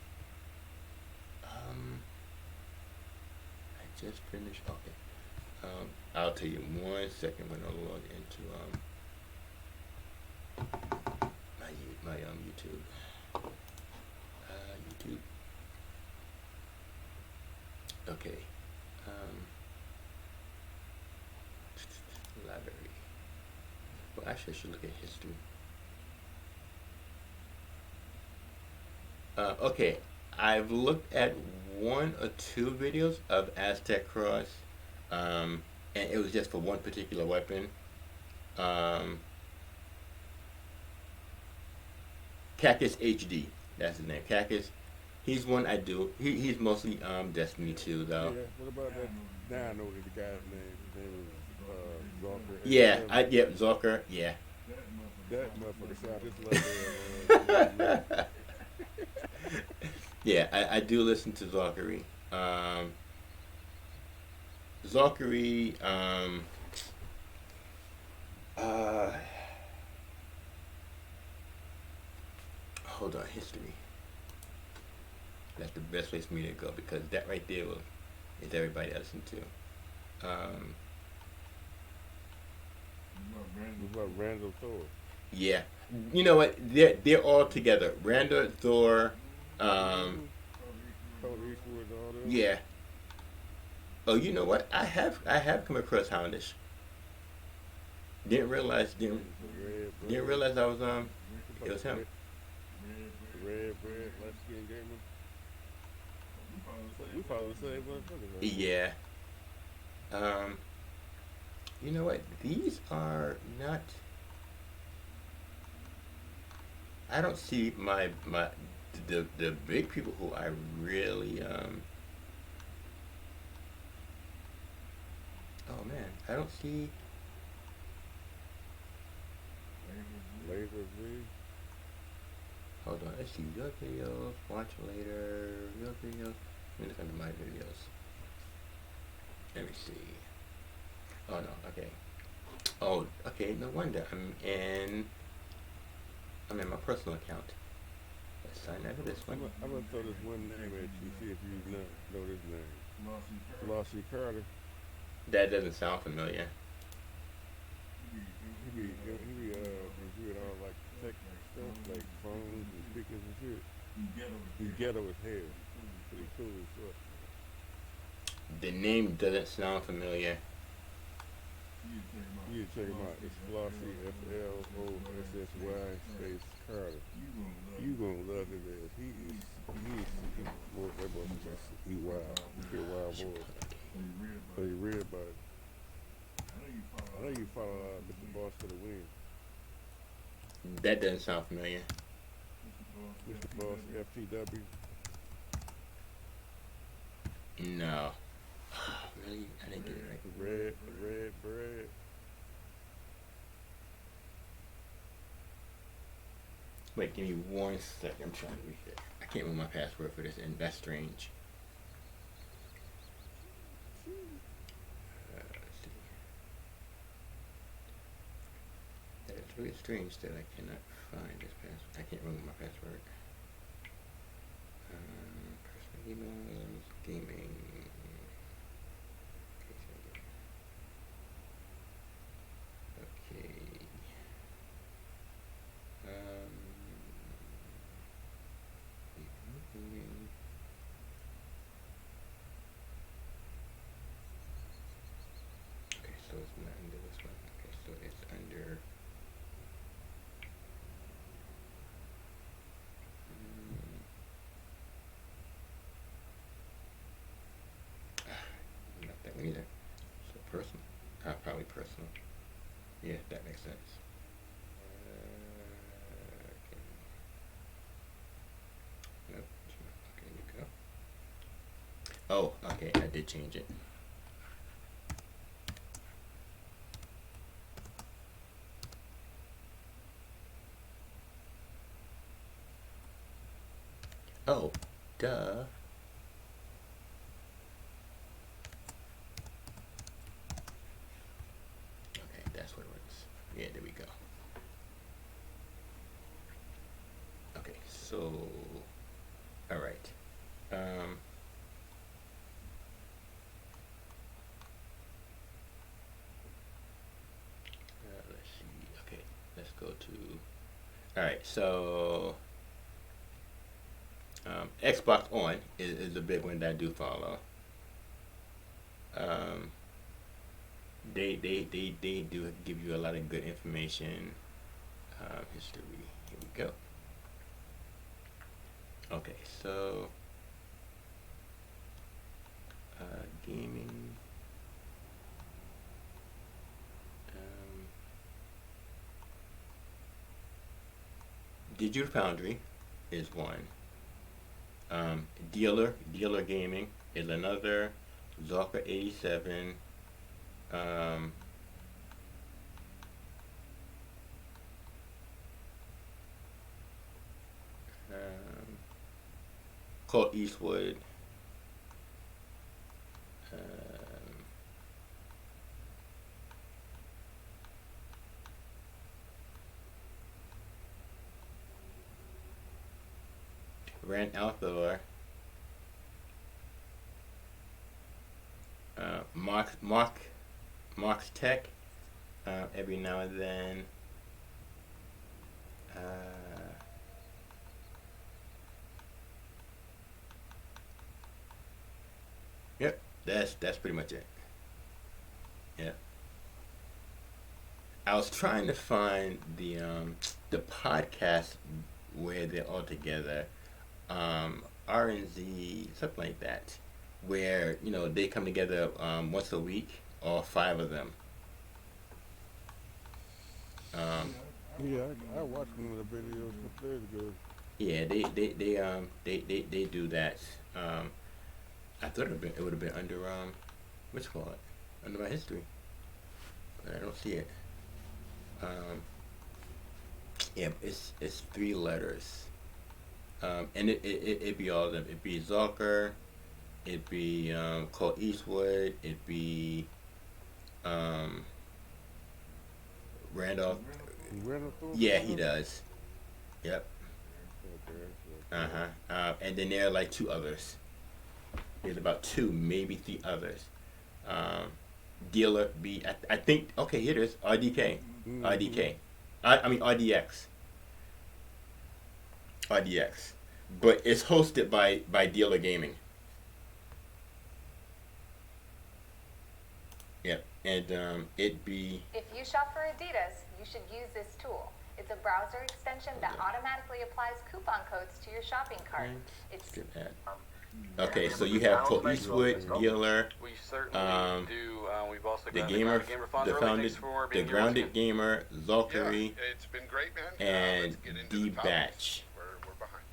I just finished. Okay. I'll tell you 1 second when I log into my YouTube. YouTube. Okay. Library. Well, actually, I should look at history. Okay, I've looked at 1 or 2 videos of Aztec Cross, and it was just for one particular weapon. Cactus HD, that's his name. Cactus. He's one I do. He's mostly Destiny 2 though. Yeah. What about that? Now I know the guy's name. His name is Zalker. Yeah, Zalker. Yeah. That motherfucker sound just like that. Yeah, I do listen to Zachary. Zachary, uh, hold on, history. That's the best place for me to go because that right there is everybody I listen to. What about Randall Thor? Yeah, you know what? They're all together. Randa, Thor, um, Tony Eastwood and all them. yeah. Oh, you know what? I have come across Houndish. Didn't realize Red didn't Bread. realize I was We it was him. Red Bread, light skin gamer. So we follow the same motherfucker, man. Yeah. Um, you know what? These are not. I don't see my the big people who I really Oh man, I don't see. Laser V. Hold on, let's see your videos. Watch later. Your videos. Let me look under my videos. Let me see. Oh no, okay. Oh, okay. No wonder I'm in my personal account. Let's sign out of this one. I'm gonna throw this one name at you, see if you know this name. Flossie Carter. That doesn't sound familiar. He be reviewing all like tech stuff, like phones and speakers and shit. He's ghetto as hell. Pretty cool as fuck. The name doesn't sound familiar. You check him out. It's Flossie Flossy space Carter. You gonna love his ass. He boy, that boy he wild. He a wild boy. But he real about it. I know you follow Mr. Boss for the win. That doesn't sound familiar. Mr. Boss FTW. No. Really? I didn't get it right. Red bread. Wait, give me 1 second. I'm trying to read it. I can't remember my password for this, and that's strange. Let's see. That is really strange that I cannot find this password. I can't remember my password. Personal emails, gaming. Okay. Gaming. Okay, so it's not under this one. Okay, so it's under. Not that one either. So personal. Probably personal. Yeah, that makes sense. Okay. Nope. Okay, you go. Oh, okay, I did change it. Oh, duh. Okay, that's what it was. Yeah, there we go. Okay, so, all right. Let's see. Okay, let's go to. All right, so Xbox On is a big one that I do follow. Um, they do give you a lot of good information. History. Here we go. Okay, so gaming. Digital Foundry is one. Dealer Gaming is another. Zocca 87. Clint Eastwood. Rand Althor. Mark's Tech. Every now and then. Yep, that's pretty much it. Yep. I was trying to find the podcast where they're all together, R&Z, something like that, where they come together once a week, all five of them. Yeah, I watched one of the videos a couple days ago. Yeah, they do that. I thought it would have been under what's it called, under my history, but I don't see it. Yeah, it's three letters. And it'd be all of them. It'd be Zucker, it'd be Clint Eastwood, it'd be Randolph. Randolph Thorpe? Yeah, he does. Yep. Okay. And then there are like two others. There's about two, maybe three others. Dealer B. I think. Okay, here it is. RDK. Mhm. RDK. I mean RDX. RDX. But it's hosted by Dealer Gaming. Yep. And it'd be. If you shop for Adidas, you should use this tool. It's a browser extension that automatically applies coupon codes to your shopping cart. It's Skip that. Okay, so you have Clint Eastwood, Dealer, We certainly do. We've also the got gamer, Gamer Fund. the Early. founded, Thanks for the being here grounded once gamer, Zalkari, Yeah, it's been great, man. and Let's get into D the topics. Batch. We're behind.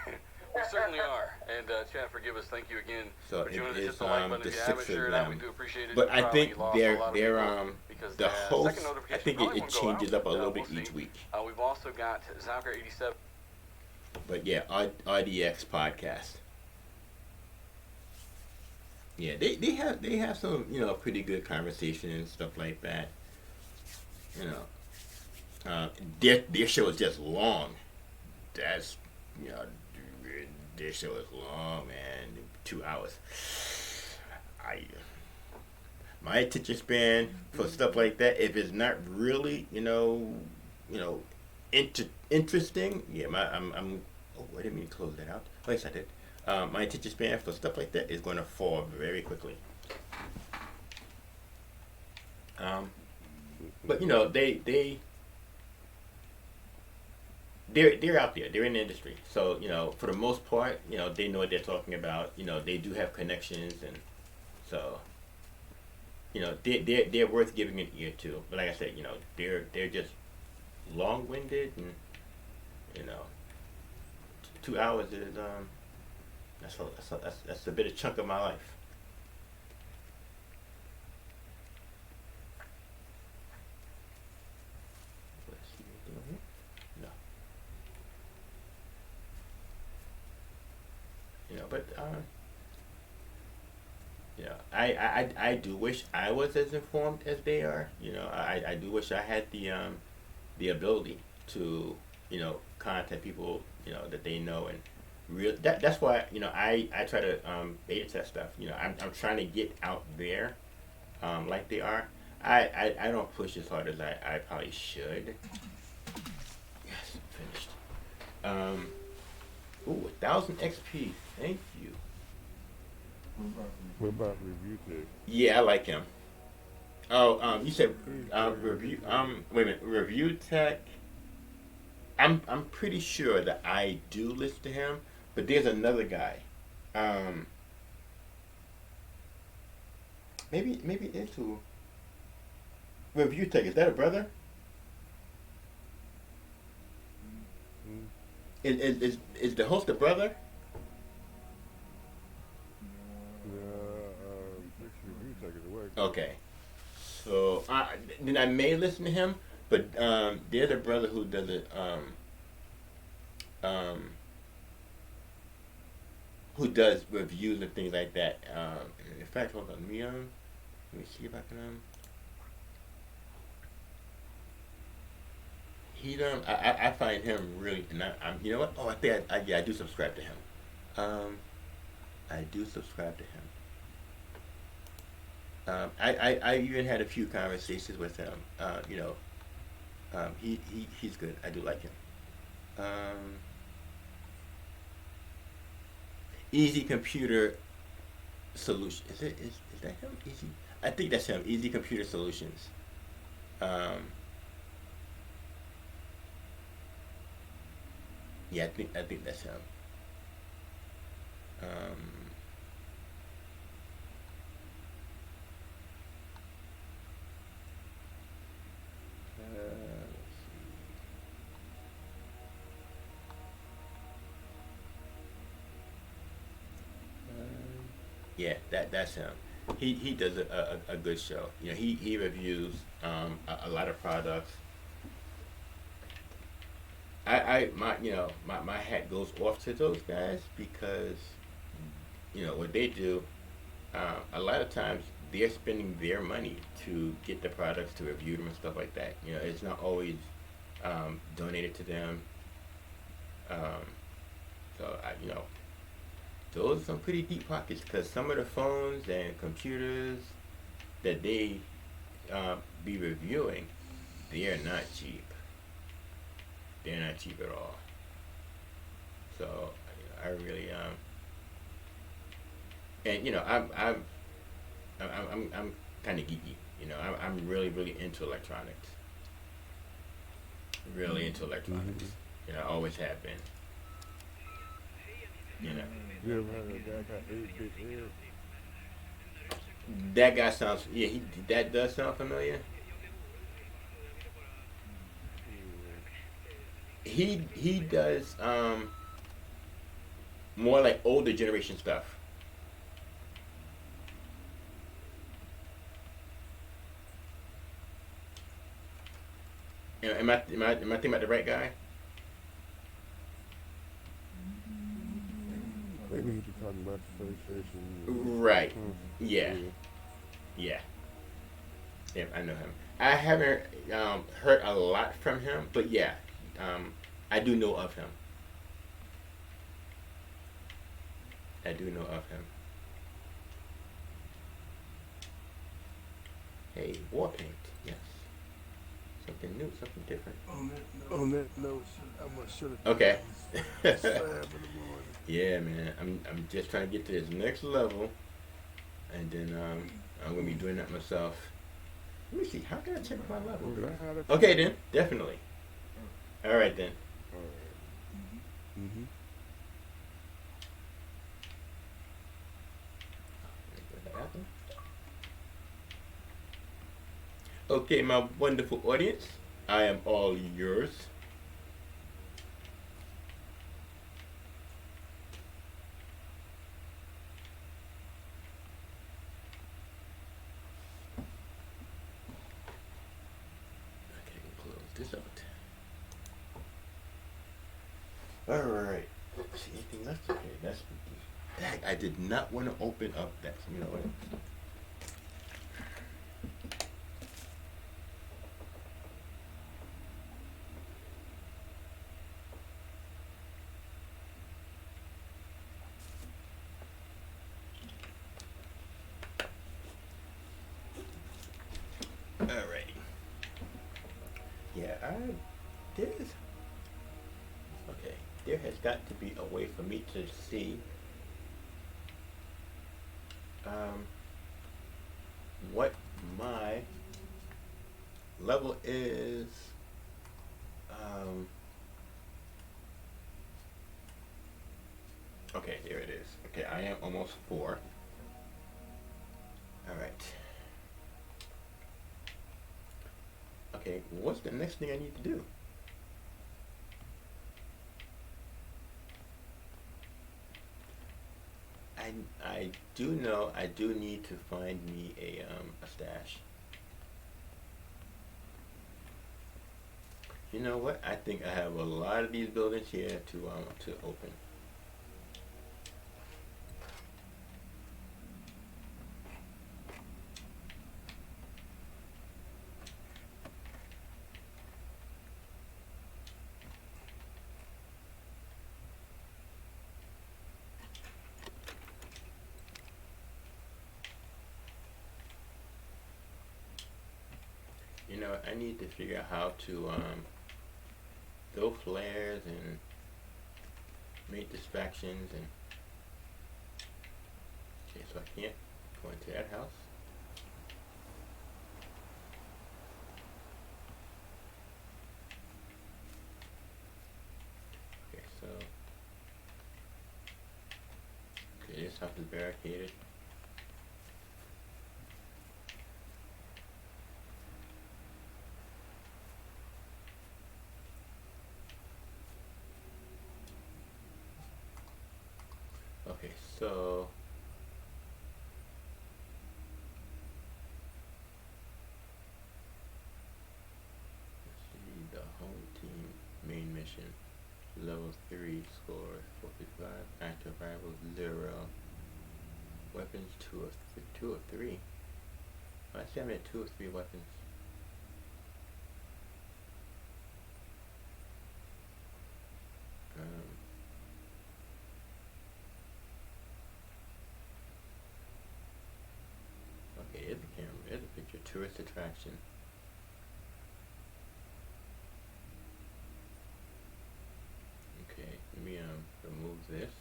again. We certainly are. And Chad, forgive us. Thank you again So for it joining us. is Just the like button the if you haven't six of shared out. We them. do appreciate it. But You I probably think lost a they're lot of they're people because the the host. second I notification think probably it won't go changes out, up a but, little we'll bit each see. week. We've also got Zalker 87. But yeah, RDX podcast. Yeah, they have some pretty good conversation and stuff like that. Their show is just long. That's their show is long, man. 2 hours. My attention span for stuff like that, if it's not really interesting, yeah, I'm. Oh, I didn't mean to close that out. Oh, yes, I did. My attention span for stuff like that is going to fall very quickly. But they're out there. They're in the industry, so for the most part, they know what they're talking about. They do have connections, and so they're worth giving an ear to. But like I said, they're just long-winded, and 2 hours is that's a bit of chunk of my life. Let's see anything over here? No. But I do wish I was as informed as they are. I do wish I had the ability to contact people that they know, and that's why I try to beta test stuff. I'm trying to get out there like they are. I don't push as hard as I probably should. Yes, I'm finished. Ooh, 1,000 XP. Thank you. What about Review Tech? Yeah, I like him. Oh, you said review. Wait a minute. Review Tech. I'm pretty sure that I do listen to him, but there's another guy. Maybe it's who. Review Tech. Is that a brother? Is the host a brother? Review Tech is away. Okay. So then I may listen to him, but there's a brother who does it. who does reviews and things like that. In fact, hold on, let me see if I can I find him really, and I'm, you know what? Oh, I think yeah, I do subscribe to him. I do subscribe to him. I even had a few conversations with him. He's good. I do like him. Easy Computer Solution. Is that him? Easy. I think that's him. Easy Computer Solutions. Um, yeah, I think that's him. Um, let's see. Yeah, that's him. He does a good show. You know, he reviews a lot of products. My hat goes off to those guys because what they do. A lot of times they're spending their money to get the products to review them and stuff like that. It's not always donated to them. Um, so those are some pretty deep pockets because some of the phones and computers that they be reviewing, they are not cheap. They're not cheap at all. So I really and I'm kind of geeky. I'm really into electronics. Really into electronics. I always have been. You know. You ever heard of that guy 8-bit Ed? That guy sounds. Yeah, that does sound familiar. He does more like older generation stuff. Am I thinking about the right guy? Maybe he was talking about the PlayStation. Right. Yeah. Yeah. Yeah. I know him. I haven't heard a lot from him, but yeah, I do know of him. I do know of him. Hey, war paint. Yes. Something new, something different. On that note, I must shut it Okay. down. 5 in the morning. Yeah, man. I'm just trying to get to this next level, and then I'm gonna be doing that myself. Let me see. How can I check my level? Is that how that- Okay, then. Definitely. All right, then. Mm-hmm. Okay, my wonderful audience. I am all yours. Okay, we'll close this out. All right. See anything else? Okay, that's. Dang, I did not want to open up that. You know what? Alrighty. Yeah, there's okay. There has got to be a way for me to see what my level is. Okay, there it is. Okay, I am almost 4. All right. Okay, what's the next thing I need to do? I do know I do need to find me a stash. You know what? I think I have a lot of these buildings here to open. You know, I need to figure out how to throw flares and make distractions and. Okay, so I can't go into that house. Okay, so. Okay, this house is barricaded. Okay, so. Let's see, the home team main mission. Level 3 score 455. Active rivals 0. Weapons 2 of 3. I see I'm at 2 of 3 weapons. Okay, here's the camera. Here's a picture. Tourist attraction. Okay, let me remove this.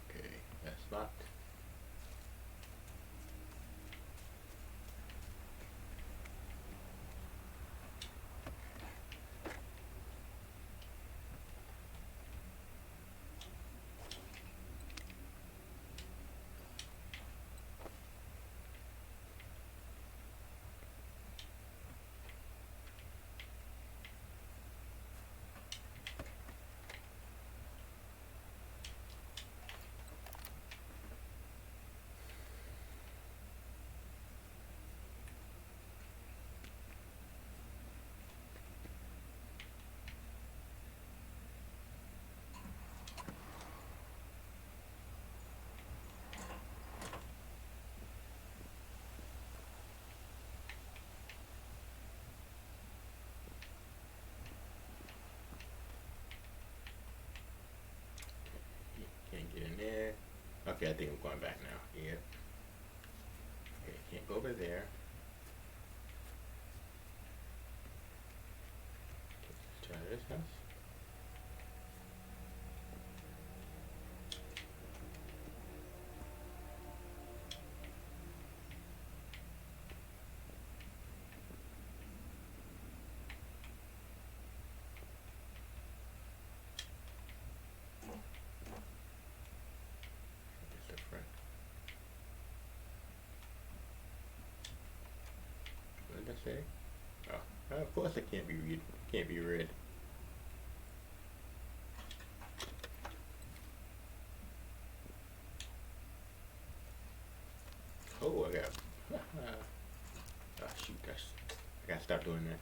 Okay, that's locked. Can't get in there. Okay, I think I'm going back now. Yep. Okay, can't go over there. Okay, let's try this house. It's the front. What did I say? Oh, of course it can't be read. Can't be read. Oh, I got. Oh shoot, I gotta stop doing that.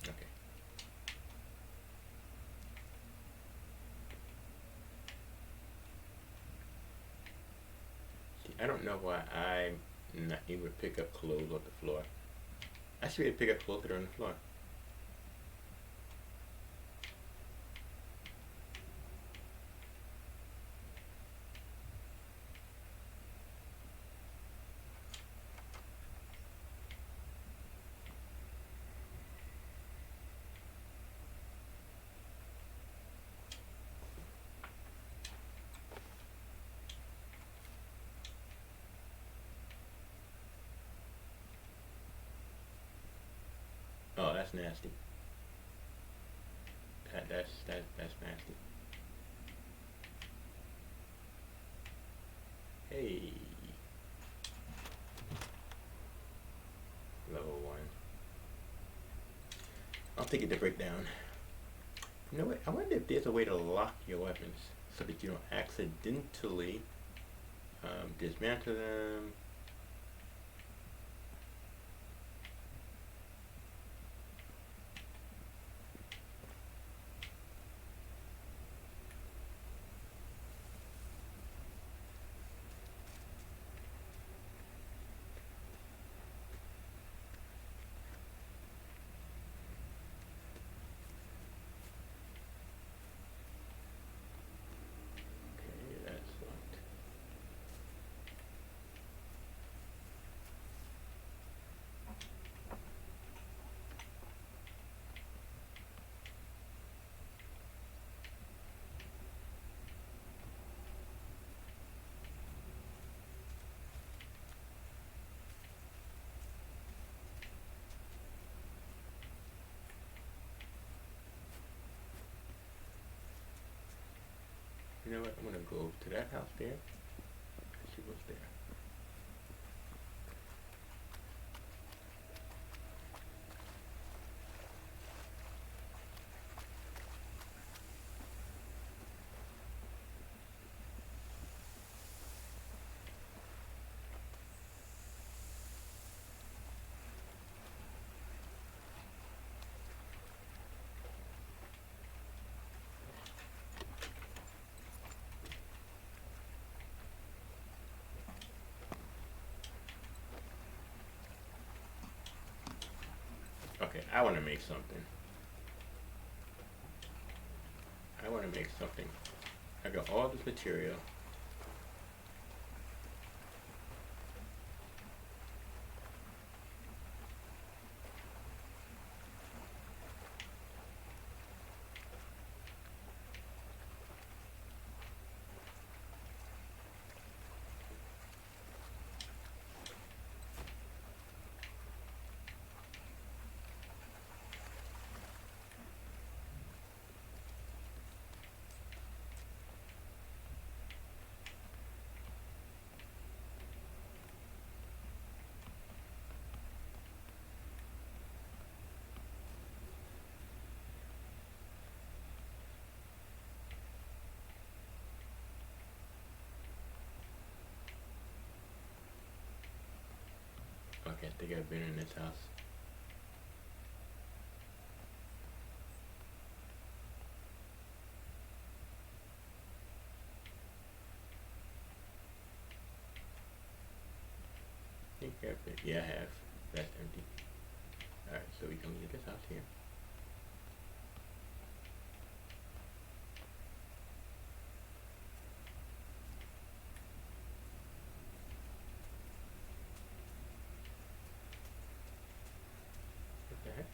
Okay. See, I don't know why I'm not able to pick up clothes off the floor. I should be able to pick up clothes that are on the floor. Oh, that's nasty. That's nasty. Hey. Level 1. I'll take it to breakdown. You know what? I wonder if there's a way to lock your weapons. so that you don't accidentally dismantle them. Okay, that's locked. You know what? I'm gonna go to that house there and see what's there. Okay, I want to make something. I want to make something. I got all this material. Okay, I think I've been in this house. I think I've been, yeah, I have. That's empty. Alright, so we can leave this house here. What the heck?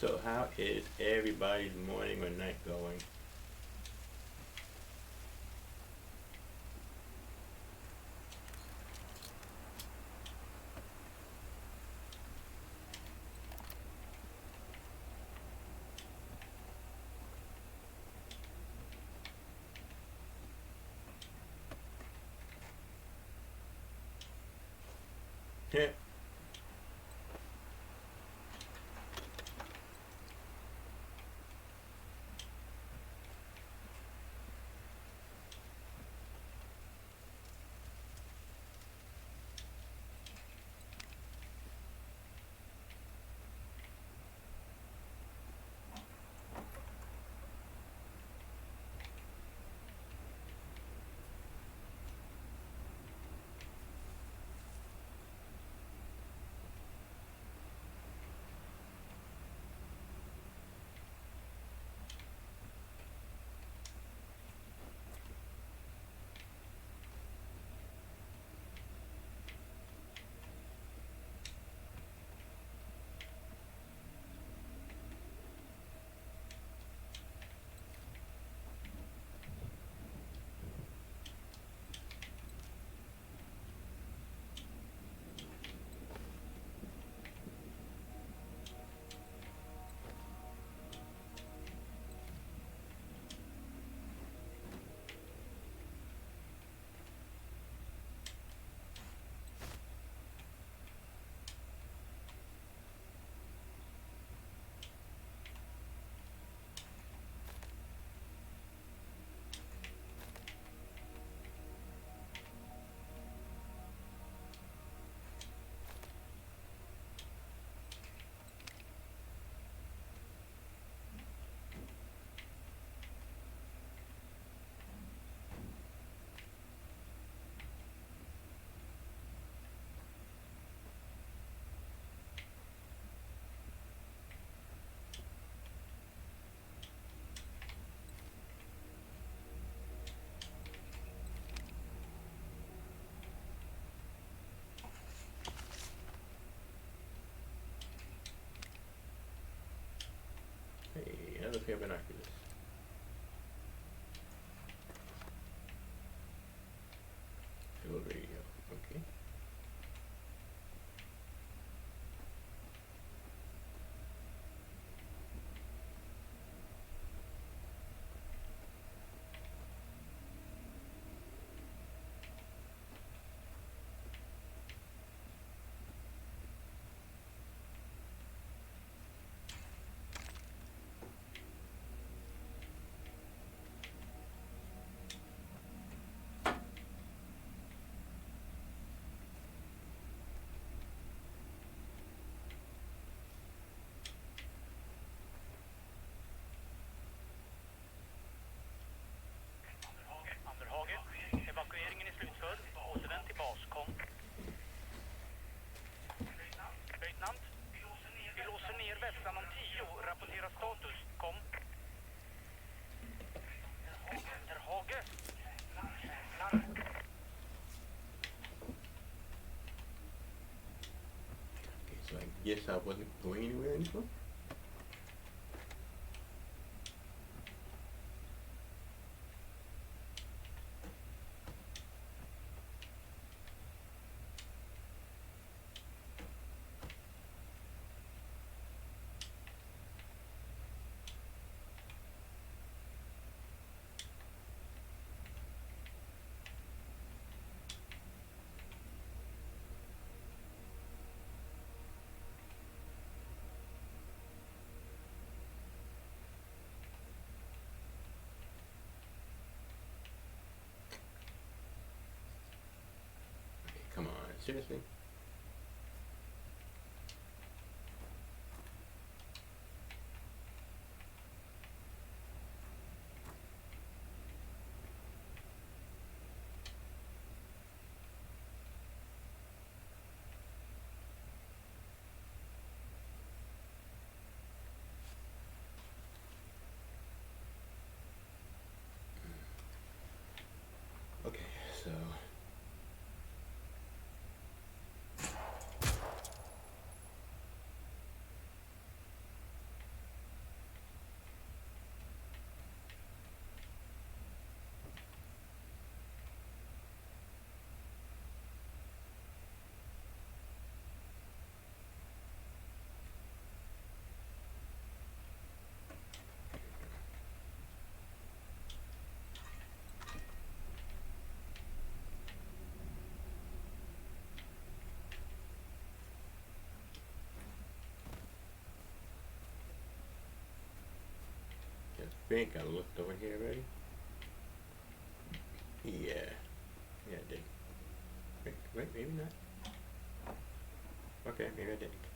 So how is everybody's morning or night going? Yeah. Hey, another pair of binoculars. Field radio. Okay. Anderhage, evakueringen är slutförd. Återvänd till bas, kom. Löjtnant, vi låser ner vässan om 10, rapportera status, kom. Anderhage, larm. Okay, so I guess I wasn't going anywhere in this one. Okay, come on, seriously? Okay, so think I looked over here already. Yeah. Yeah, I did. Wait, maybe not. Okay, maybe I didn't.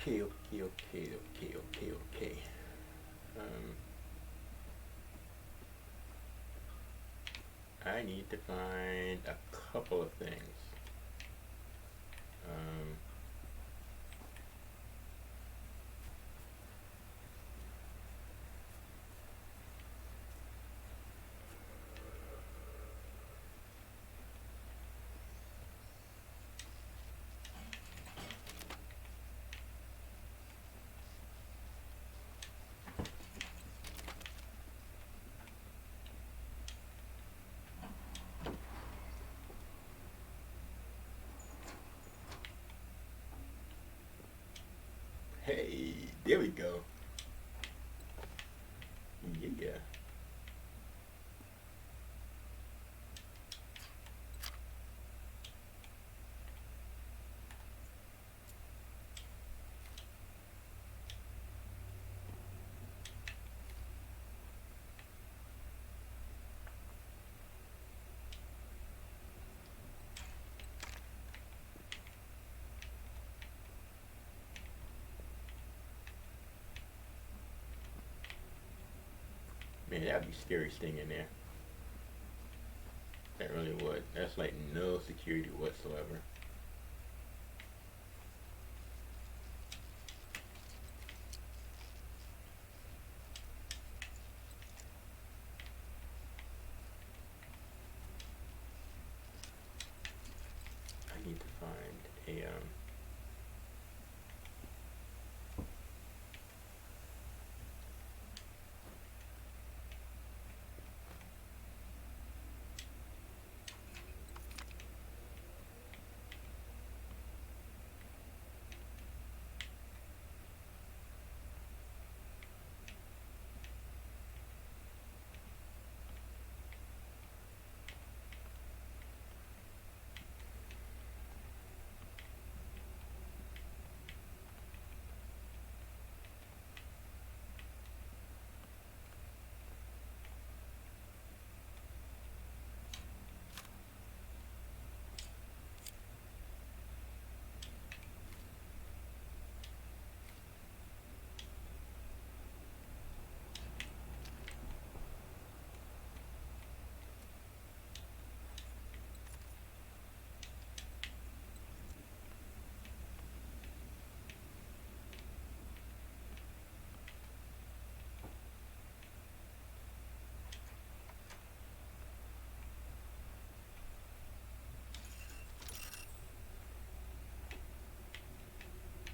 Okay. I need to find a couple of things. Hey, there we go. Yeah. Man, that'd be scary thing in there. That really would. That's like no security whatsoever. I need to find a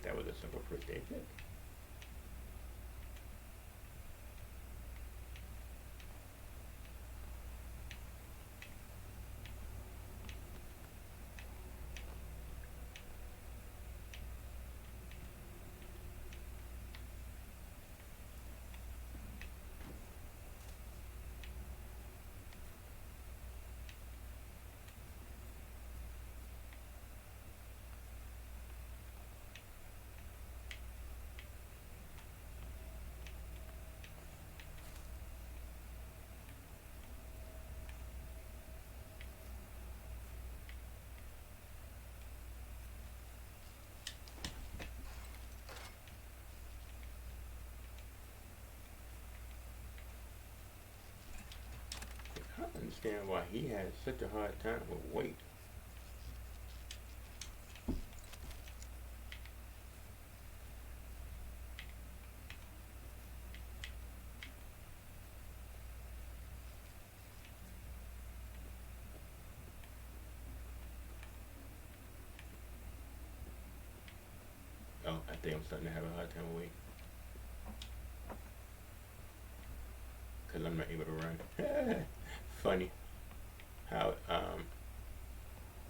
that was a simple first aid kit. I don't understand why he had such a hard time with weight. Oh, I think I'm starting to have a hard time with weight. Because I'm not able to run. Funny how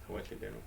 coincidental.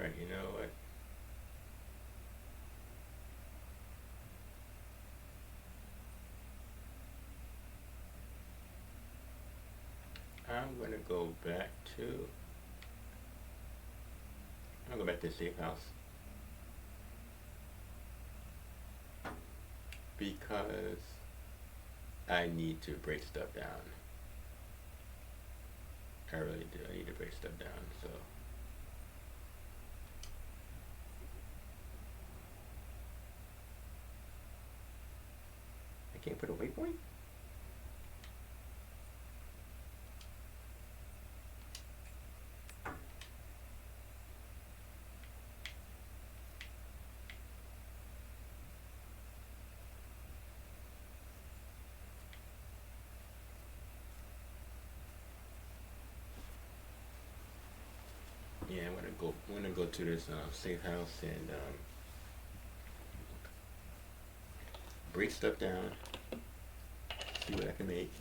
Alright, you know what? I'm gonna go back to I'll go back to safe house. Because I need to break stuff down. I really do. I need to break stuff down, so I can't put a waypoint? Yeah, I'm gonna go to this safe house and break stuff down, see what I can make.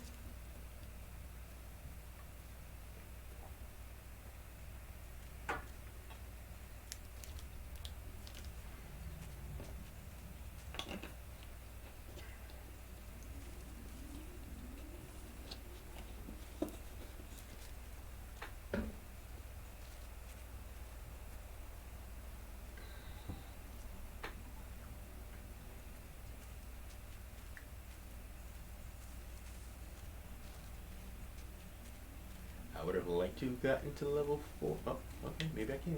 I would have liked to have gotten to level 4. Oh, okay, maybe I can.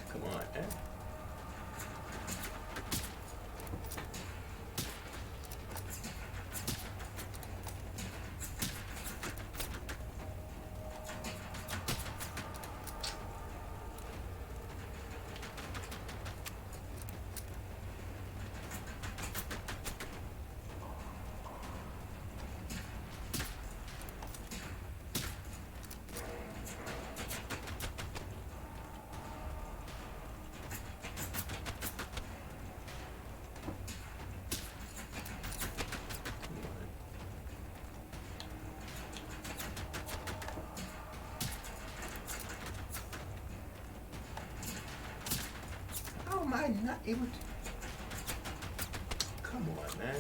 Come on, eh? How am I not able to? Come on, man.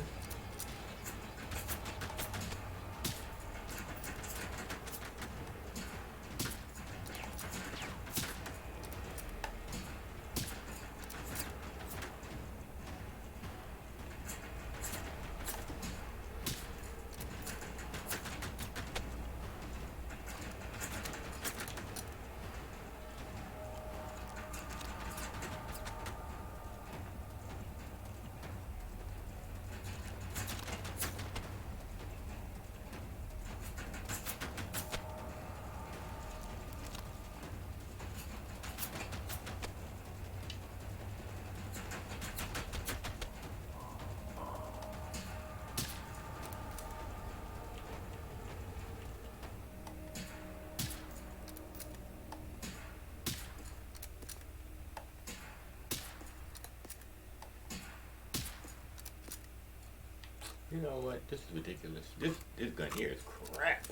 You know what? This is ridiculous. This gun here is crap.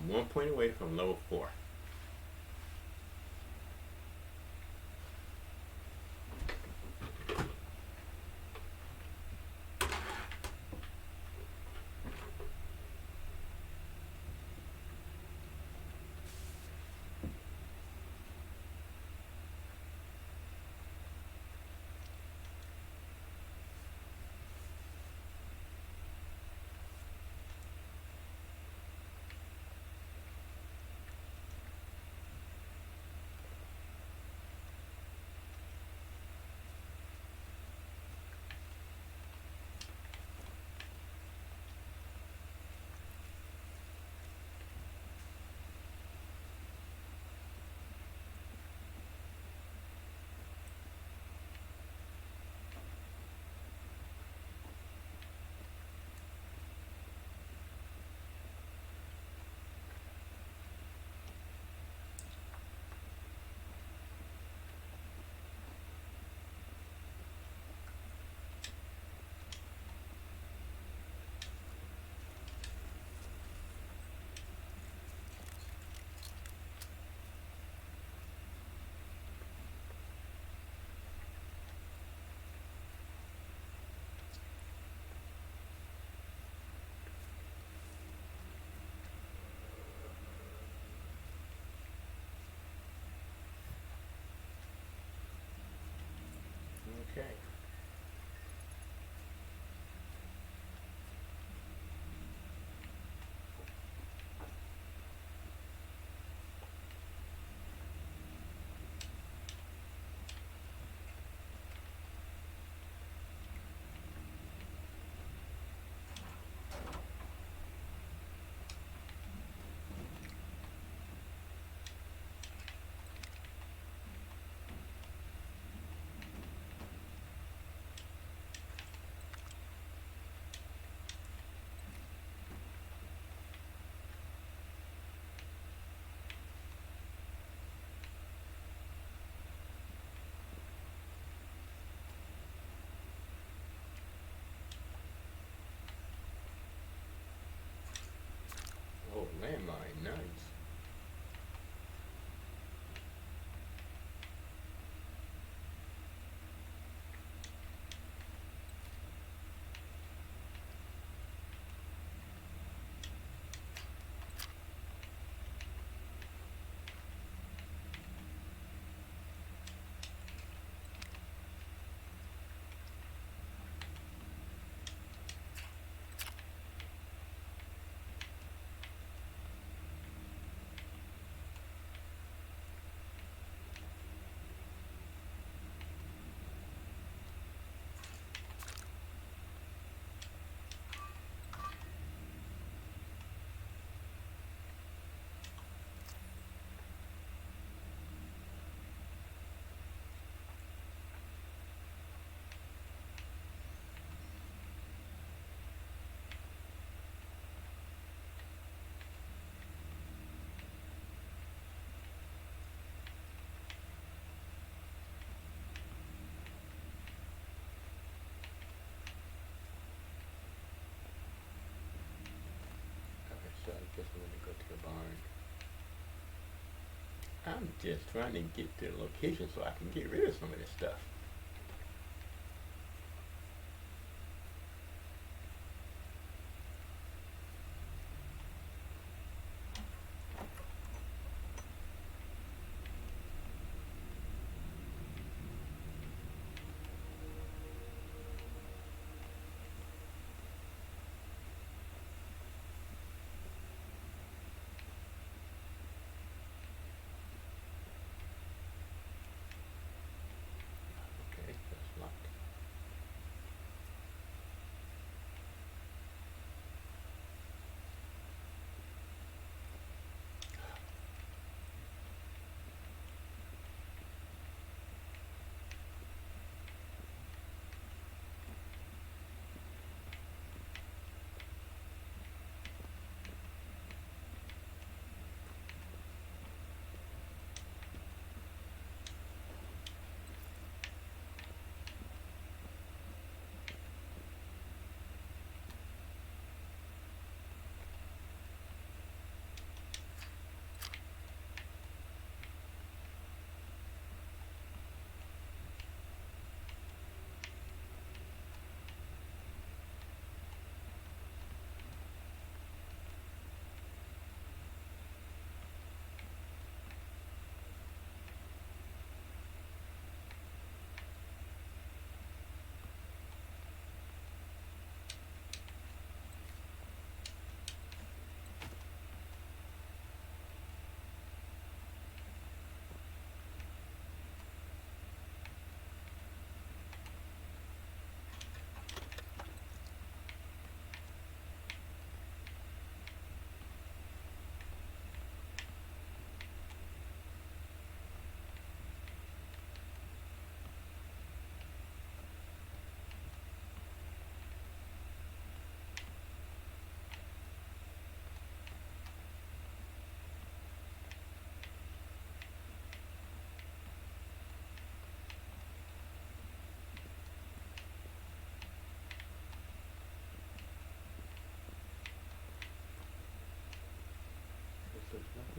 I'm 1 point away from level 4. Okay. Oh, landmine, nice. Okay, so I guess I'm gonna go to the barn. I'm just trying to get to the location so I can get rid of some of this stuff.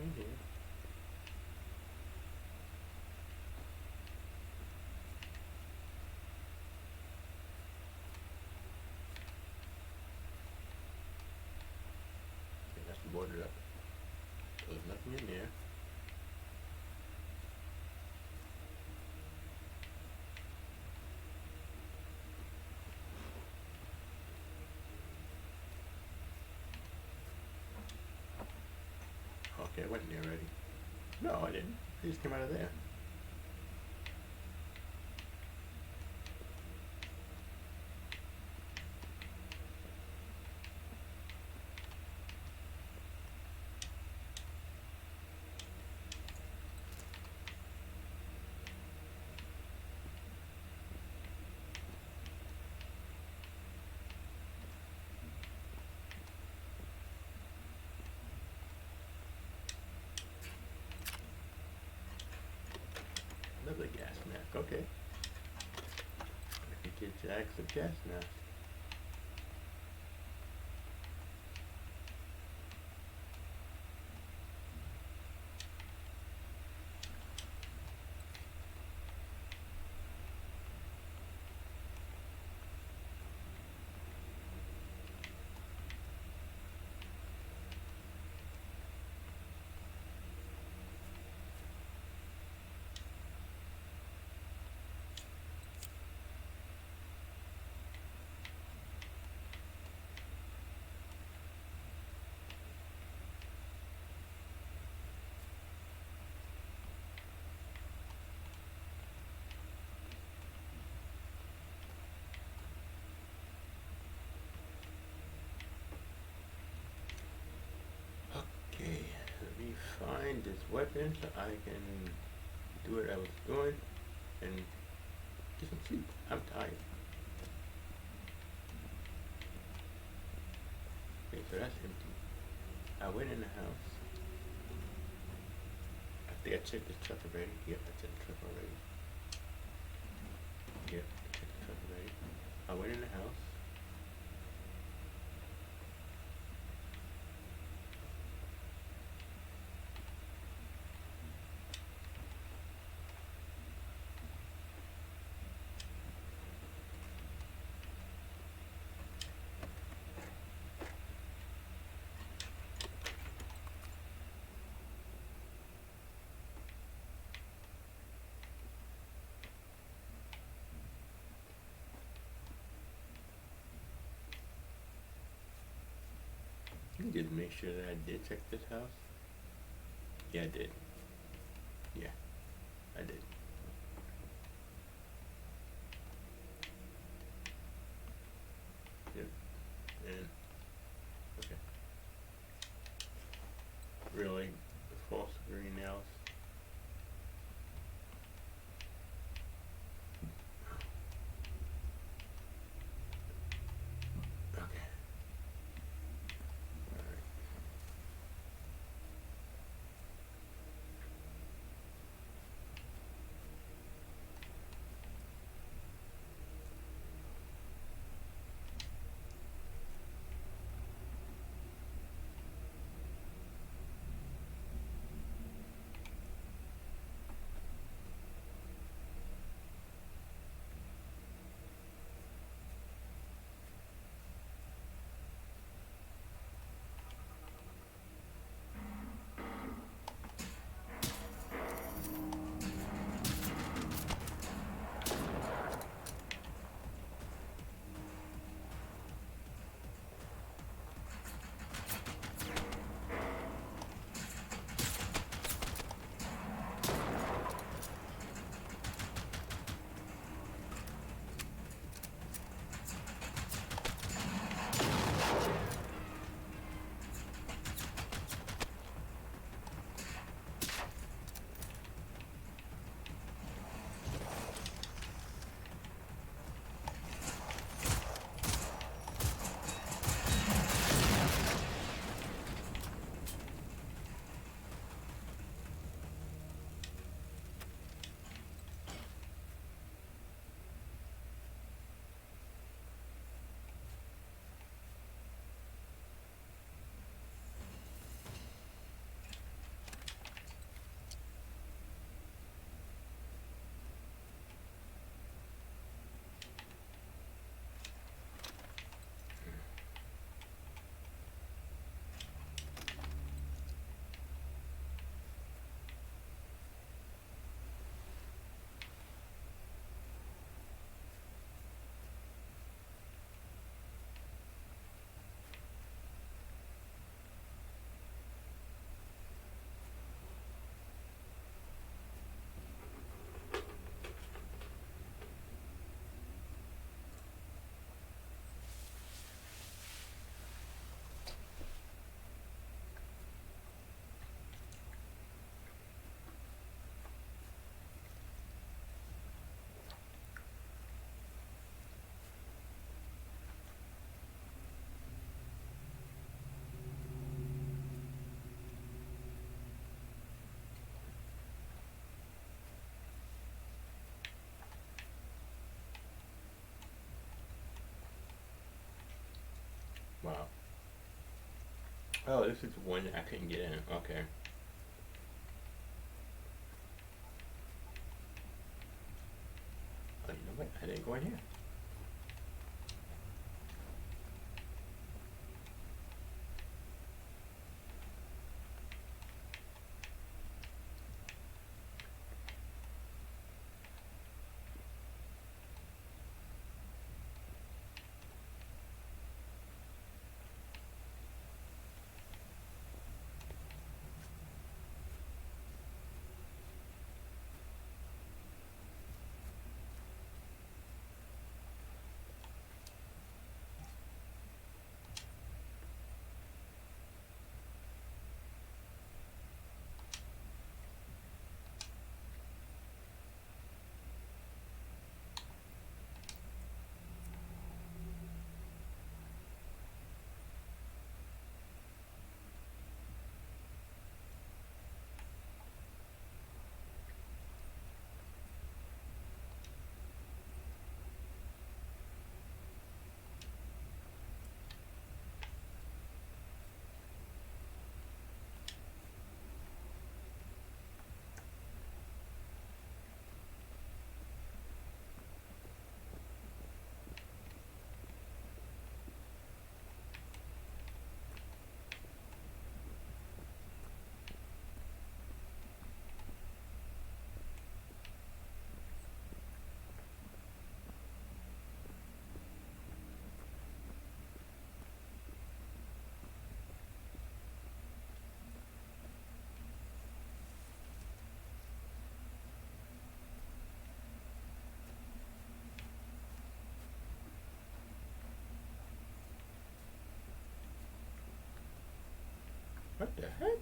in here. Okay, that's boarded up. So there's nothing in there. Okay, I went in there already. No, I didn't. I just came out of there. Another gas mask, okay. I could get Jack some gas mask. Okay, let me find this weapon so I can do what I was doing and get some sleep. I'm tired. Okay, so that's empty. I went in the house. I think I checked the truck already. Yep, I checked the truck already. Yep, I checked the truck already. I went in the house. Let me just make sure that I did check this house. Yeah, I did. Yeah, I did. Yep. And okay. Really, false greenhouse. Okay. All right. Wow. Oh, this is the one I couldn't get in. Okay. Oh, you know what? I didn't go in here. What the heck?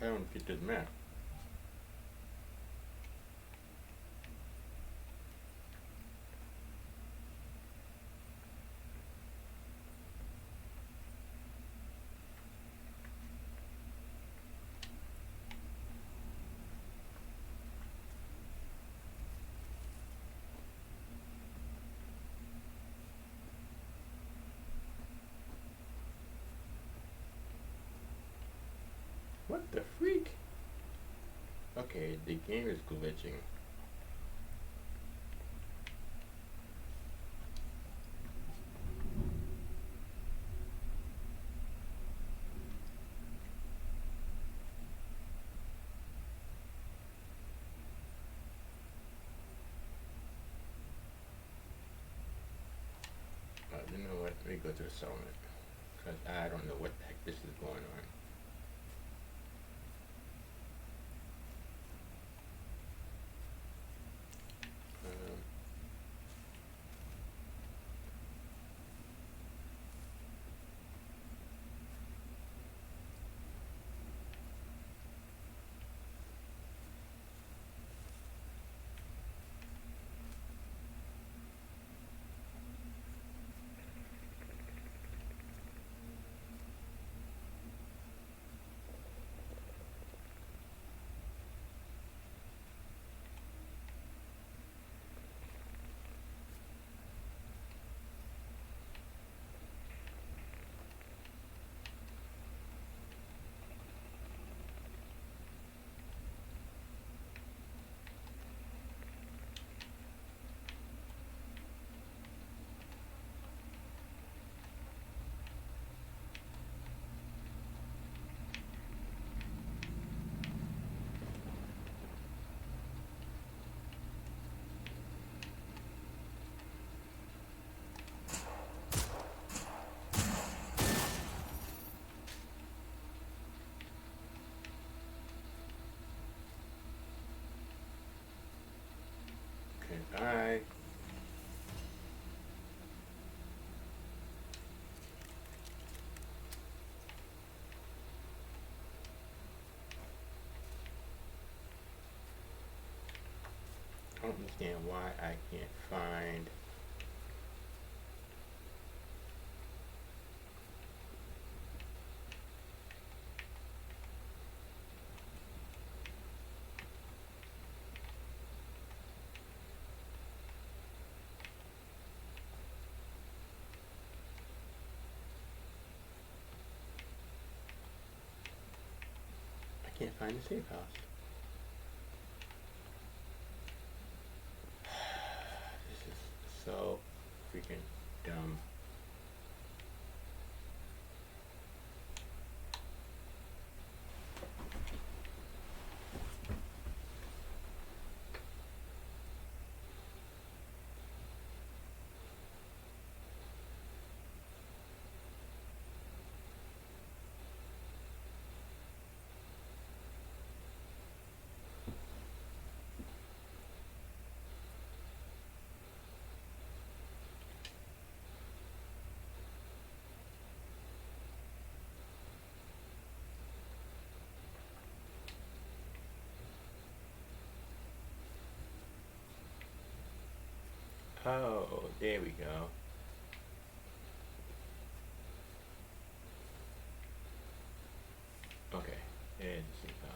I don't get this map. What the freak? Okay, the game is glitching. You know what? Let me go to the settlement. Because I don't know what the heck this is going on. Um, okay, bye. I don't understand why I can't find can't find the safe house. This is so freaking dumb. Oh, there we go. Okay, there's the safe house.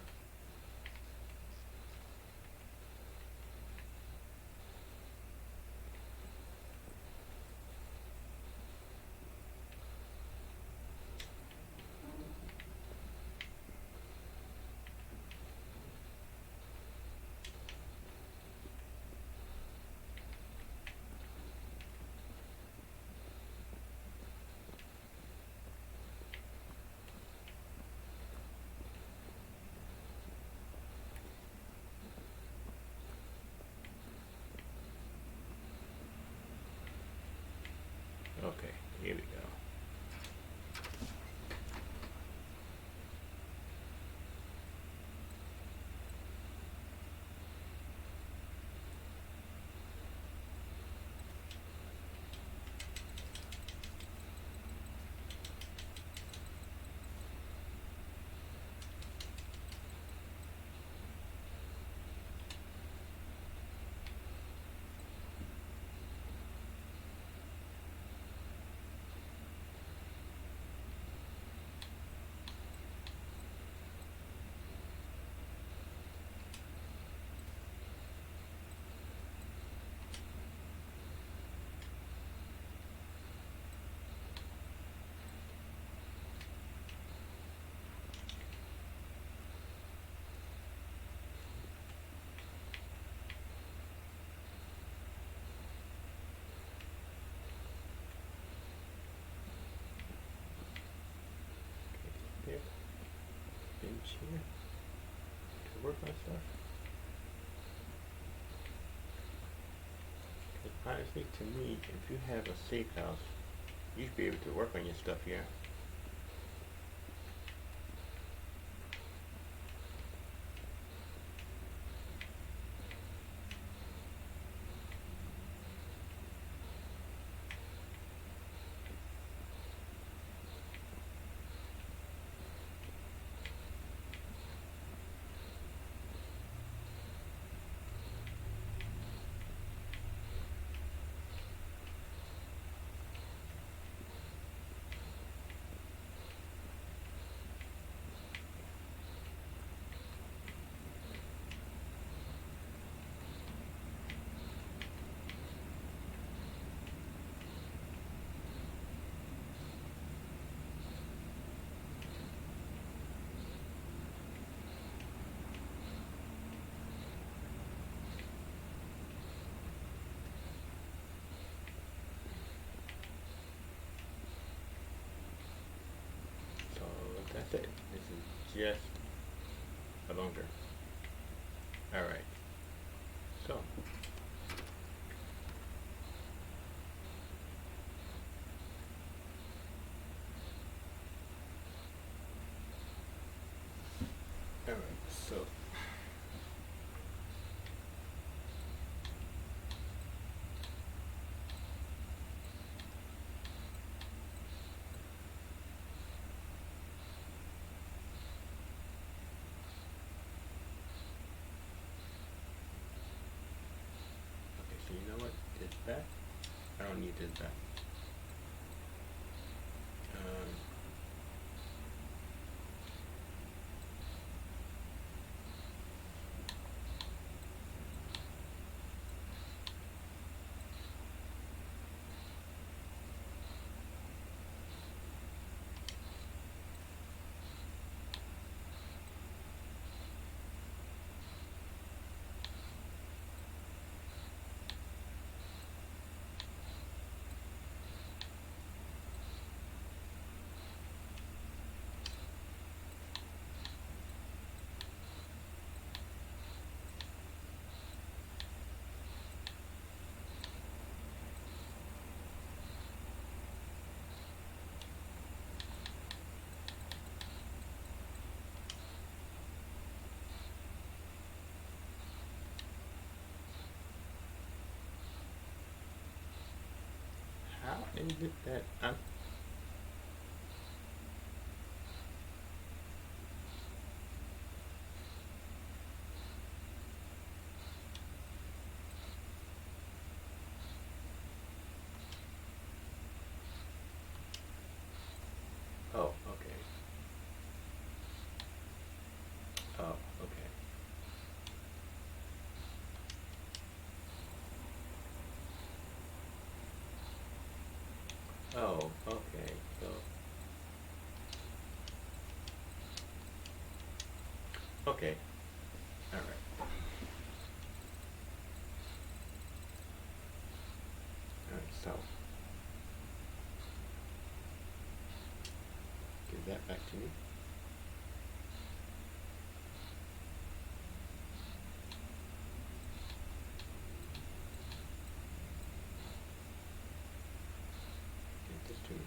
Okay, here we go. Here, bench here to work on stuff. 'Cause honestly, to me, if you have a safe house, you should be able to work on your stuff here. So that's it. This is just a bunker. Alright. So. Alright, so. Okay, so you know what? This back? I don't need this back. Um, And with that, I'm. Oh, okay. Oh, okay. Oh, okay. So, okay. All right. All right. So, give that back to me. Give this to me.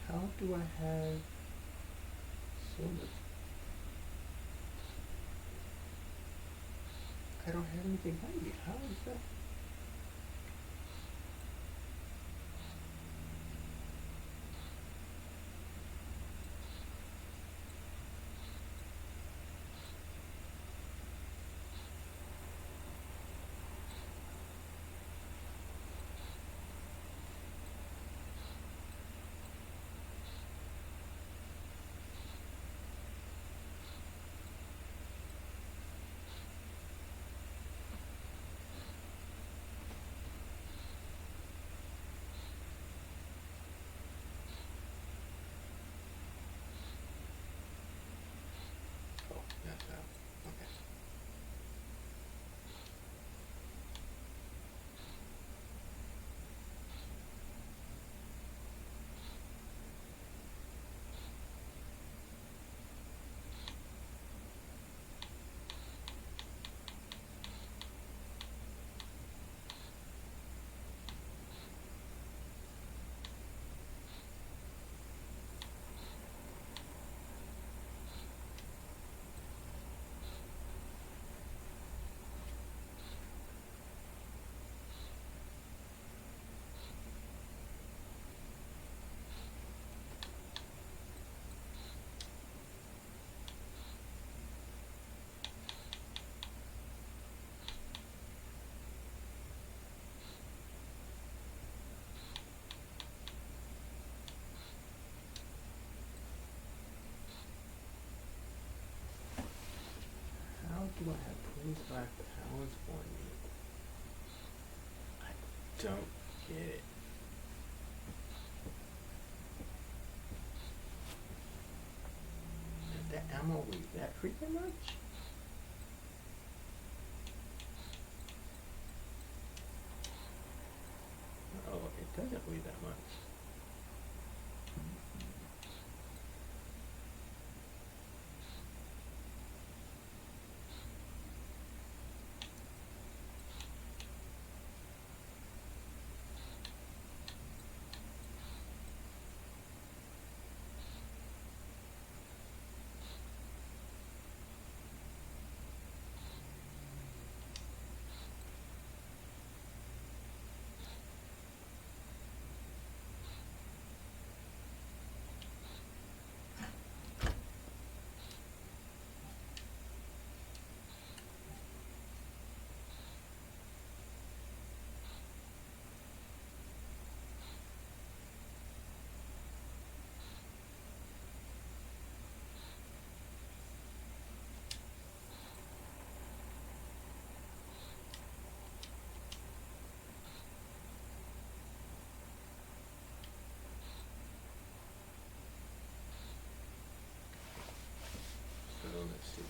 How do I have so much? I don't have anything by me. How is that? These black pounds on me. I don't get it. Is that ammo weigh that freaking much? Oh, it doesn't weigh that much. So let's see.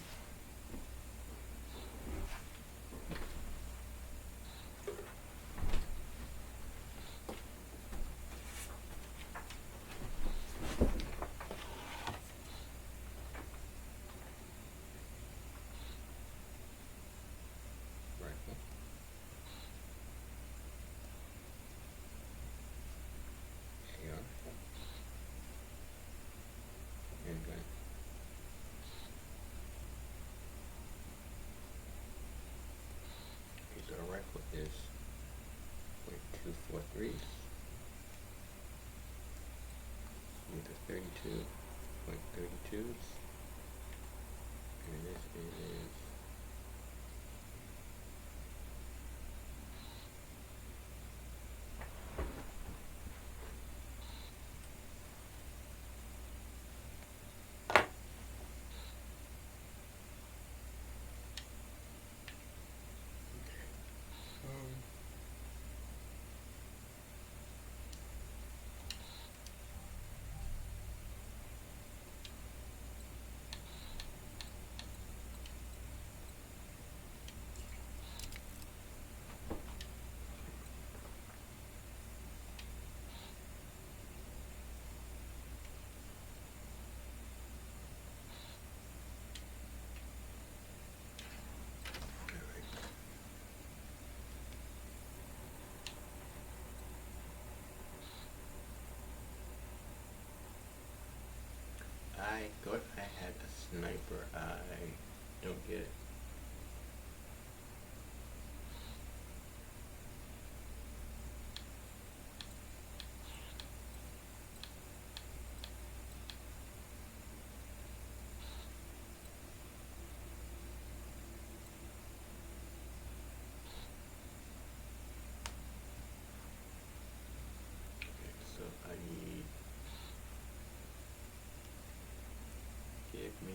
Rifle. AR. Handgun. Okay, so the rifle is .243. With the 32.32s. And this is I thought I had a sniper. I don't get it. Okay, so I need give me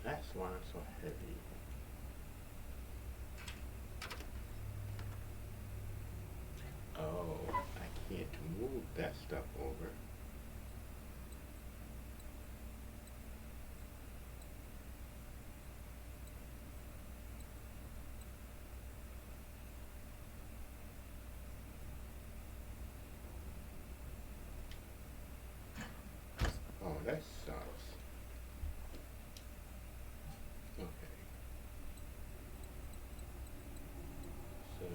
That's why I'm so heavy. Oh, I can't move that stuff over. Oh, that sucks. Okay. So.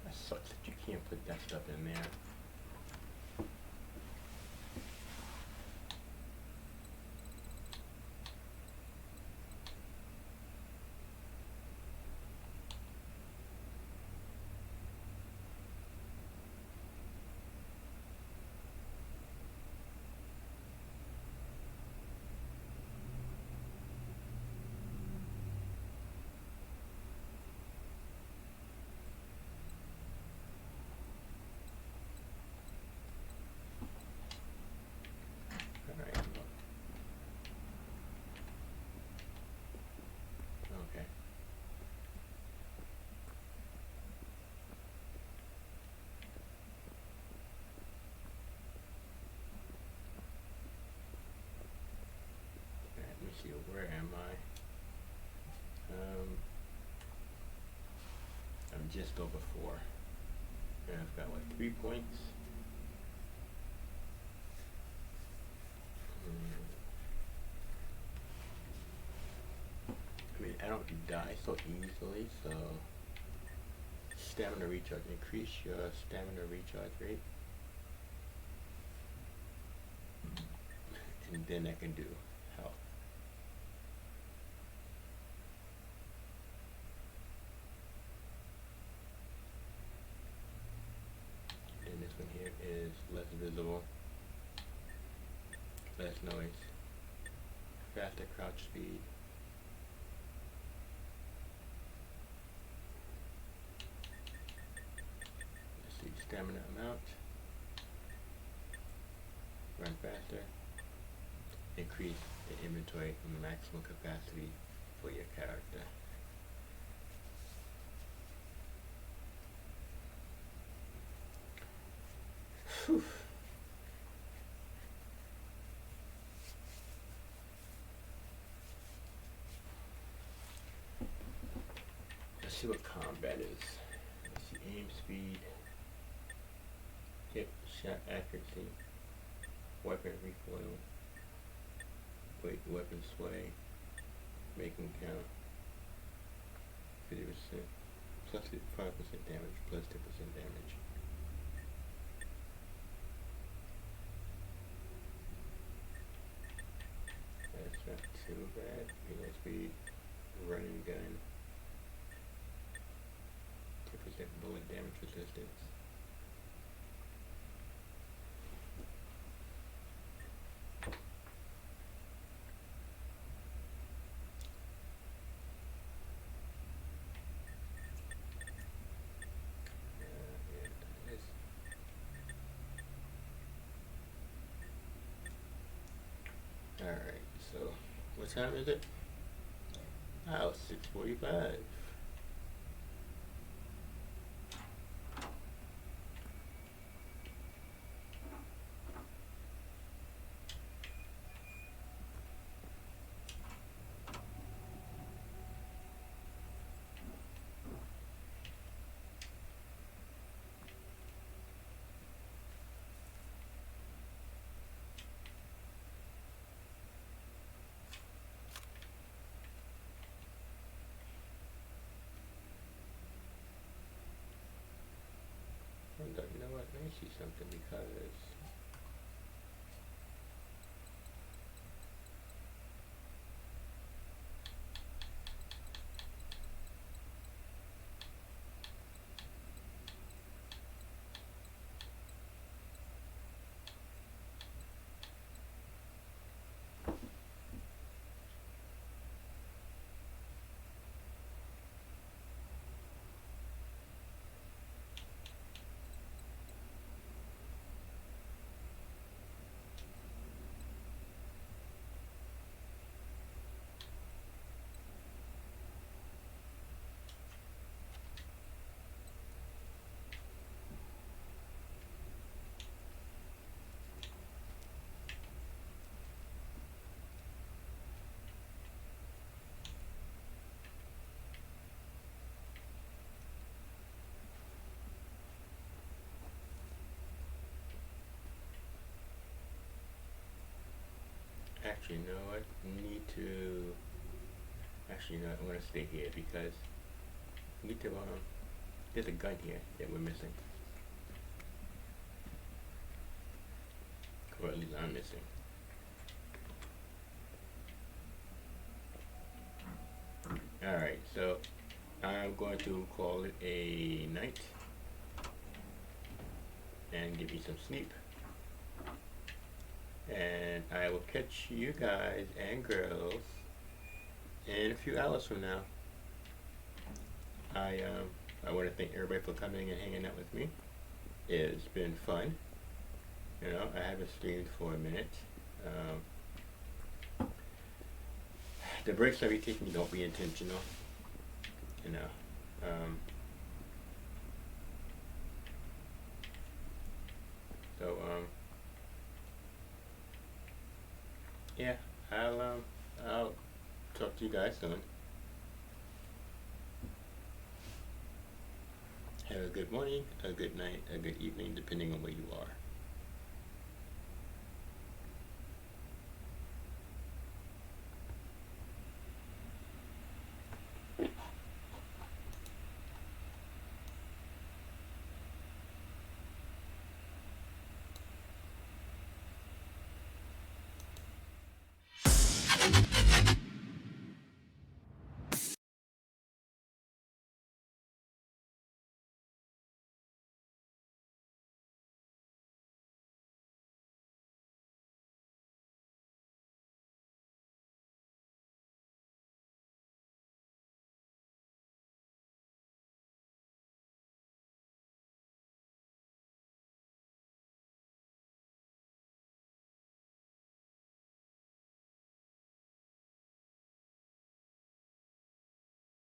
That sucks that you can't put that stuff in there. just over 4. And I've got, what, 3 points? I mean, I don't die so easily, so stamina recharge. Increase your stamina recharge rate. And then I can do health. And this one here is less visible, less noise, faster crouch speed. Let's see, stamina amount, run faster, increase the inventory maximum capacity for your character. Whew. Let's see what combat is. Let's see, aim speed, hit shot accuracy, weapon recoil, wait, weapon sway, making count, 50%, plus 5% damage, plus 10% damage. That's not too bad. Reload speed, running gun, 10% bullet damage resistance. Alright, so what time is it? Oh, 6:45. You know what? Let me see something because actually, no, I need to. Actually, no, I'm gonna stay here because we need to. There's a gun here that we're missing, or at least I'm missing. All right, so I'm going to call it a night and give you some sleep. And I will catch you guys and girls in a few hours from now. I want to thank everybody for coming and hanging out with me. It's been fun. You know, I haven't streamed for a minute. The breaks I be taking don't be intentional. You know. Yeah, I'll talk to you guys soon. Have a good morning, a good night, a good evening, depending on where you are.